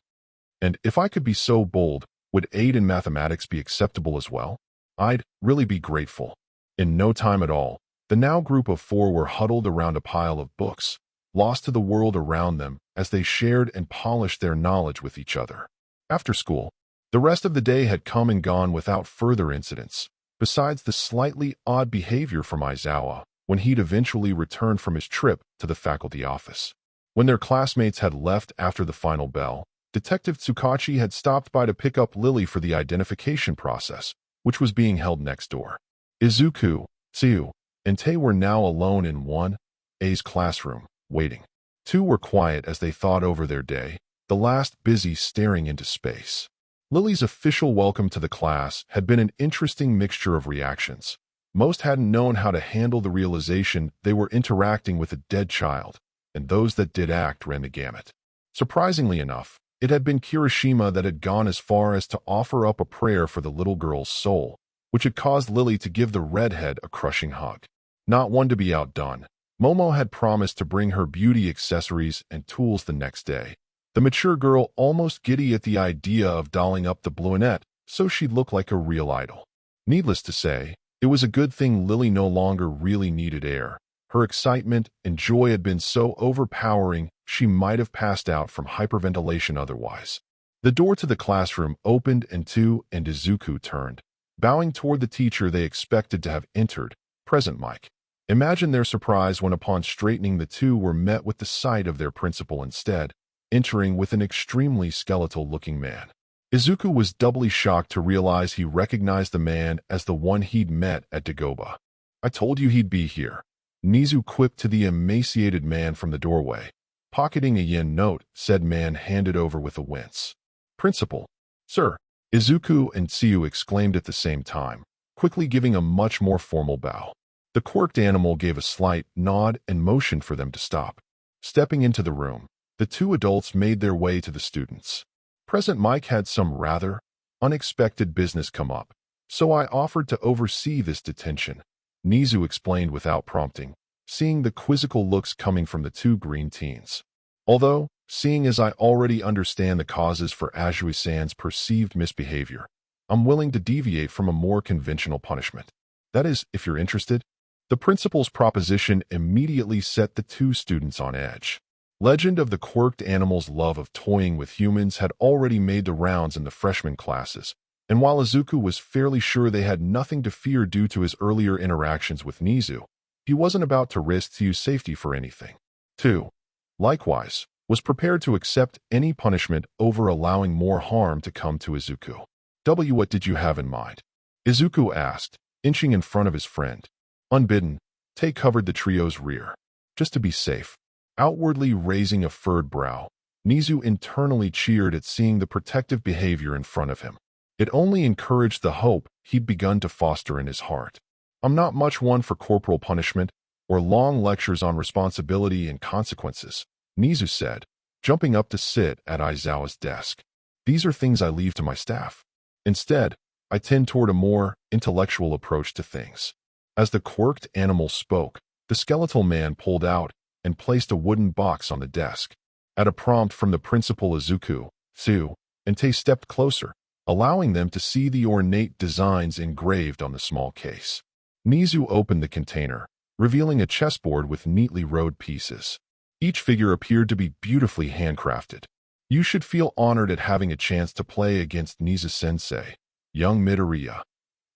And if I could be so bold, would aid in mathematics be acceptable as well? I'd really be grateful. In no time at all, the now group of four were huddled around a pile of books, lost to the world around them as they shared and polished their knowledge with each other. After school, the rest of the day had come and gone without further incidents, besides the slightly odd behavior from Aizawa when he'd eventually returned from his trip to the faculty office. When their classmates had left after the final bell, Detective Tsukachi had stopped by to pick up Lily for the identification process, which was being held next door. Izuku, Tsuyu, and Tei were now alone in 1A's classroom, waiting. Two were quiet as they thought over their day, the last busy staring into space. Lily's official welcome to the class had been an interesting mixture of reactions. Most hadn't known how to handle the realization they were interacting with a dead child, and those that did act ran the gamut. Surprisingly enough, it had been Kirishima that had gone as far as to offer up a prayer for the little girl's soul, which had caused Lily to give the redhead a crushing hug. Not one to be outdone, Momo had promised to bring her beauty accessories and tools the next day. The mature girl almost giddy at the idea of dolling up the brunette so she'd look like a real idol. Needless to say, it was a good thing Lily no longer really needed air. Her excitement and joy had been so overpowering she might have passed out from hyperventilation otherwise. The door to the classroom opened and Tu and Izuku turned, bowing toward the teacher they expected to have entered, present Mike. Imagine their surprise when upon straightening the two were met with the sight of their principal instead, entering with an extremely skeletal-looking man. Izuku was doubly shocked to realize he recognized the man as the one he'd met at Dagoba. "I told you he'd be here," Nizu quipped to the emaciated man from the doorway. Pocketing a yen note, said man handed over with a wince. "Principal." "Sir," Izuku and Tsuyu exclaimed at the same time, quickly giving a much more formal bow. The quirked animal gave a slight nod and motioned for them to stop. Stepping into the room, the two adults made their way to the students. Present Mike had some rather unexpected business come up, so I offered to oversee this detention, Nizu explained without prompting, seeing the quizzical looks coming from the two green teens. Although, seeing as I already understand the causes for Azui-san's perceived misbehavior, I'm willing to deviate from a more conventional punishment. That is, if you're interested. The principal's proposition immediately set the two students on edge. Legend of the quirked animal's love of toying with humans had already made the rounds in the freshman classes, and while Izuku was fairly sure they had nothing to fear due to his earlier interactions with Nizu, he wasn't about to risk Tsuyu's safety for anything. 2. Likewise, was prepared to accept any punishment over allowing more harm to come to Izuku. What did you have in mind?" Izuku asked, inching in front of his friend. Unbidden, Tei covered the trio's rear. Just to be safe. Outwardly raising a furrowed brow, Nizu internally cheered at seeing the protective behavior in front of him. It only encouraged the hope he'd begun to foster in his heart. "I'm not much one for corporal punishment or long lectures on responsibility and consequences," Nizu said, jumping up to sit at Aizawa's desk. "These are things I leave to my staff. Instead, I tend toward a more intellectual approach to things." As the quirked animal spoke, the skeletal man pulled out and placed a wooden box on the desk. At a prompt from the principal, Izuku, Tsu, and Tei stepped closer, allowing them to see the ornate designs engraved on the small case. Nizu opened the container, revealing a chessboard with neatly rowed pieces. Each figure appeared to be beautifully handcrafted. "You should feel honored at having a chance to play against Nizu-sensei, young Midoriya."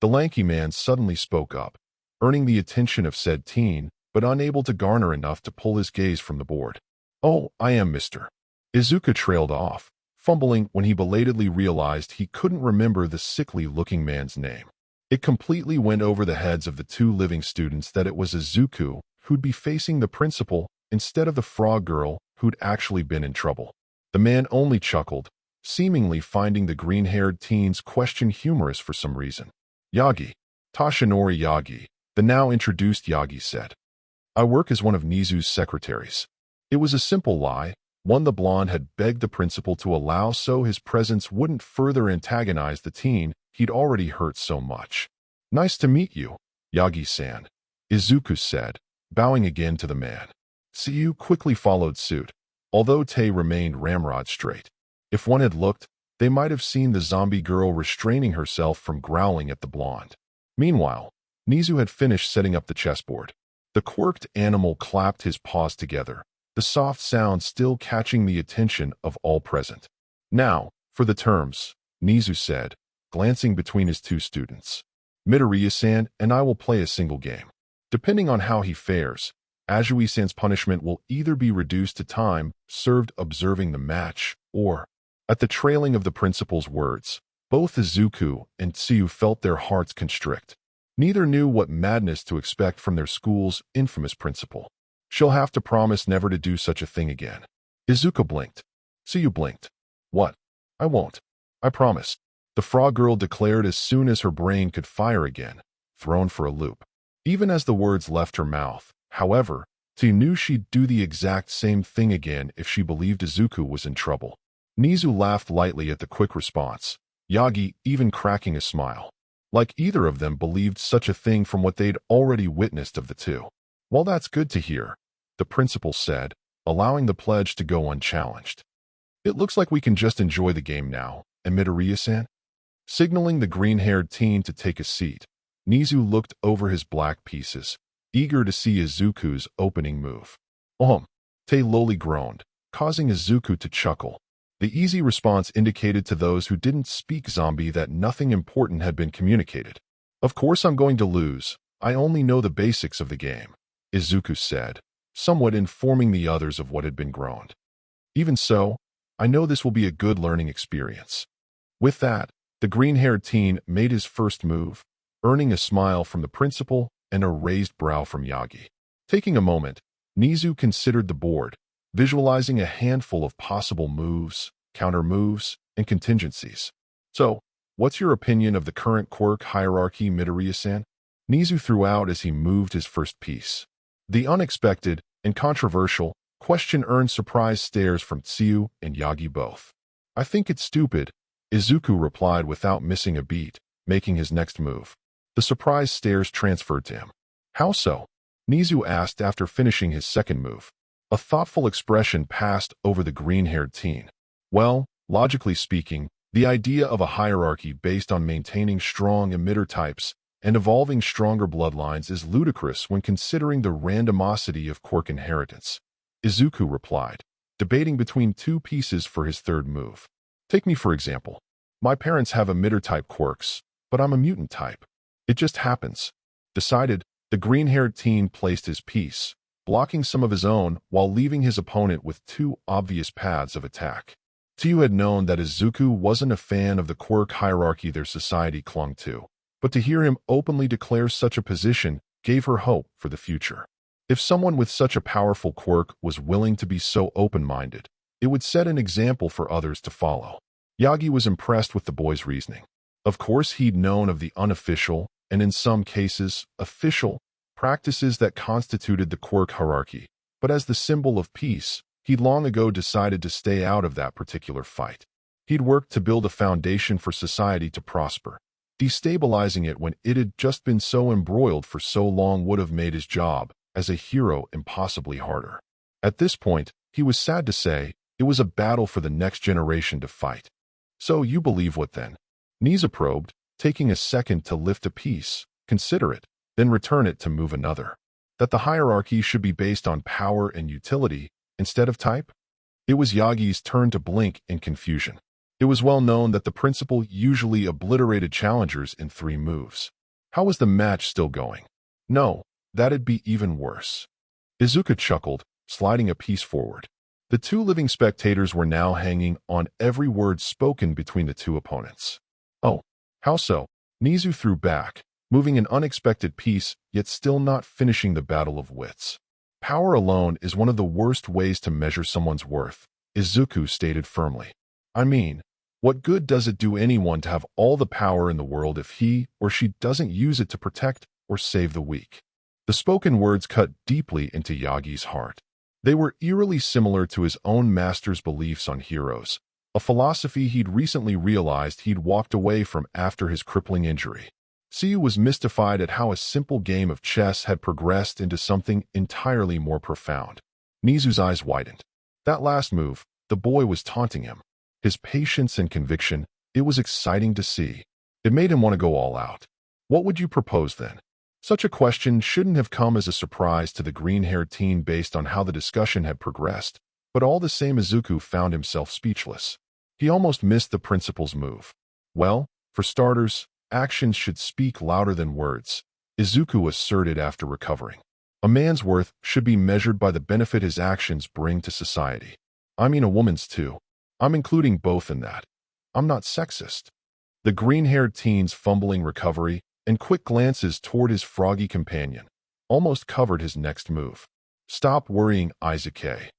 The lanky man suddenly spoke up, earning the attention of said teen, but unable to garner enough to pull his gaze from the board. "Oh, I am Mr." Izuku trailed off, fumbling when he belatedly realized he couldn't remember the sickly-looking man's name. It completely went over the heads of the two living students that it was Izuku who'd be facing the principal instead of the frog girl who'd actually been in trouble. The man only chuckled, seemingly finding the green-haired teen's question humorous for some reason. "Yagi. Toshinori Yagi," the now introduced Yagi said. "I work as one of Nizu's secretaries." It was a simple lie, one the blonde had begged the principal to allow so his presence wouldn't further antagonize the teen he'd already hurt so much. Nice to meet you, Yagi-san, Izuku said, bowing again to the man. Tsuyu quickly followed suit, although Tei remained ramrod straight. If one had looked, they might have seen the zombie girl restraining herself from growling at the blonde. Meanwhile, Nizu had finished setting up the chessboard. The quirked animal clapped his paws together, the soft sound still catching the attention of all present. Now, for the terms, Nizu said, glancing between his two students. Midoriya-san and I will play a single game. Depending on how he fares, Azui-san's punishment will either be reduced to time served observing the match, or, at the trailing of the principal's words, both Izuku and Tsuyu felt their hearts constrict. Neither knew what madness to expect from their school's infamous principal. She'll have to promise never to do such a thing again. Izuku blinked. Tsuyu blinked. What? I won't. I promise. The frog girl declared as soon as her brain could fire again, thrown for a loop. Even as the words left her mouth, however, Tsuyu knew she'd do the exact same thing again if she believed Izuku was in trouble. Nizu laughed lightly at the quick response, Yagi even cracking a smile. Like either of them believed such a thing from what they'd already witnessed of the two. Well, that's good to hear, the principal said, allowing the pledge to go unchallenged. It looks like we can just enjoy the game now, and Midoriya-san? Signaling the green-haired teen to take a seat, Nizu looked over his black pieces, eager to see Izuku's opening move. Tei lowly groaned, causing Izuku to chuckle. The easy response indicated to those who didn't speak zombie that nothing important had been communicated. Of course I'm going to lose. I only know the basics of the game, Izuku said, somewhat informing the others of what had been groaned. Even so, I know this will be a good learning experience. With that, the green-haired teen made his first move, earning a smile from the principal and a raised brow from Yagi. Taking a moment, Nizu considered the board, visualizing a handful of possible moves, counter-moves, and contingencies. So, what's your opinion of the current quirk hierarchy, Midoriya-san? Nizu threw out as he moved his first piece. The unexpected and controversial question earned surprised stares from Tsuyu and Yagi both. I think it's stupid, Izuku replied without missing a beat, making his next move. The surprised stares transferred to him. How so? Nizu asked after finishing his second move. A thoughtful expression passed over the green-haired teen. Well, logically speaking, the idea of a hierarchy based on maintaining strong emitter types and evolving stronger bloodlines is ludicrous when considering the randomosity of quirk inheritance, Izuku replied, debating between two pieces for his third move. Take me for example. My parents have emitter-type quirks, but I'm a mutant type. It just happens. Decided, the green-haired teen placed his piece, blocking some of his own while leaving his opponent with two obvious paths of attack. Tsuyu had known that Izuku wasn't a fan of the quirk hierarchy their society clung to, but to hear him openly declare such a position gave her hope for the future. If someone with such a powerful quirk was willing to be so open-minded, it would set an example for others to follow. Yagi was impressed with the boy's reasoning. Of course, he'd known of the unofficial, and in some cases, official, practices that constituted the quirk hierarchy, but as the symbol of peace, he'd long ago decided to stay out of that particular fight. He'd worked to build a foundation for society to prosper. Destabilizing it when it had just been so embroiled for so long would have made his job as a hero impossibly harder. At this point, he was sad to say, it was a battle for the next generation to fight. So you believe what then? Nizu probed, taking a second to lift a piece, consider it, then return it to move another. That the hierarchy should be based on power and utility instead of type? It was Yagi's turn to blink in confusion. It was well known that the principal usually obliterated challengers in 3 moves. How was the match still going? No, that'd be even worse. Izuku chuckled, sliding a piece forward. The 2 living spectators were now hanging on every word spoken between the 2 opponents. Oh, how so? Nizu threw back, moving an unexpected piece, yet still not finishing the battle of wits. Power alone is one of the worst ways to measure someone's worth, Izuku stated firmly. I mean, what good does it do anyone to have all the power in the world if he or she doesn't use it to protect or save the weak? The spoken words cut deeply into Yagi's heart. They were eerily similar to his own master's beliefs on heroes, a philosophy he'd recently realized he'd walked away from after his crippling injury. Siyu was mystified at how a simple game of chess had progressed into something entirely more profound. Nizu's eyes widened. That last move, the boy was taunting him. His patience and conviction, it was exciting to see. It made him want to go all out. What would you propose then? Such a question shouldn't have come as a surprise to the green-haired teen based on how the discussion had progressed, but all the same Izuku found himself speechless. He almost missed the principal's move. Well, for starters, actions should speak louder than words, Izuku asserted after recovering. A man's worth should be measured by the benefit his actions bring to society. I mean a woman's too. I'm including both in that. I'm not sexist. The green-haired teen's fumbling recovery and quick glances toward his froggy companion almost covered his next move. Stop worrying, Izuku.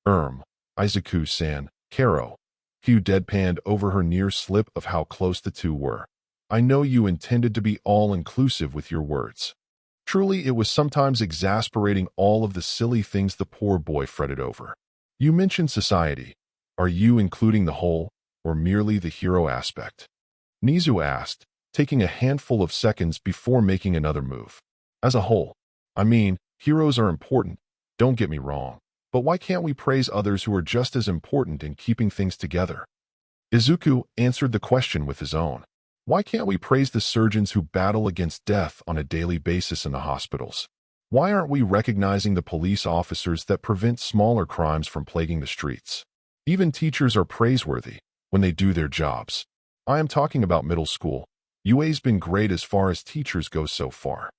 Izuku-san, Karo. Hugh deadpanned over her near slip of how close the two were. I know you intended to be all-inclusive with your words. Truly, it was sometimes exasperating all of the silly things the poor boy fretted over. You mentioned society. Are you including the whole, or merely the hero aspect? Nizu asked, taking a handful of seconds before making another move. As a whole. I mean, heroes are important, don't get me wrong, but why can't we praise others who are just as important in keeping things together? Izuku answered the question with his own. Why can't we praise the surgeons who battle against death on a daily basis in the hospitals? Why aren't we recognizing the police officers that prevent smaller crimes from plaguing the streets? Even teachers are praiseworthy when they do their jobs. I am talking about middle school. UA's been great as far as teachers go so far.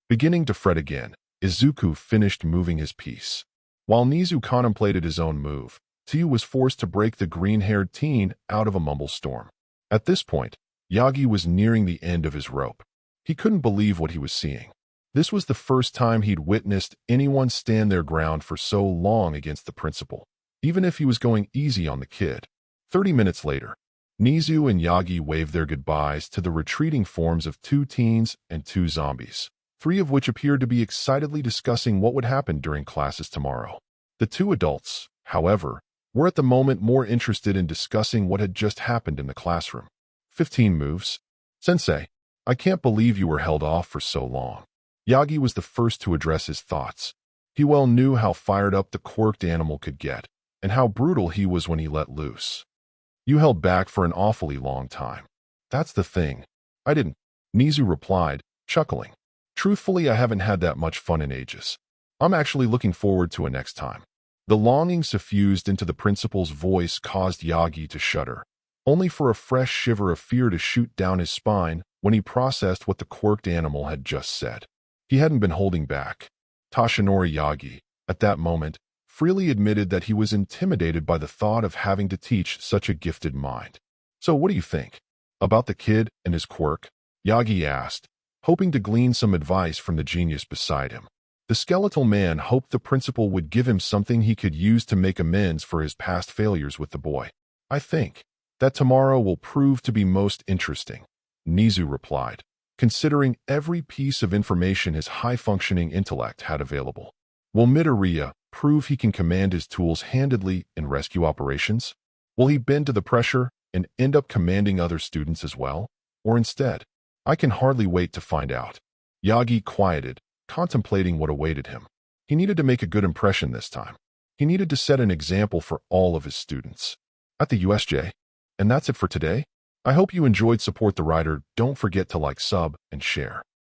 Beginning to fret again, Izuku finished moving his piece. While Nizu contemplated his own move, Tiu was forced to break the green-haired teen out of a mumble storm. At this point, Yagi was nearing the end of his rope. He couldn't believe what he was seeing. This was the first time he'd witnessed anyone stand their ground for so long against the principal, even if he was going easy on the kid. 30 minutes later, Nizu and Yagi waved their goodbyes to the retreating forms of 2 teens and 2 zombies, 3 of which appeared to be excitedly discussing what would happen during classes tomorrow. The 2 adults, however, were at the moment more interested in discussing what had just happened in the classroom. 15 moves. Sensei, I can't believe you were held off for so long. Yagi was the first to address his thoughts. He well knew how fired up the quirked animal could get, and how brutal he was when he let loose. You held back for an awfully long time. That's the thing. I didn't, Nizu replied, chuckling. Truthfully, I haven't had that much fun in ages. I'm actually looking forward to a next time. The longing suffused into the principal's voice caused Yagi to shudder, only for a fresh shiver of fear to shoot down his spine when he processed what the quirked animal had just said. He hadn't been holding back. Toshinori Yagi, at that moment, freely admitted that he was intimidated by the thought of having to teach such a gifted mind. So what do you think? About the kid and his quirk? Yagi asked, hoping to glean some advice from the genius beside him. The skeletal man hoped the principal would give him something he could use to make amends for his past failures with the boy. I think that tomorrow will prove to be most interesting, Nizu replied, considering every piece of information his high-functioning intellect had available. Will Midoriya prove he can command his tools handedly in rescue operations? Will he bend to the pressure and end up commanding other students as well? Or instead? I can hardly wait to find out. Yagi quieted, contemplating what awaited him. He needed to make a good impression this time. He needed to set an example for all of his students. At the USJ. And that's it for today. I hope you enjoyed Support the Writer. Don't forget to like, sub, and share.